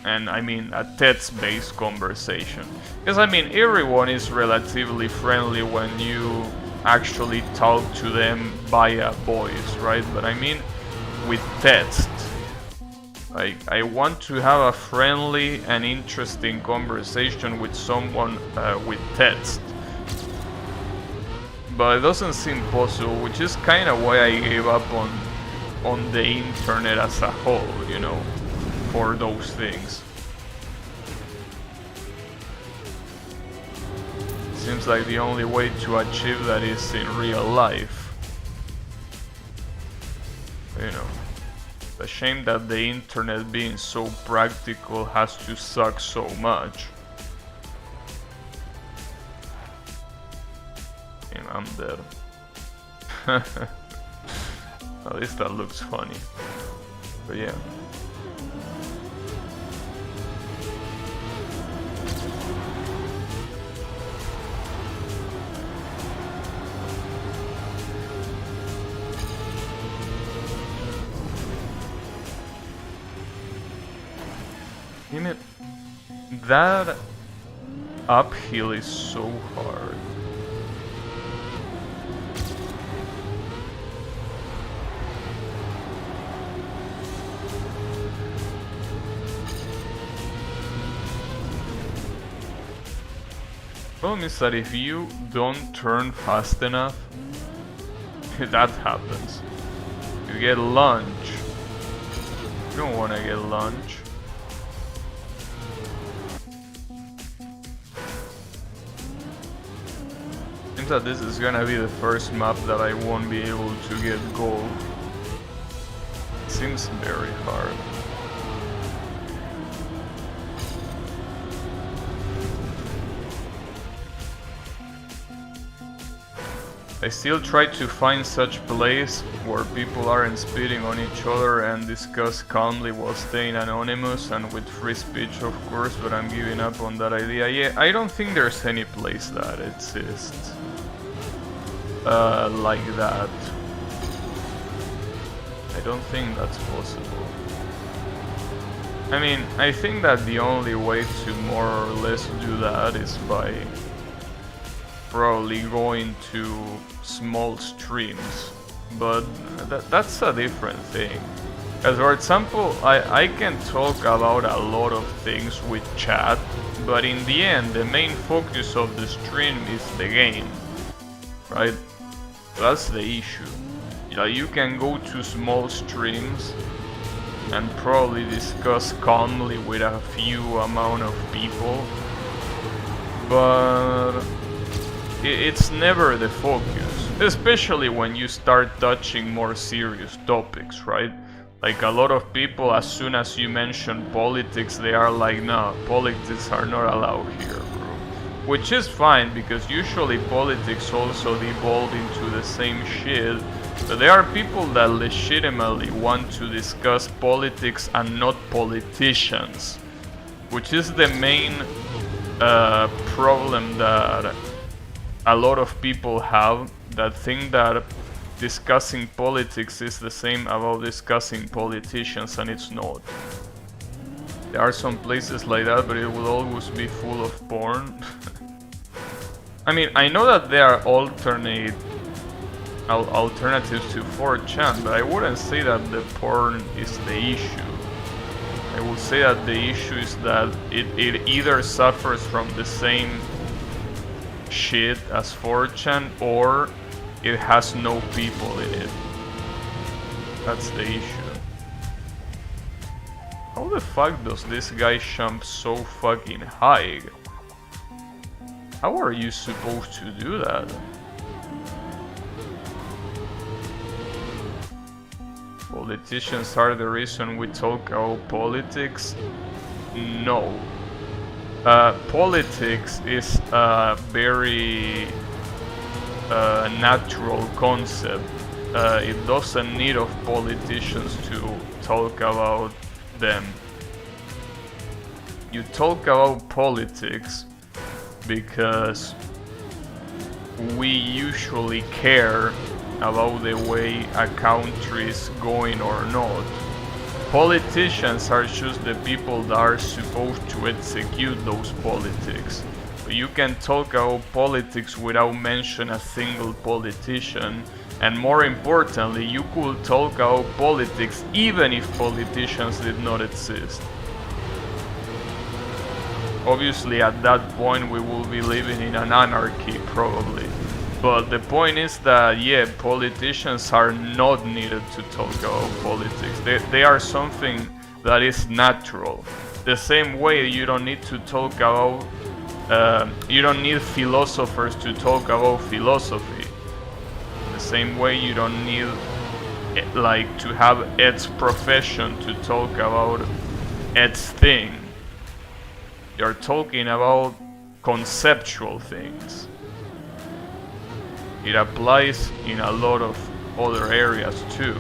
A: And I mean a text-based conversation. Because I mean everyone is relatively friendly when you actually talk to them via voice, right? But I mean with text. Like, I want to have a friendly and interesting conversation with someone with text. But it doesn't seem possible, which is kind of why I gave up on the internet as a whole, you know, for those things. Seems like the only way to achieve that is in real life. You know, it's a shame that the internet being so practical has to suck so much. And I'm dead. At least that looks funny. But yeah. Damn it. That uphill is so hard. Problem is that if you don't turn fast enough, that happens. You get lunch. You don't want to get lunch. Seems that this is gonna be the first map that I won't be able to get gold. Seems very hard. I still try to find such place where people aren't spitting on each other and discuss calmly while staying anonymous and with free speech, of course, but I'm giving up on that idea. Yeah, I don't think there's any place that exists like that. I don't think that's possible. I mean, I think that the only way to more or less do that is by probably going to small streams, but that's a different thing. As for example, I can talk about a lot of things with chat, but in the end the main focus of the stream is the game, right? That's the issue. You can go to small streams and probably discuss calmly with a few amount of people, but it's never the focus, especially when you start touching more serious topics, right? Like a lot of people, as soon as you mention politics, they are like, no, politics are not allowed here, bro. Which is fine, because usually politics also devolve into the same shit, but there are people that legitimately want to discuss politics and not politicians, which is the main problem that a lot of people have, that think that discussing politics is the same about discussing politicians, and it's not. There are some places like that, but it will always be full of porn. I mean, I know that there are alternatives to 4chan, but I wouldn't say that the porn is the issue. I would say that the issue is that it either suffers from the same shit as 4chan, or it has no people in it. That's the issue. How the fuck does this guy jump so fucking high? How are you supposed to do that? Politicians are the reason we talk about politics? No. Politics is a very natural concept. It doesn't need of politicians to talk about them. You talk about politics because we usually care about the way a country is going or not. Politicians are just the people that are supposed to execute those politics. But you can talk about politics without mentioning a single politician, and more importantly, you could talk about politics even if politicians did not exist. Obviously, at that point we will be living in an anarchy probably. But the point is that, yeah, politicians are not needed to talk about politics. They are something that is natural. The same way you don't need to talk about, you don't need philosophers to talk about philosophy. The same way you don't need, like, to have Ed's profession to talk about Ed's thing. You're talking about conceptual things. It applies in a lot of other areas too.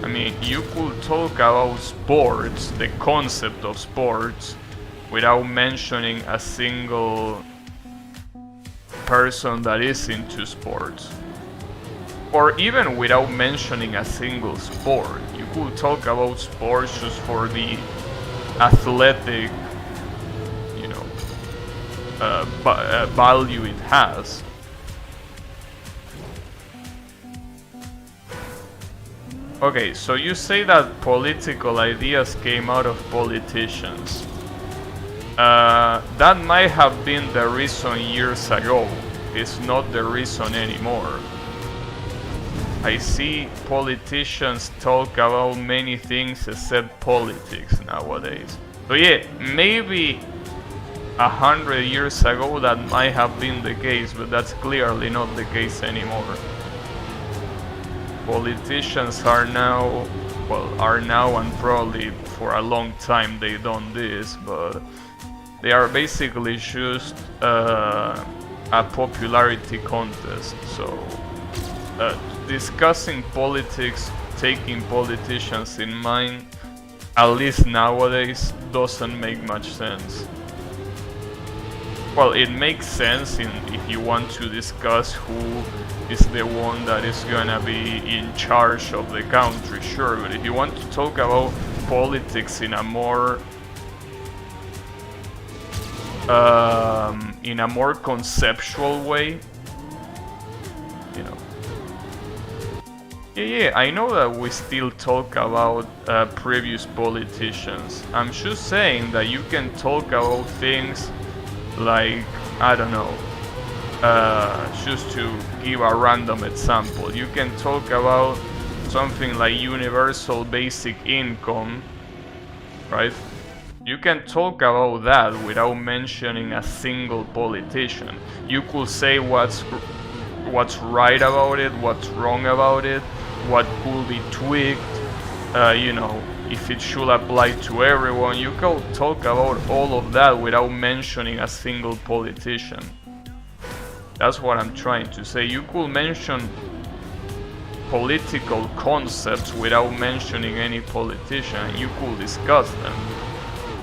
A: I mean, you could talk about sports, the concept of sports, without mentioning a single person that is into sports. Or even without mentioning a single sport. You could talk about sports just for the athletic value it has. Okay, so you say that political ideas came out of politicians. That might have been the reason years ago. It's not the reason anymore. I see politicians talk about many things except politics nowadays. So yeah, maybe 100 years ago that might have been the case, but that's clearly not the case anymore. Politicians are now and probably for a long time they done this, but they are basically just a popularity contest. So discussing politics, taking politicians in mind, at least nowadays, doesn't make much sense. Well, it makes sense if you want to discuss who is the one that is gonna be in charge of the country, sure, but if you want to talk about politics in a more conceptual way, you know. Yeah, I know that we still talk about previous politicians. I'm just saying that you can talk about things like, I don't know, just to give a random example, you can talk about something like universal basic income, right? You can talk about that without mentioning a single politician. You could say what's right about it, what's wrong about it, what could be tweaked, if it should apply to everyone. You can talk about all of that without mentioning a single politician. That's what I'm trying to say. You could mention political concepts without mentioning any politician, and you could discuss them.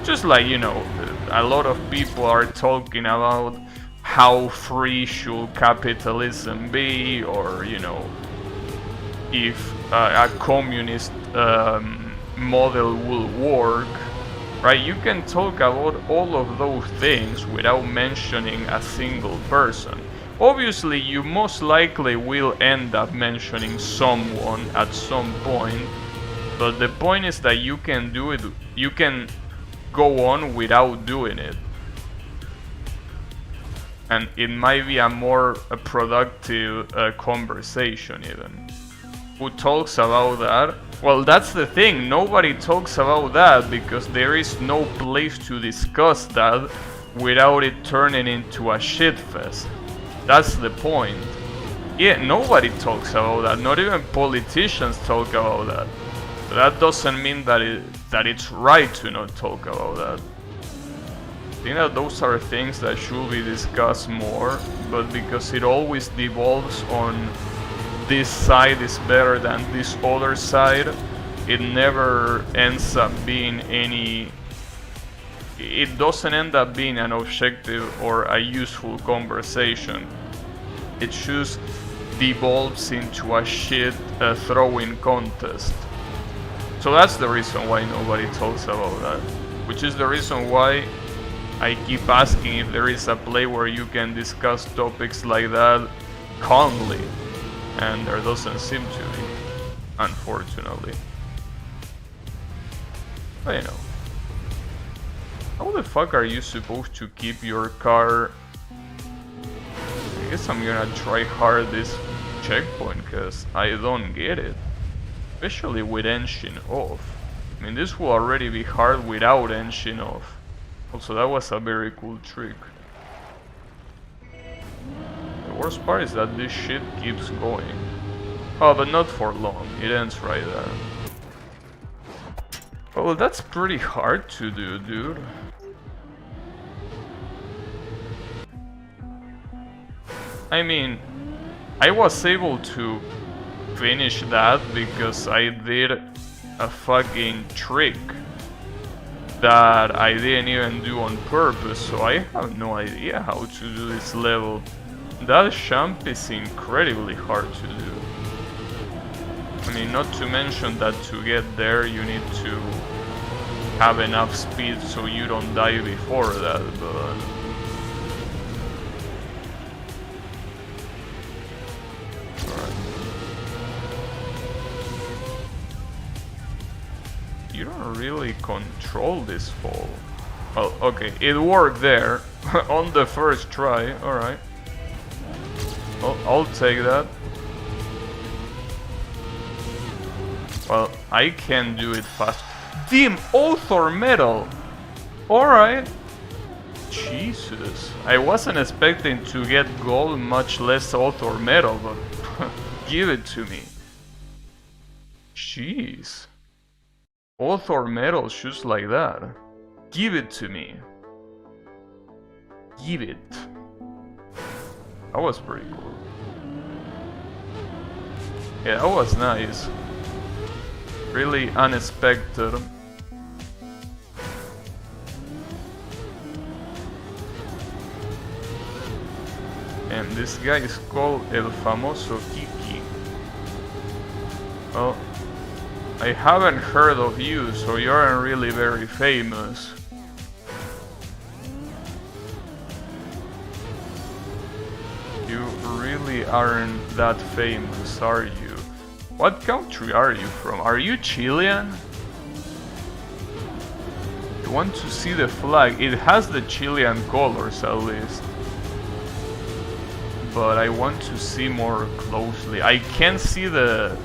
A: Just like, a lot of people are talking about how free should capitalism be, or, if a communist model will work, right? You can talk about all of those things without mentioning a single person. Obviously, you most likely will end up mentioning someone at some point, but the point is that you can do it, you can go on without doing it. and it might be a more productive conversation even. Who talks about that? Well, that's the thing, nobody talks about that because there is no place to discuss that without it turning into a shitfest. That's the point. Yeah, nobody talks about that, not even politicians talk about that. But that doesn't mean that it's right to not talk about that. I think that those are things that should be discussed more, but because it always devolves on this side is better than this other side, it never ends up being any... It doesn't end up being an objective or a useful conversation. It just devolves into a shit throwing contest. So that's the reason why nobody talks about that. Which is the reason why I keep asking if there is a play where you can discuss topics like that calmly. And there doesn't seem to be, unfortunately. But you know. How the fuck are you supposed to keep your car? I guess I'm gonna try hard this checkpoint, cause I don't get it. Especially with engine off. I mean, this will already be hard without engine off. Also, that was a very cool trick. The worst part is that this shit keeps going. Oh, but not for long. It ends right there. Well, that's pretty hard to do, dude. I mean, I was able to finish that because I did a fucking trick that I didn't even do on purpose, so I have no idea how to do this level. That jump is incredibly hard to do. I mean, not to mention that to get there you need to have enough speed so you don't die before that, but... You don't really control this fall. Well, okay, it worked there on the first try, alright. Well, I'll take that. Well, I can do it fast. Team Oath or Metal! Alright. Jesus. I wasn't expecting to get gold, much less Oath or Metal, but give it to me. Jeez. Oath or Metal shoes like that. Give it to me. Give it. That was pretty cool. Yeah, that was nice. Really unexpected. And this guy is called El Famoso Kiki. Well, I haven't heard of you, so you aren't really very famous. You really aren't that famous, are you? What country are you from? Are you Chilean? I want to see the flag. It has the Chilean colors at least. But I want to see more closely. I can see the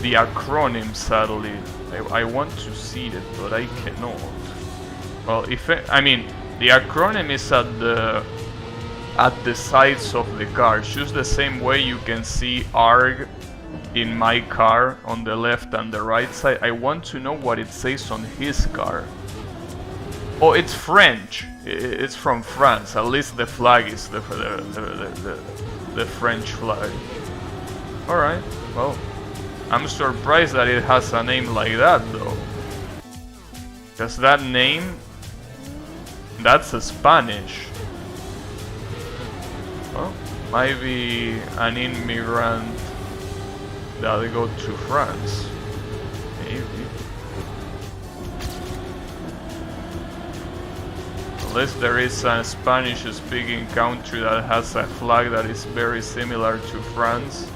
A: acronym, sadly. I want to see it, but I cannot. Well, I mean, the acronym is at the sides of the car, just the same way you can see ARG in my car on the left and the right side. I want to know what it says on his car. Oh, it's French. It's from France. At least the flag is the French flag. Alright, well, I'm surprised that it has a name like that though. Because that name, that's a Spanish. Well, might be an immigrant that go to France. Maybe. Unless there is a Spanish-speaking country that has a flag that is very similar to France.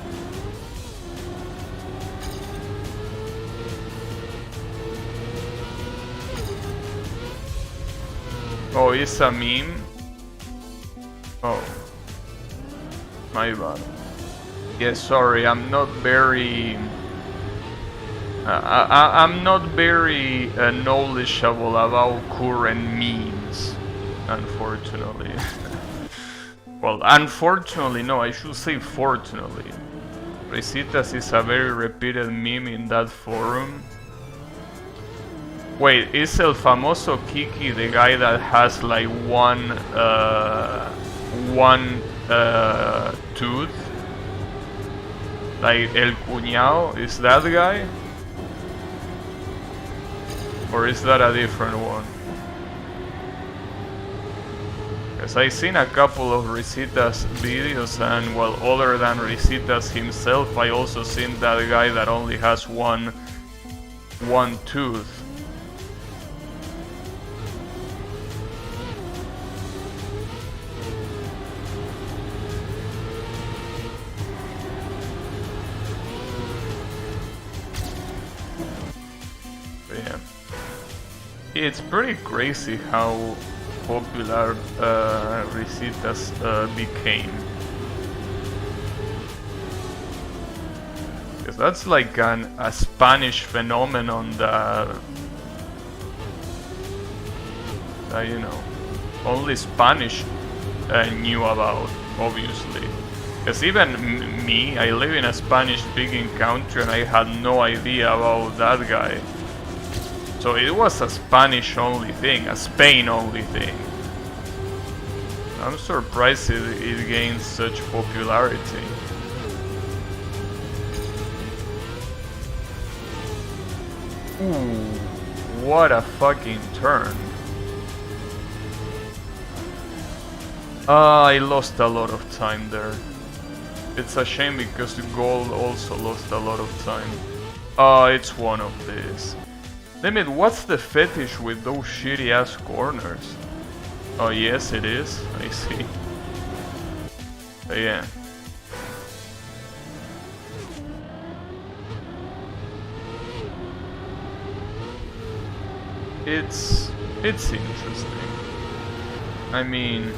A: Oh, it's a meme? Oh. My bad. Yeah, sorry, I'm not very... I'm not very knowledgeable about current memes, unfortunately. Well, unfortunately, no, I should say fortunately. Risitas is a very repeated meme in that forum. Wait, is El Famoso Kiki the guy that has like one tooth? Like El Cuñao, is that the guy? Or is that a different one? Because I've seen a couple of Risitas videos, and well, other than Risitas himself, I also seen that guy that only has one tooth. But yeah. It's pretty crazy how popular Risitas became. Because that's like a Spanish phenomenon that you know, only Spanish knew about, obviously. Because even me, I live in a Spanish-speaking country and I had no idea about that guy. So it was a Spanish-only thing, a Spain-only thing. I'm surprised it gained such popularity. Ooh, what a fucking turn. I lost a lot of time there. It's a shame because the gold also lost a lot of time. It's one of these. Damn it, what's the fetish with those shitty ass corners? Oh yes it is, I see. But yeah. It's interesting. I mean,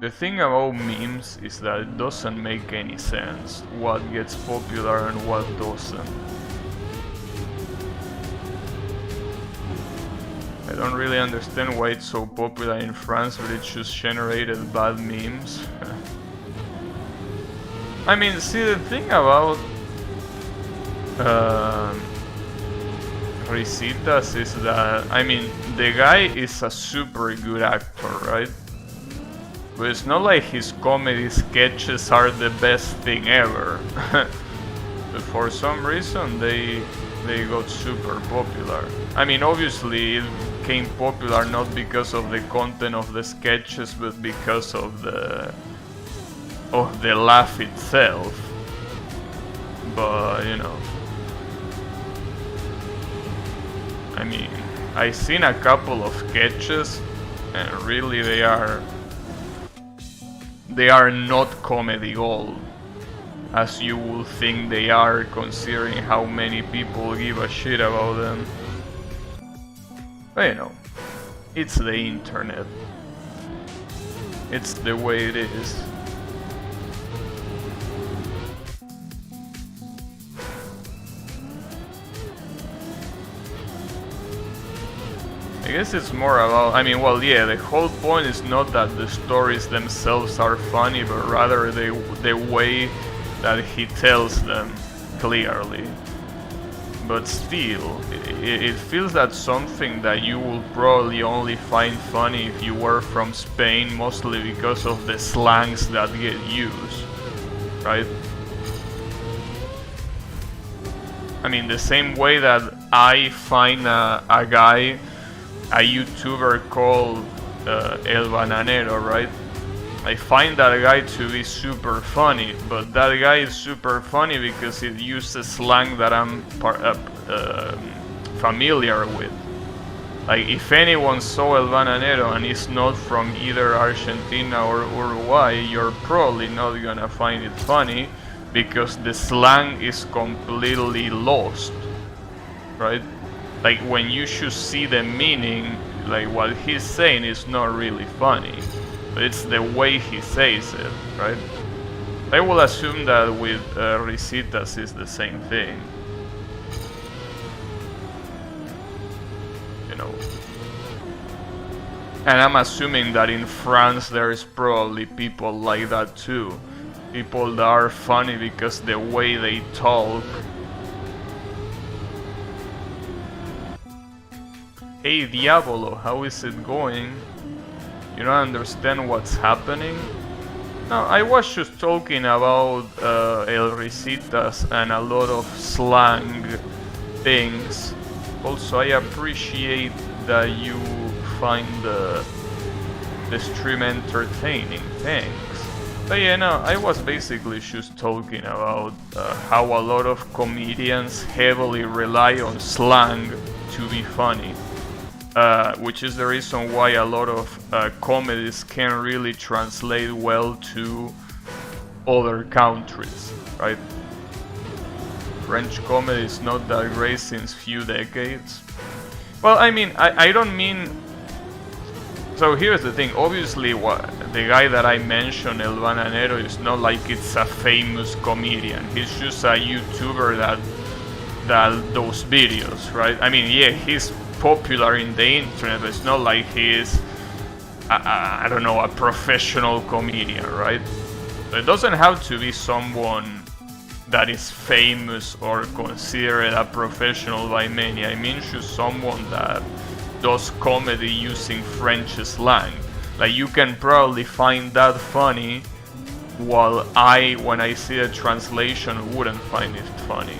A: the thing about memes is that it doesn't make any sense what gets popular and what doesn't. I don't really understand why it's so popular in France, but it just generated bad memes. I mean, see, the thing about Risitas is that, I mean, the guy is a super good actor, right? But it's not like his comedy sketches are the best thing ever. But for some reason they got super popular. I mean, obviously it became popular not because of the content of the sketches, but because of the laugh itself. But you know, I mean, I've seen a couple of sketches, and really they are not comedy gold, as you would think they are, considering how many people give a shit about them. But you know, it's the internet. It's the way it is. I guess it's more about, I mean, well, yeah, the whole point is not that the stories themselves are funny, but rather the way that he tells them clearly. But still, it feels that something that you will probably only find funny if you were from Spain, mostly because of the slangs that get used, right? I mean, the same way that I find a guy, a YouTuber called El Bananero, right? I find that guy to be super funny, but that guy is super funny because it uses slang that I'm familiar with. Like, if anyone saw El Bananero and is not from either Argentina or Uruguay, you're probably not gonna find it funny because the slang is completely lost, right? Like, when you should see the meaning, like what he's saying is not really funny, but it's the way he says it, right? I will assume that with risitas is the same thing. You know. And I'm assuming that in France there's probably people like that too. People that are funny because the way they talk. Hey Diabolo, how is it going? You don't understand what's happening? No, I was just talking about El Risitas and a lot of slang things. Also, I appreciate that you find the stream entertaining. Thanks. But yeah, no, I was basically just talking about how a lot of comedians heavily rely on slang to be funny. Which is the reason why a lot of comedies can't really translate well to other countries, right? French comedy is not that great since few decades. Well, I mean, I don't mean... So here's the thing, obviously the guy that I mentioned, El Bananero, is not like it's a famous comedian. He's just a YouTuber that does videos, right? I mean, yeah, he's popular in the internet, but it's not like he is, I don't know, a professional comedian, right? It doesn't have to be someone that is famous or considered a professional by many. I mean just someone that does comedy using French slang. Like, you can probably find that funny, while when I see a translation, wouldn't find it funny.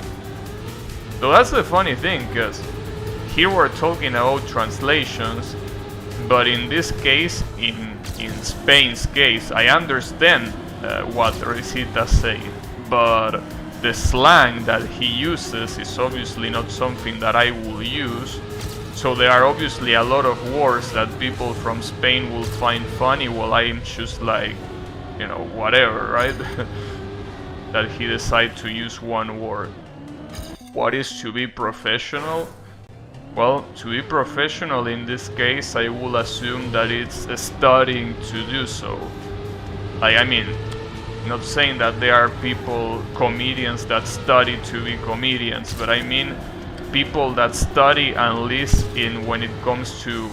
A: So that's the funny thing, because here we're talking about translations, but in this case, in Spain's case, I understand what Risita say, but the slang that he uses is obviously not something that I will use. So there are obviously a lot of words that people from Spain will find funny, while I'm just like, you know, whatever, right? That he decided to use one word. What is to be professional? Well, to be professional in this case, I will assume that it's studying to do so. I mean, not saying that there are comedians that study to be comedians, but I mean people that study and listen when it comes to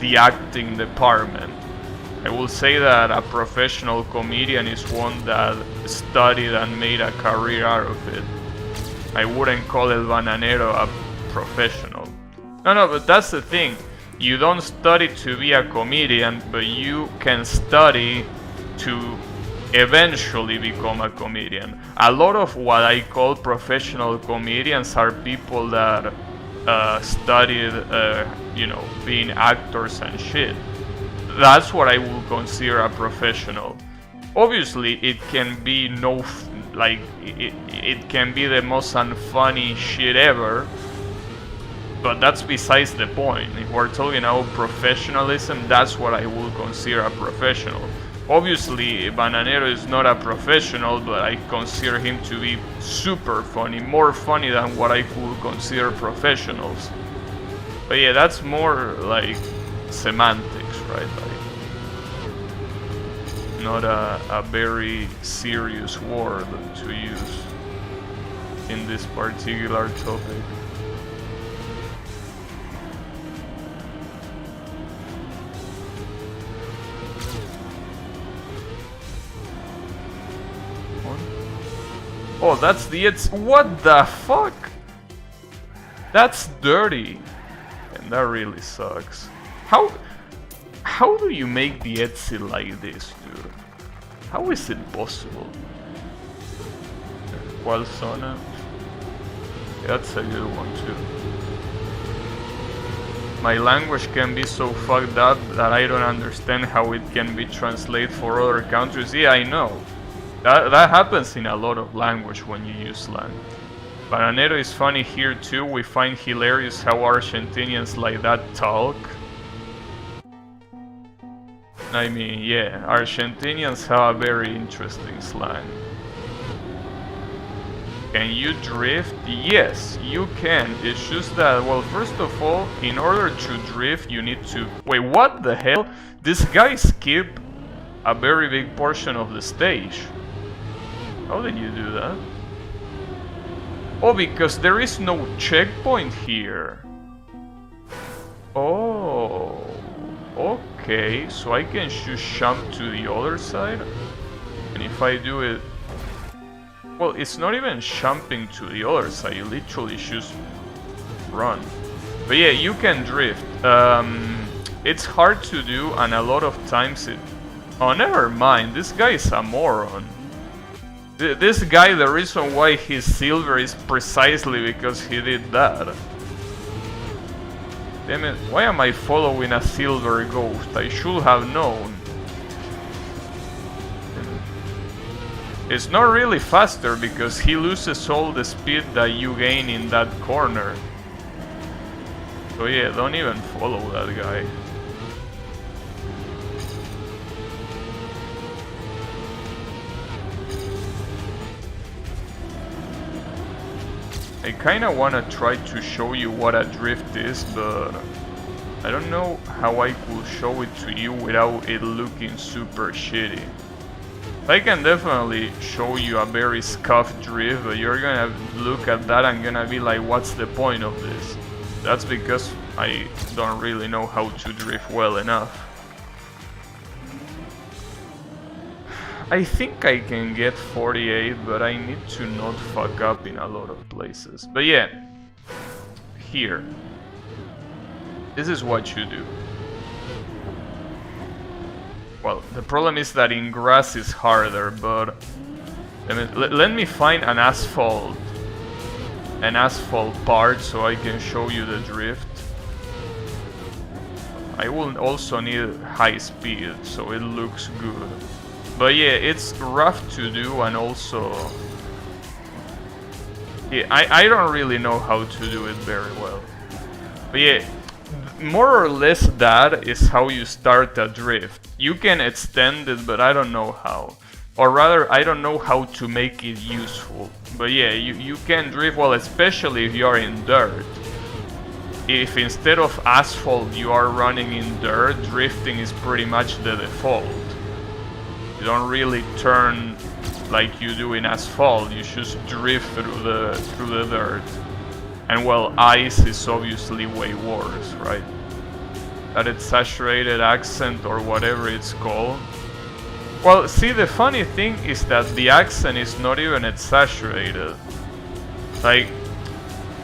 A: the acting department. I will say that a professional comedian is one that studied and made a career out of it. I wouldn't call El Bananero a professional. No, but that's the thing. You don't study to be a comedian, but you can study to eventually become a comedian. A lot of what I call professional comedians are people that studied, you know, being actors and shit. That's what I would consider a professional. Obviously, it can be it can be the most unfunny shit ever, but that's besides the point. If we're talking about professionalism, that's what I would consider a professional. Obviously, Bananero is not a professional, but I consider him to be super funny, more funny than what I could consider professionals. But yeah, that's more like semantics, right? Like, not a very serious word to use in this particular topic. Oh, that's the what the fuck? That's dirty. And that really sucks. How do you make the Etsy like this, dude? How is it possible? ¿Cuál zona? That's a good one too. My language can be so fucked up that I don't understand how it can be translated for other countries. Yeah, I know. That happens in a lot of language when you use slang. Bananero is funny here too. We find hilarious how Argentinians like that talk. I mean, yeah, Argentinians have a very interesting slang. Can you drift? Yes, you can. It's just that, well, first of all, in order to drift, you need to... Wait, what the hell? This guy skipped a very big portion of the stage. How did you do that? Oh, because there is no checkpoint here. Oh, okay. So I can just jump to the other side. And if I do it... Well, it's not even jumping to the other side. You literally just run. But yeah, you can drift. It's hard to do, and a lot of times it... Oh, never mind. This guy is a moron. This guy, the reason why he's silver is precisely because he did that. Damn it, why am I following a silver ghost? I should have known. It's not really faster because he loses all the speed that you gain in that corner. So yeah, don't even follow that guy. I kinda wanna try to show you what a drift is, but I don't know how I could show it to you without it looking super shitty. I can definitely show you a very scuffed drift, but you're gonna look at that and gonna be like, what's the point of this? That's because I don't really know how to drift well enough. I think I can get 48, but I need to not fuck up in a lot of places. But yeah, here. This is what you do. Well, the problem is that in grass is harder, but... let me find an asphalt part so I can show you the drift. I will also need high speed, so it looks good. But yeah, it's rough to do, and also... Yeah, I don't really know how to do it very well. But yeah, more or less that is how you start a drift. You can extend it, but I don't know how. Or rather, I don't know how to make it useful. But yeah, you can drift, well, especially if you are in dirt. If instead of asphalt you are running in dirt, drifting is pretty much the default. You don't really turn like you do in asphalt, you just drift through the dirt. And well, ice is obviously way worse, right? That exaggerated accent or whatever it's called. Well, see, the funny thing is that the accent is not even exaggerated. Like,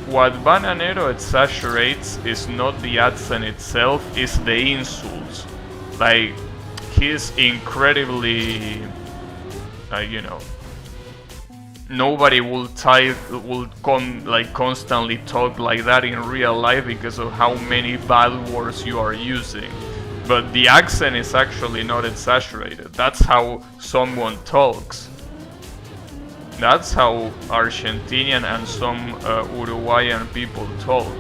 A: what Bananero exaggerates is not the accent itself, it's the insults. Like, he's incredibly, you know, nobody will constantly talk like that in real life because of how many bad words you are using. But the accent is actually not exaggerated. That's how someone talks. That's how Argentinian and some Uruguayan people talk.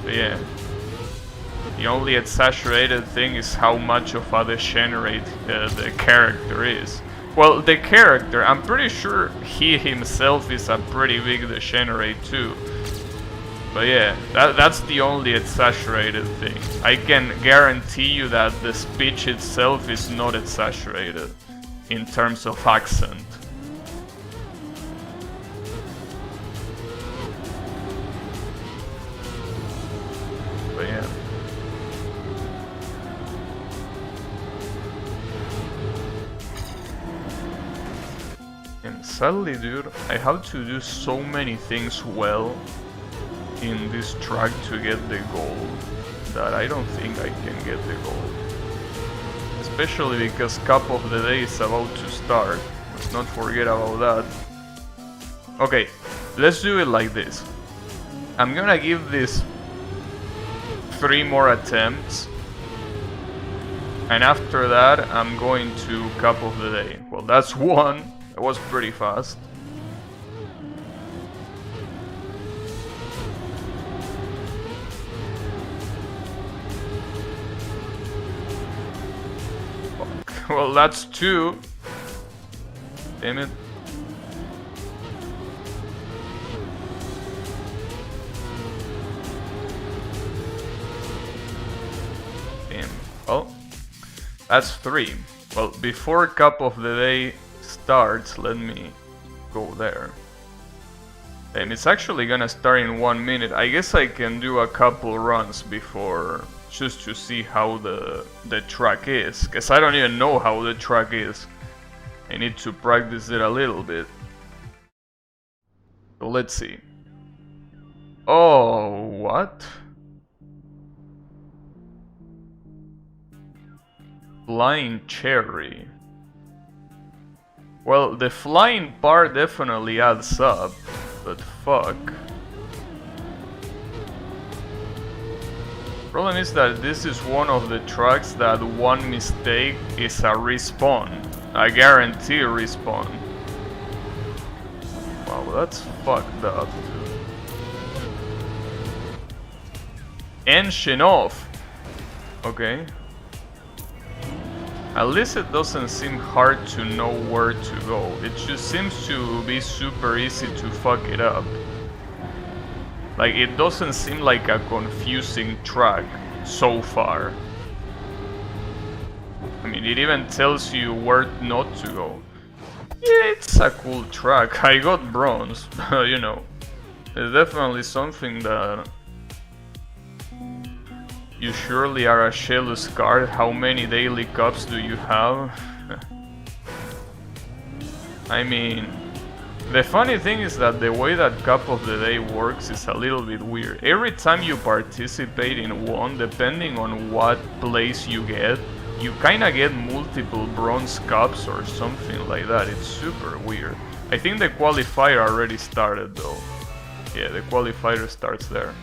A: But yeah. The only exaggerated thing is how much of a degenerate the character is. Well, the character, I'm pretty sure he himself is a pretty big degenerate too. But yeah, that's the only exaggerated thing. I can guarantee you that the speech itself is not exaggerated in terms of accent. But yeah. And sadly, dude, I have to do so many things well in this track to get the gold that I don't think I can get the gold. Especially because Cup of the Day is about to start. Let's not forget about that. Okay, let's do it like this. I'm gonna give this 3 more attempts, and after that I'm going to Cup of the Day. Well, that's 1. That was pretty fast. Well, that's 2. damn it. Damn. Well, that's 3. Well, before Cup of the Day starts, let me go there. And it's actually gonna start in 1 minute. I guess I can do a couple runs before, just to see how the track is, because I don't even know how the track is. I need to practice it a little bit. So let's see. Oh, what? Flying cherry. Well, the flying part definitely adds up, but fuck. Problem is that this is one of the tracks that one mistake is a respawn. A guarantee respawn. Wow, that's fucked up, dude. Engine off! Okay. At least it doesn't seem hard to know where to go. It just seems to be super easy to fuck it up. Like, it doesn't seem like a confusing track so far. I mean, it even tells you where not to go. Yeah, it's a cool track. I got bronze, you know. It's definitely something that... You surely are a jealous card. How many daily cups do you have? I mean, the funny thing is that the way that Cup of the Day works is a little bit weird. Every time you participate in one, depending on what place you get, you kinda get multiple bronze cups or something like that. It's super weird. I think the qualifier already started though. Yeah, the qualifier starts there.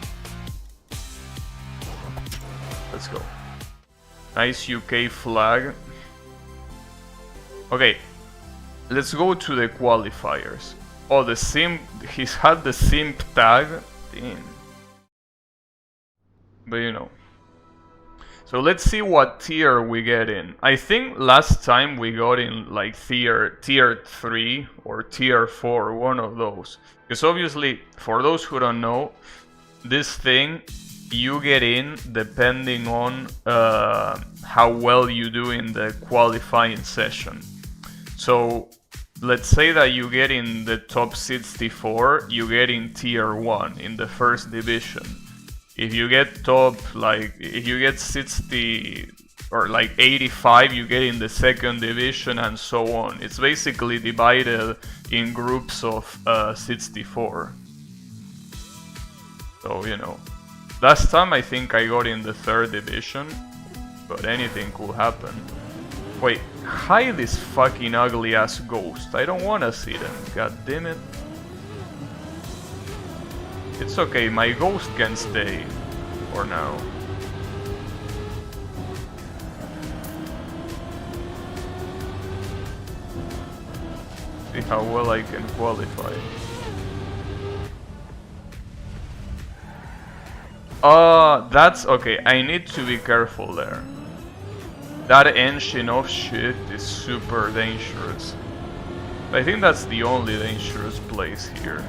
A: Let's go. Nice UK flag. Okay, let's go to the qualifiers. Oh, the simp, he's had the simp tag. Damn. But you know. So let's see what tier we get in. I think last time we got in like tier 3 or tier 4, one of those. Because obviously, for those who don't know, this thing, you get in depending on how well you do in the qualifying session. So let's say that you get in the top 64, you get in tier 1 in the first division. If you get top, like, if you get 60 or like 85, you get in the second division and so on. It's basically divided in groups of 64. So, you know. Last time I think I got in the third division, but anything could happen. Wait, hide this fucking ugly ass ghost. I don't wanna see them, god damn it. It's okay, my ghost can stay for now. See how well I can qualify. That's okay. I need to be careful there. That engine off shit is super dangerous. I think that's the only dangerous place here.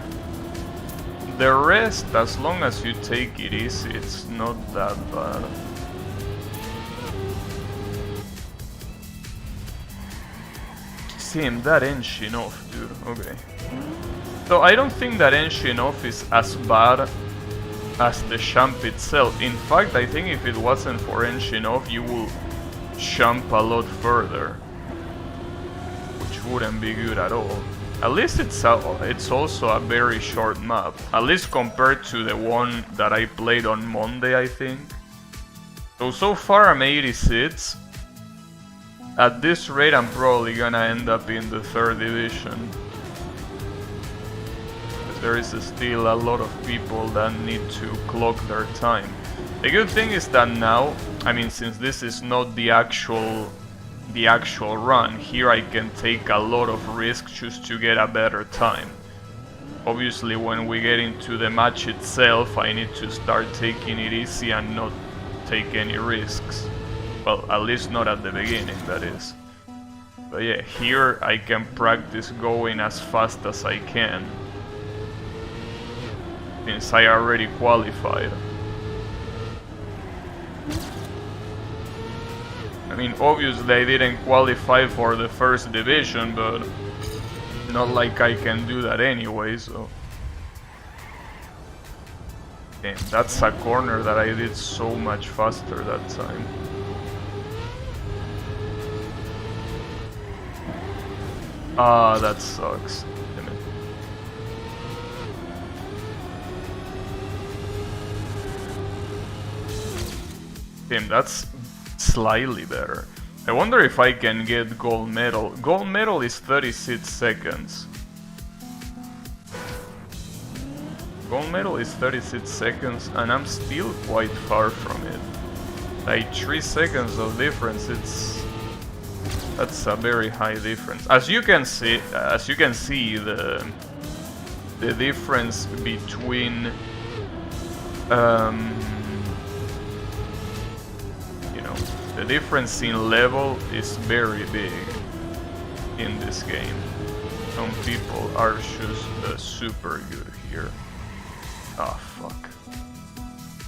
A: The rest, as long as you take it easy, it's not that bad. Damn, that engine off, dude. Okay. So I don't think that engine off is as bad as the jump itself. In fact, I think if it wasn't for engine off, you will jump a lot further, which wouldn't be good at all. At least it's also a very short map, at least compared to the one that I played on Monday, I think. So far I'm 86. At this rate I'm probably gonna end up in the third division. There is still a lot of people that need to clock their time. The good thing is that now, I mean, since this is not the actual run, here I can take a lot of risks just to get a better time. Obviously, when we get into the match itself, I need to start taking it easy and not take any risks. Well, at least not at the beginning, that is. But yeah, here I can practice going as fast as I can, since I already qualified. I mean, obviously I didn't qualify for the first division, but not like I can do that anyway, so... Damn, that's a corner that I did so much faster that time. Ah, that sucks. Damn it. Damn, that's slightly better. I wonder if I can get gold medal. Gold medal is 36 seconds. Gold medal is 36 seconds and I'm still quite far from it. Like 3 seconds of difference, that's a very high difference. As you can see, the difference between you know, the difference in level is very big in this game. Some people are just super good here. Ah, fuck.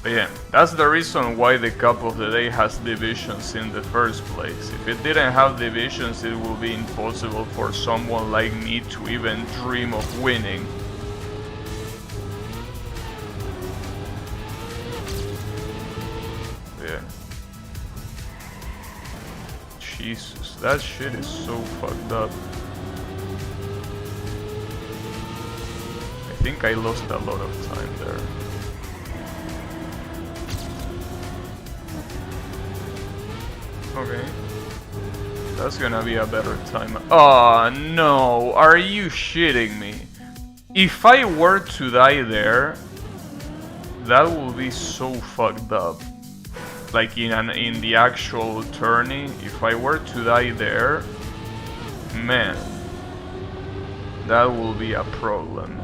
A: But yeah, that's the reason why the Cup of the Day has divisions in the first place. If it didn't have divisions, it would be impossible for someone like me to even dream of winning. Yeah. Jesus, that shit is so fucked up. I think I lost a lot of time there. Okay. That's gonna be a better time. Oh no, are you shitting me? If I were to die there, that would be so fucked up. Like in the actual tourney, if I were to die there, man, that will be a problem.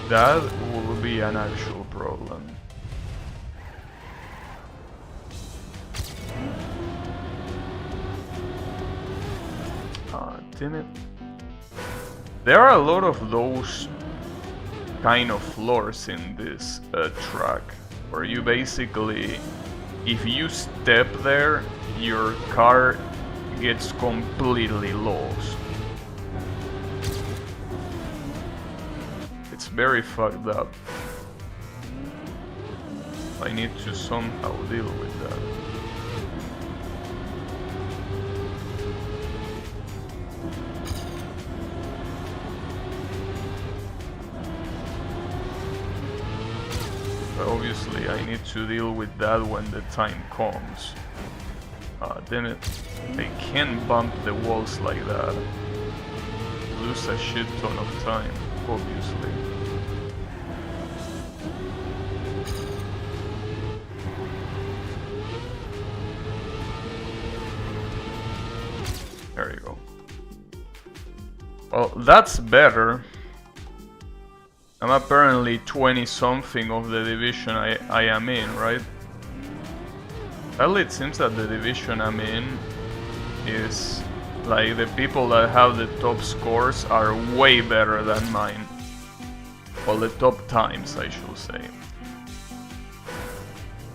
A: That will be an actual problem. Ah, damn it. There are a lot of those kind of floors in this track, where you basically, if you step there, your car gets completely lost. It's very fucked up. I need to somehow deal with that. But obviously I need to deal with that when the time comes. Ah, damn it. I can't bump the walls like that. Lose a shit ton of time, obviously. There you go. Well, that's better. I'm apparently 20 something of the division I am in, right? Well, it seems that the division I'm in is like the people that have the top scores are way better than mine. Well, the top times, I should say.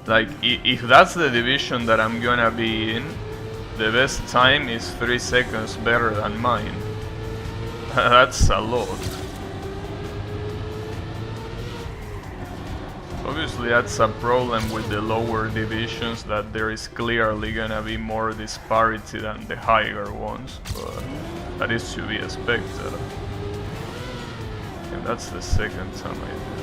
A: Like, if that's the division that I'm gonna be in, the best time is 3 seconds better than mine. That's a lot. Obviously that's a problem with the lower divisions, that there is clearly gonna be more disparity than the higher ones, but that is to be expected. And that's the second time I do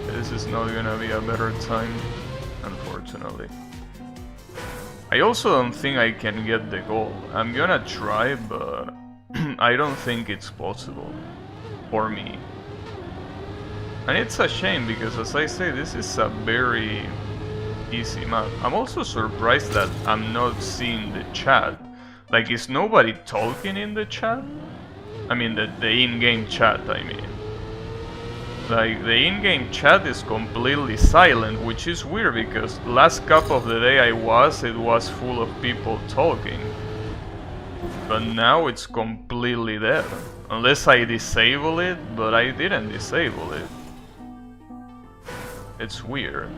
A: that. This is not gonna be a better time, unfortunately. I also don't think I can get the goal. I'm gonna try, but I don't think it's possible for me. And it's a shame, because as I say, this is a very easy map. I'm also surprised that I'm not seeing the chat. Like, is nobody talking in the chat? I mean, the in-game chat, I mean. Like, the in-game chat is completely silent, which is weird because last cup of the day it was full of people talking. But now it's completely dead. Unless I disable it, but I didn't disable it. It's weird.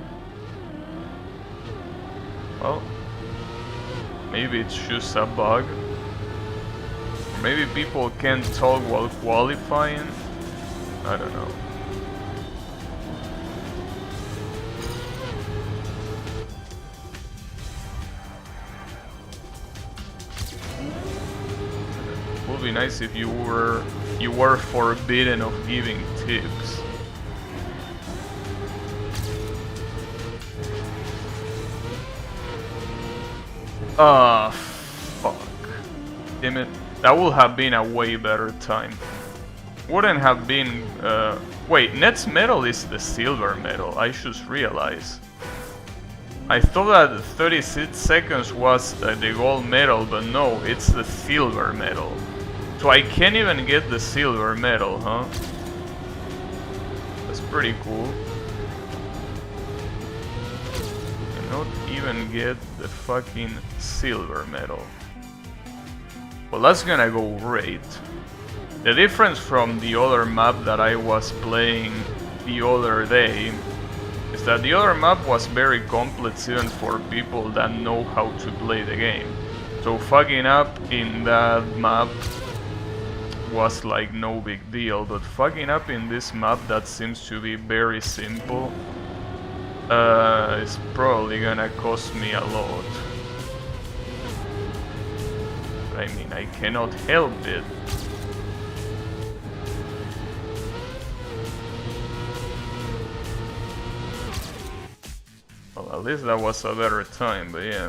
A: Well, maybe it's just a bug. Maybe people can't talk while qualifying. I don't know. It would be nice if you were forbidden of giving tips. Ah, fuck. Damn it. That would have been a way better time. Wouldn't have been... wait, Net's medal is the silver medal, I just realized. I thought that 36 seconds was the gold medal, but no, it's the silver medal. So I can't even get the silver medal, huh? That's pretty cool. Cannot even get the fucking silver medal. Well, that's gonna go great. The difference from the other map that I was playing the other day is that the other map was very complex even for people that know how to play the game. So fucking up in that map was like no big deal, but fucking up in this map that seems to be very simple is probably gonna cost me a lot. I mean, I cannot help it. Well, at least that was a better time, but yeah.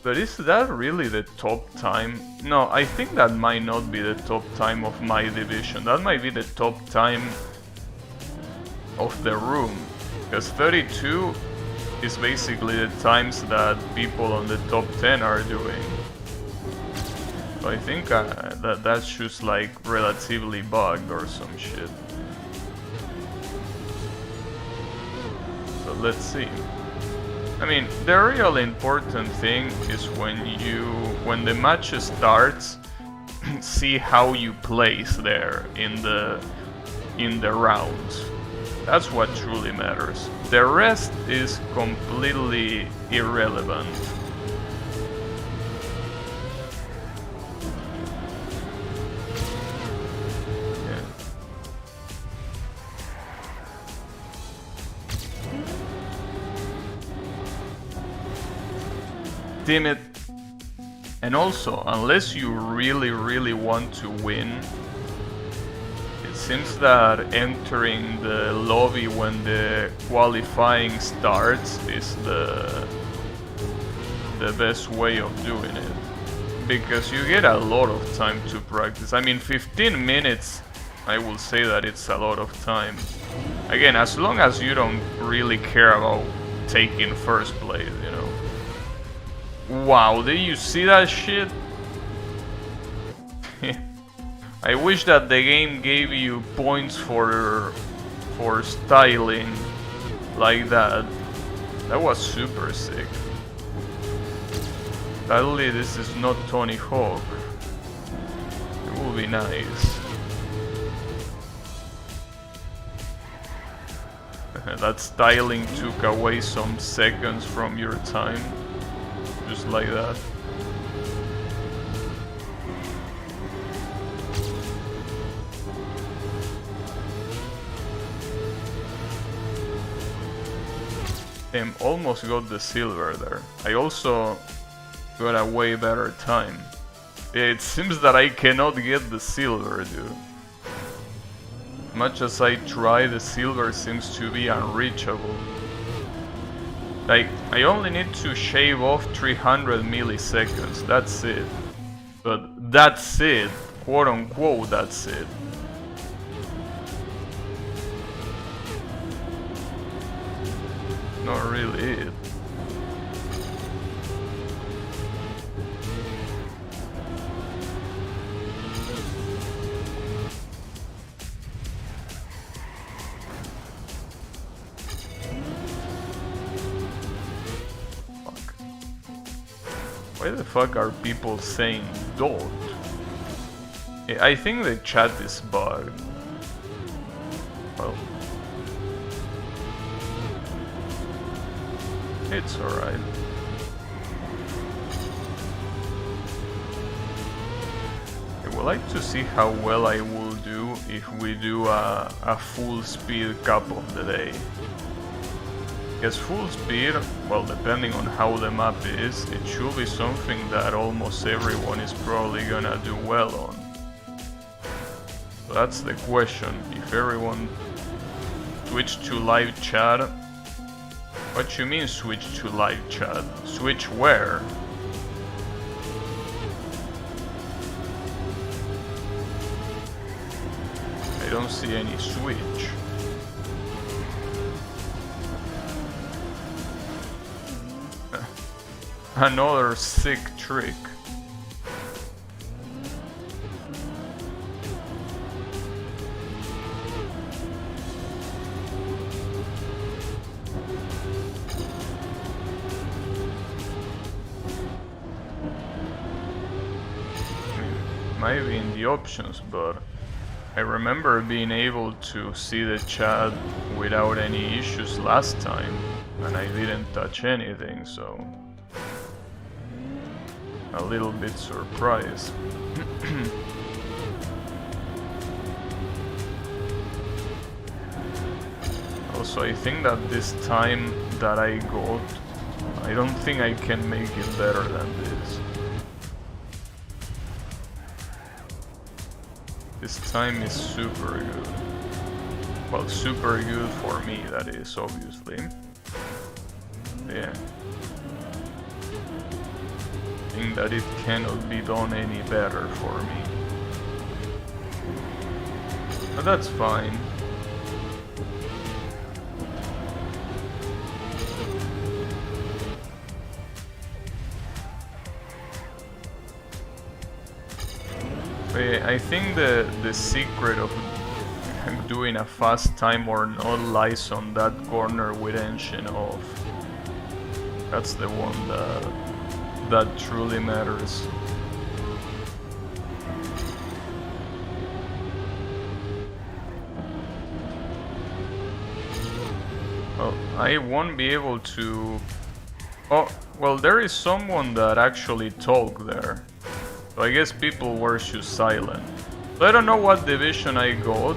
A: But is that really the top time? No, I think that might not be the top time of my division. That might be the top time of the room. Because 32 is basically the times that people on the top 10 are doing. So I think that's just like relatively bugged or some shit. So let's see. I mean, the real important thing is when the match starts, see how you place there in the rounds. That's what truly matters. The rest is completely irrelevant. Yeah. Damn it. And also, unless you really want to win, it seems that entering the lobby when the qualifying starts is the best way of doing it. Because you get a lot of time to practice. I mean, 15 minutes, I will say that it's a lot of time. Again, as long as you don't really care about taking first place, you know. Wow, did you see that shit? I wish that the game gave you points for styling like that. That was super sick. Sadly, this is not Tony Hawk. It would be nice. That styling took away some seconds from your time. Just like that. Damn, almost got the silver there. I also got a way better time. It seems that I cannot get the silver, dude. Much as I try, the silver seems to be unreachable. Like, I only need to shave off 300 milliseconds, that's it. But that's it, quote unquote, that's it. Not really it. Why the fuck are people saying dot? I think the chat is bugged. Well, it's alright. I would like to see how well I will do if we do a full speed cup of the day. Because full speed, well, depending on how the map is, it should be something that almost everyone is probably gonna do well on. So that's the question. If everyone switch to live chat, what you mean switch to live chat? Switch where? I don't see any switch. Another sick trick. Might be in the options, but I remember being able to see the chat without any issues last time, and I didn't touch anything, so a little bit surprised. Also, I think that this time that I got, I don't think I can make it better than this. This time is super good. Well, super good for me, that is, obviously. Yeah. I think that it cannot be done any better for me. But that's fine. I think the secret of doing a fast time or not lies on that corner with engine off. That's the one that truly matters. Well, I won't be able to... Oh, well, there is someone that actually talked there. So I guess people were just silent. So I don't know what division I got,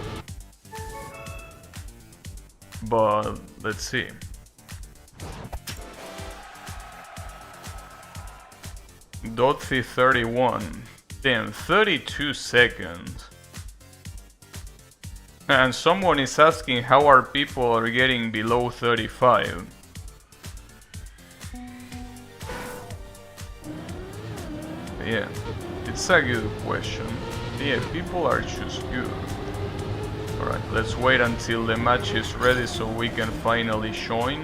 A: but let's see. Dotfi 31. Damn, 32 seconds. And someone is asking how our people are getting below 35. Yeah. It's a good question. Yeah, people are just good. Alright, let's wait until the match is ready so we can finally join.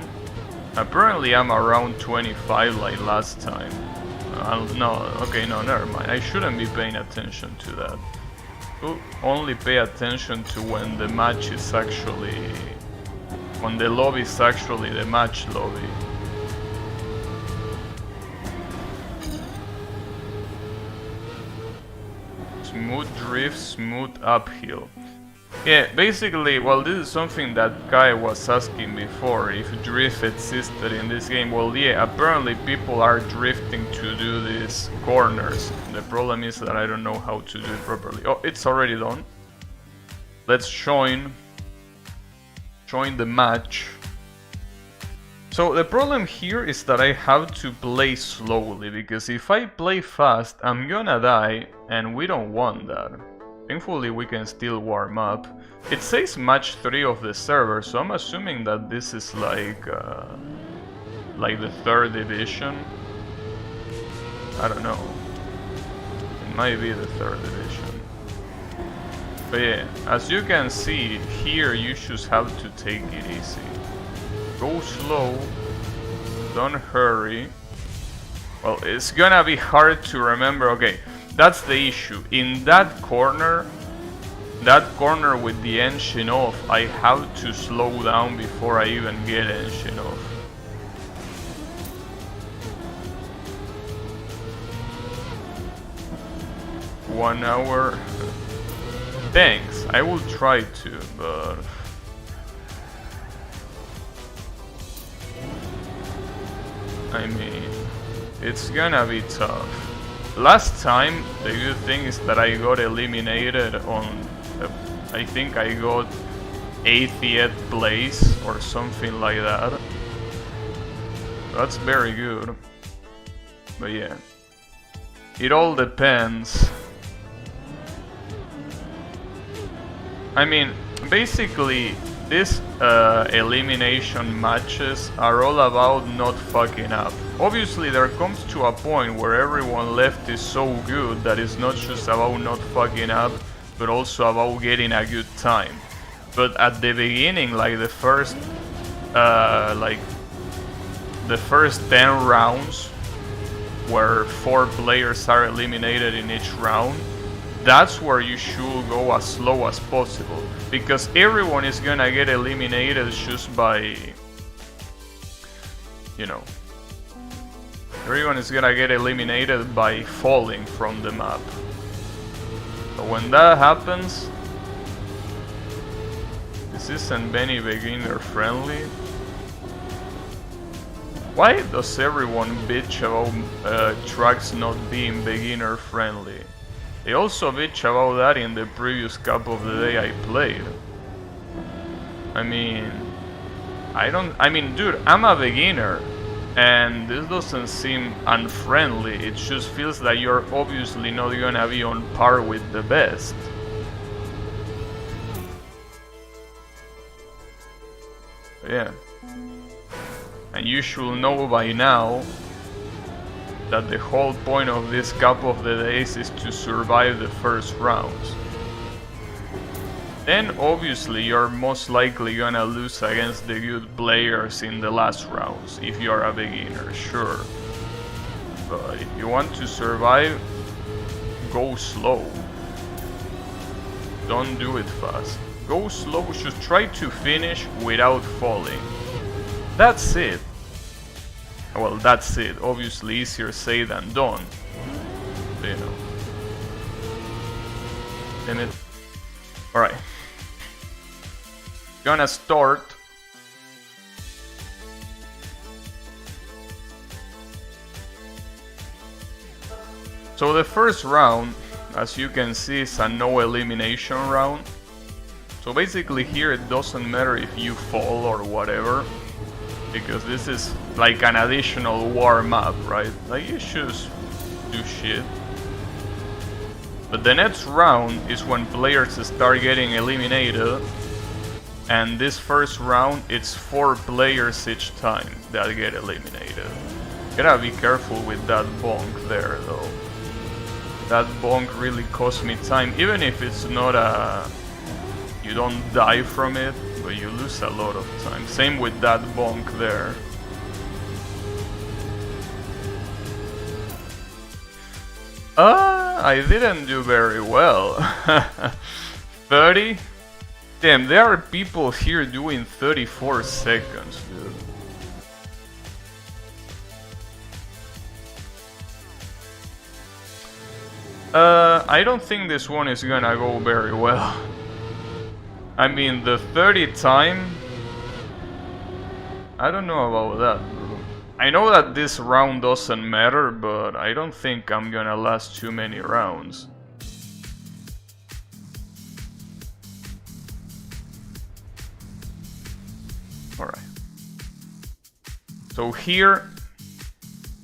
A: Apparently I'm around 25 like last time. No, okay, no, never mind. I shouldn't be paying attention to that. Only pay attention to when the match is actually... when the lobby is actually the match lobby. Smooth drift, smooth uphill. Yeah, basically, well, this is something that Kai was asking before, if drift existed in this game. Well, yeah, apparently people are drifting to do these corners. The problem is that I don't know how to do it properly. Oh, it's already done. Let's join the match. So the problem here is that I have to play slowly, because if I play fast, I'm gonna die, and we don't want that. Thankfully we can still warm up. It says match 3 of the server, so I'm assuming that this is like the 3rd division. I don't know. It might be the 3rd division. But yeah, as you can see, here you just have to take it easy. Go slow, don't hurry. Well, it's gonna be hard to remember. Okay, that's the issue. In that corner with the engine off, I have to slow down before I even get engine off. 1 hour. Thanks, I will try to, but... I mean, it's gonna be tough. Last time, the good thing is that I got eliminated on... I think I got 80th place or something like that. That's very good. But yeah. It all depends. I mean, basically, these elimination matches are all about not fucking up. Obviously, there comes to a point where everyone left is so good that it's not just about not fucking up, but also about getting a good time. But at the beginning, like the first 10 rounds, where 4 players are eliminated in each round, that's where you should go as slow as possible, because everyone is gonna get eliminated just by, you know, everyone is gonna get eliminated by falling from the map. So when that happens, this isn't very beginner friendly. Why does everyone bitch about tracks not being beginner friendly? They also bitch about that in the previous cup of the day I played. I mean, dude, I'm a beginner, and this doesn't seem unfriendly. It just feels that you're obviously not gonna be on par with the best. Yeah. And you should know by now that the whole point of this cup of the days is to survive the first rounds. Then obviously you're most likely gonna lose against the good players in the last rounds if you're a beginner, sure. But if you want to survive, go slow. Don't do it fast. Go slow, just try to finish without falling. That's it. Well, that's it. Obviously easier said than done. You know. Damn it. Alright. Gonna start. So the first round, as you can see, is a no elimination round. So basically here it doesn't matter if you fall or whatever, because this is like an additional warm-up, right? Like, you just do shit. But the next round is when players start getting eliminated, and this first round, it's 4 players each time that get eliminated. Gotta be careful with that bonk there, though. That bonk really cost me time, even if it's not a... you don't die from it, but you lose a lot of time. Same with that bonk there. I didn't do very well. 30? Damn, there are people here doing 34 seconds, dude. I don't think this one is gonna go very well. I mean, the 30 time... I don't know about that, bro. I know that this round doesn't matter, but I don't think I'm gonna last too many rounds. Alright. So here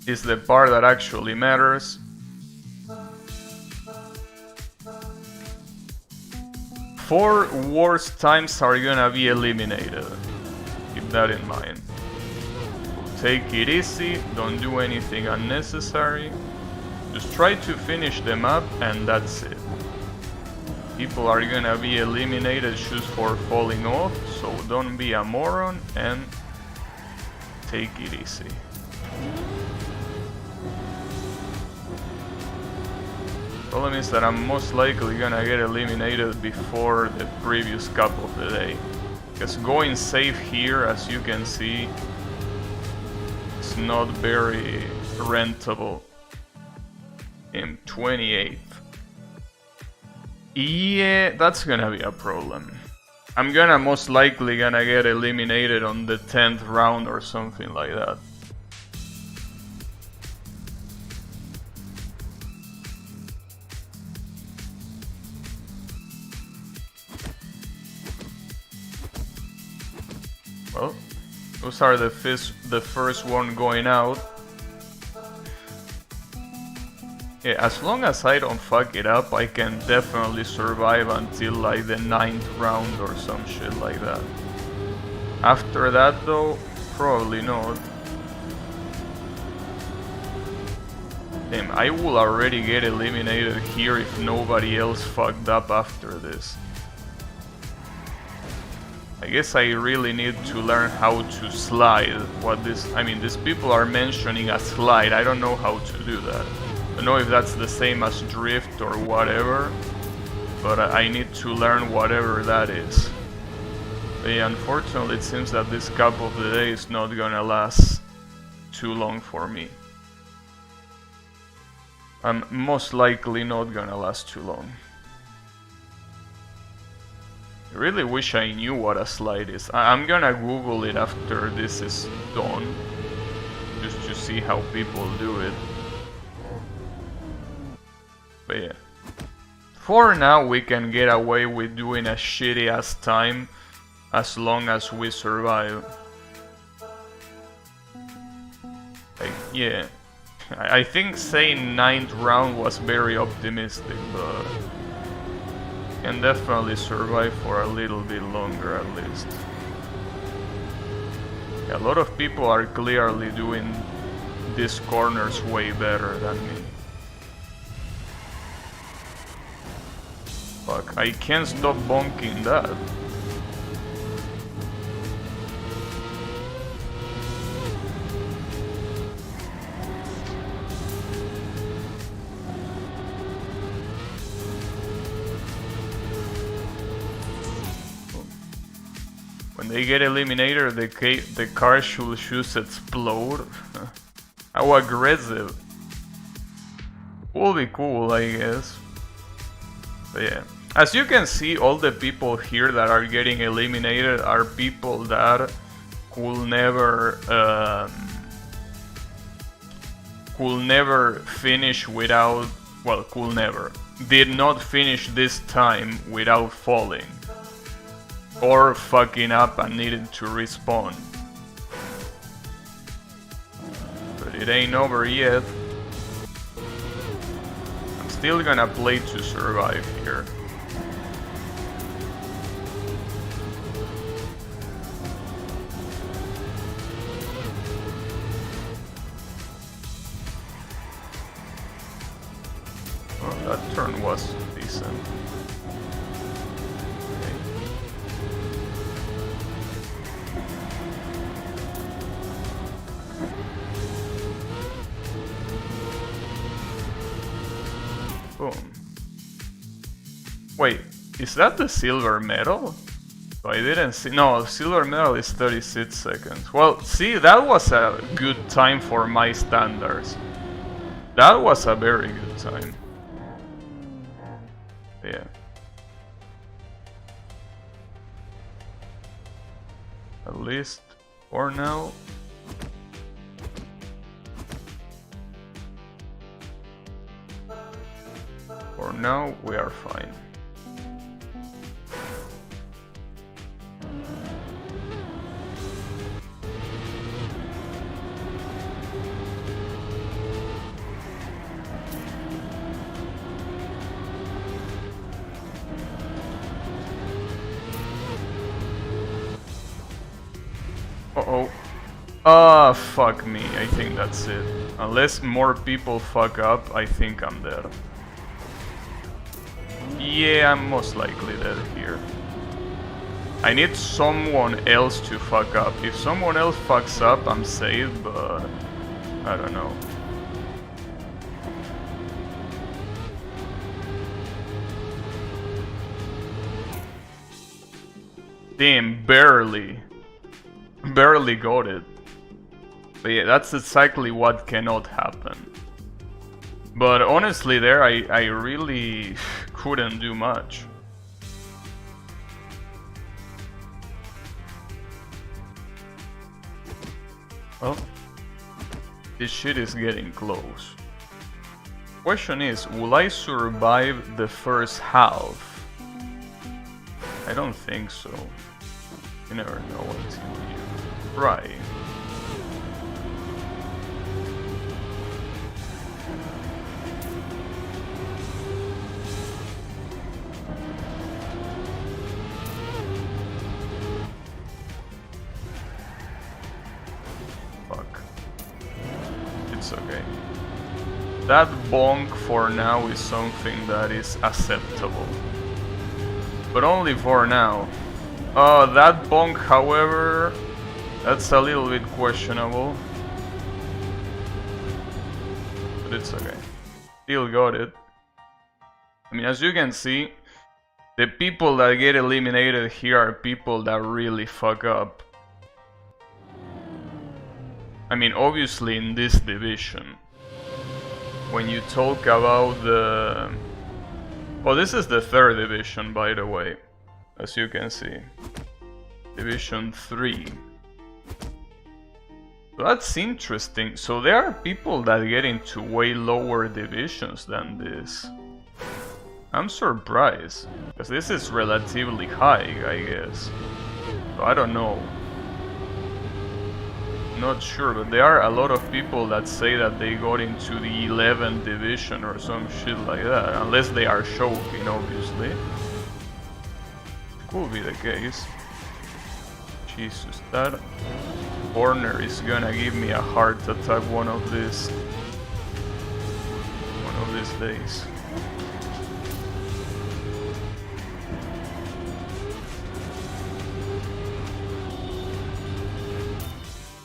A: is the part that actually matters. Four worst times are gonna be eliminated. Keep that in mind. Take it easy, don't do anything unnecessary. Just try to finish them up and that's it. People are gonna be eliminated just for falling off, so don't be a moron and take it easy. Problem is that I'm most likely gonna get eliminated before the previous cup of the day. Because going safe here, as you can see, is not very rentable. I'm 28th. Yeah, that's gonna be a problem. I'm gonna most likely gonna get eliminated on the 10th round or something like that. Well, those are the first one going out. Yeah, as long as I don't fuck it up, I can definitely survive until like the 9th round or some shit like that. After that though, probably not. Damn, I will already get eliminated here if nobody else fucked up after this. I guess I really need to learn how to slide. These people are mentioning a slide. I don't know how to do that. I don't know if that's the same as drift or whatever, but I need to learn whatever that is. But yeah, unfortunately it seems that this cup of the day is not gonna last too long for me. I'm most likely not gonna last too long. I really wish I knew what a slide is. I'm gonna Google it after this is done, just to see how people do it. But yeah, for now we can get away with doing a shitty ass time as long as we survive. Like, yeah, I think saying 9th round was very optimistic, but can definitely survive for a little bit longer at least. Yeah, a lot of people are clearly doing these corners way better than me. Fuck, I can't stop bonking that. When they get eliminated, the car should just explode. How aggressive. Will be cool, I guess. But yeah. As you can see, all the people here that are getting eliminated are people that could never finish without, well, did not finish this time without falling. Or fucking up and needed to respawn. But it ain't over yet. I'm still gonna play to survive here. Oh, that turn was decent. Boom. Wait, is that the silver medal? Oh, I didn't see. No, silver medal is 36 seconds. Well, see, that was a good time for my standards. That was a very good time. Yeah. At least for now. For now, we are fine. Uh-oh. Ah, fuck me. I think that's it. Unless more people fuck up, I think I'm dead. Yeah, I'm most likely dead here. I need someone else to fuck up. If someone else fucks up, I'm saved, but I don't know. Damn, barely. Barely got it. But yeah, that's exactly what cannot happen. But honestly there, I really couldn't do much. Well, this shit is getting close. Question is, will I survive the first half? I don't think so. You never know until you try. Fuck. It's okay. That bonk for now is something that is acceptable. But only for now. That bonk, however, that's a little bit questionable. But it's okay. Still got it. I mean, as you can see, the people that get eliminated here are people that really fuck up. I mean, obviously in this division. When you talk about the... Oh, this is the third division, by the way, as you can see. Division 3. That's interesting. So there are people that get into way lower divisions than this. I'm surprised, because this is relatively high, I guess. So I don't know. Not sure, but there are a lot of people that say that they got into the 11th division or some shit like that, unless they are choking, obviously. Could be the case. Jesus, that corner is gonna give me a heart attack one of these days.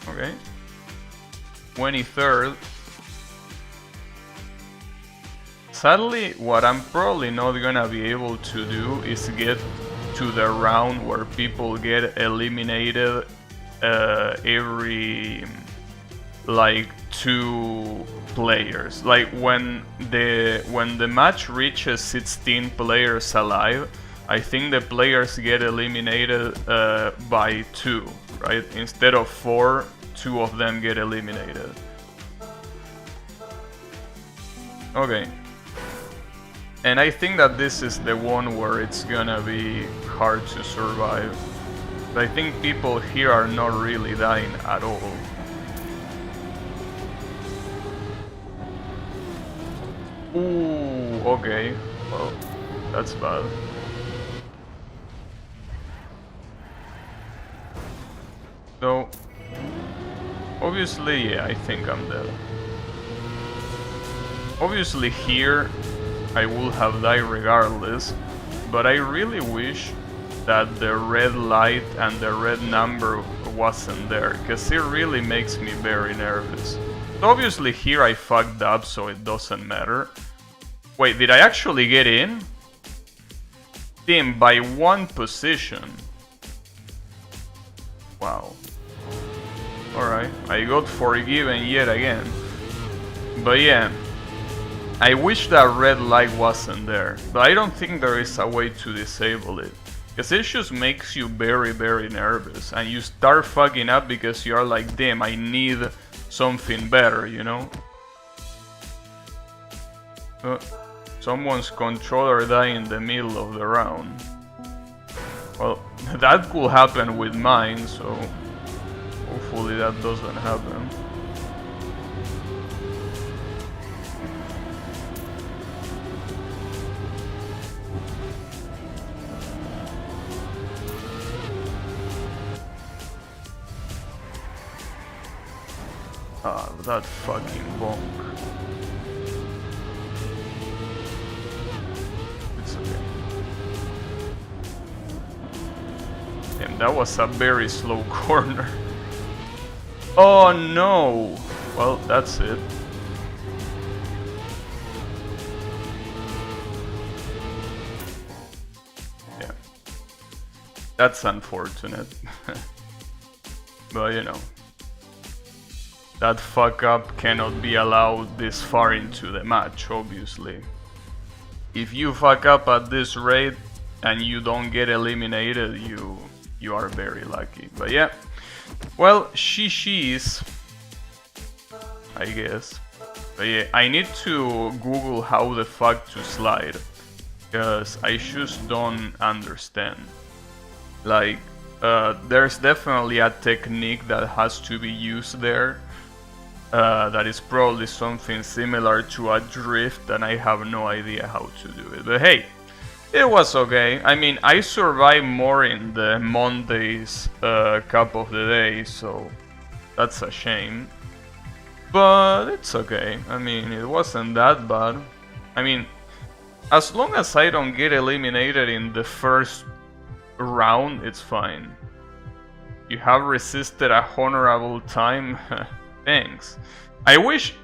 A: Okay. 23rd. Sadly, what I'm probably not gonna be able to do is get to the round where people get eliminated every like 2 players. Like when the match reaches 16 players alive, I think the players get eliminated by 2, right? Instead of 4, 2 of them get eliminated. Okay. And I think that this is the one where it's gonna be hard to survive. But I think people here are not really dying at all. Ooh, okay. Well, that's bad. So, obviously, yeah, I think I'm dead. Obviously here, I would have died regardless, but I really wish that the red light and the red number wasn't there, because it really makes me very nervous. So obviously here I fucked up, so it doesn't matter. Wait, did I actually get in? Damn, by 1 position. Wow. Alright, I got forgiven yet again. But yeah, I wish that red light wasn't there, but I don't think there is a way to disable it. Because it just makes you very, very nervous, and you start fucking up because you are like, damn, I need something better, you know? Someone's controller died in the middle of the round. Well, that could happen with mine, so hopefully that doesn't happen. Ah, that fucking bonk. It's okay. Damn, that was a very slow corner. Oh no! Well, that's it. Yeah. That's unfortunate. But you know. That fuck up cannot be allowed this far into the match, obviously. if you fuck up at this rate and you don't get eliminated, you are very lucky. But yeah, well, she's, I guess. But yeah, I need to Google how the fuck to slide, because I just don't understand. Like, there's definitely a technique that has to be used there. That is probably something similar to a drift, and I have no idea how to do it. But hey, it was okay. I mean, I survived more in the Monday's cup of the day, so that's a shame. But it's okay. I mean, it wasn't that bad. I mean, as long as I don't get eliminated in the first round, it's fine. You have resisted a honorable time. Thanks. I wish.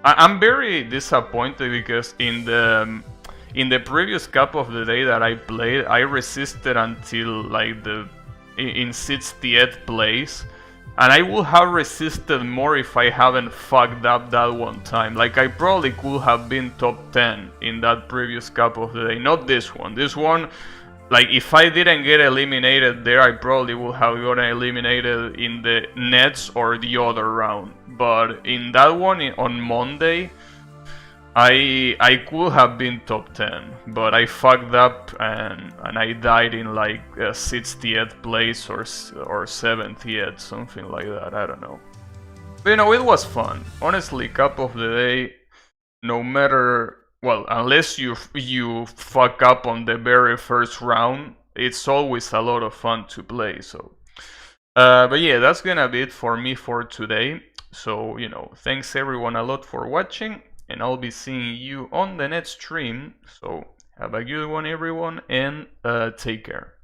A: I'm very disappointed because in the previous cup of the day that I played, I resisted until like in 60th place, and I would have resisted more if I haven't fucked up that one time. Like, I probably could have been top 10 in that previous cup of the day, not this one. This one, like, if I didn't get eliminated there, I probably would have gotten eliminated in the nets or the other round. But in that one, on Monday, I could have been top 10, but I fucked up and I died in like 60th place or 70th, something like that, I don't know. But you know, it was fun. Honestly, cup of the day, no matter, well, unless you fuck up on the very first round, it's always a lot of fun to play, so. But yeah, that's gonna be it for me for today. So, you know, thanks everyone a lot for watching, and I'll be seeing you on the next stream. So have a good one, everyone, and take care.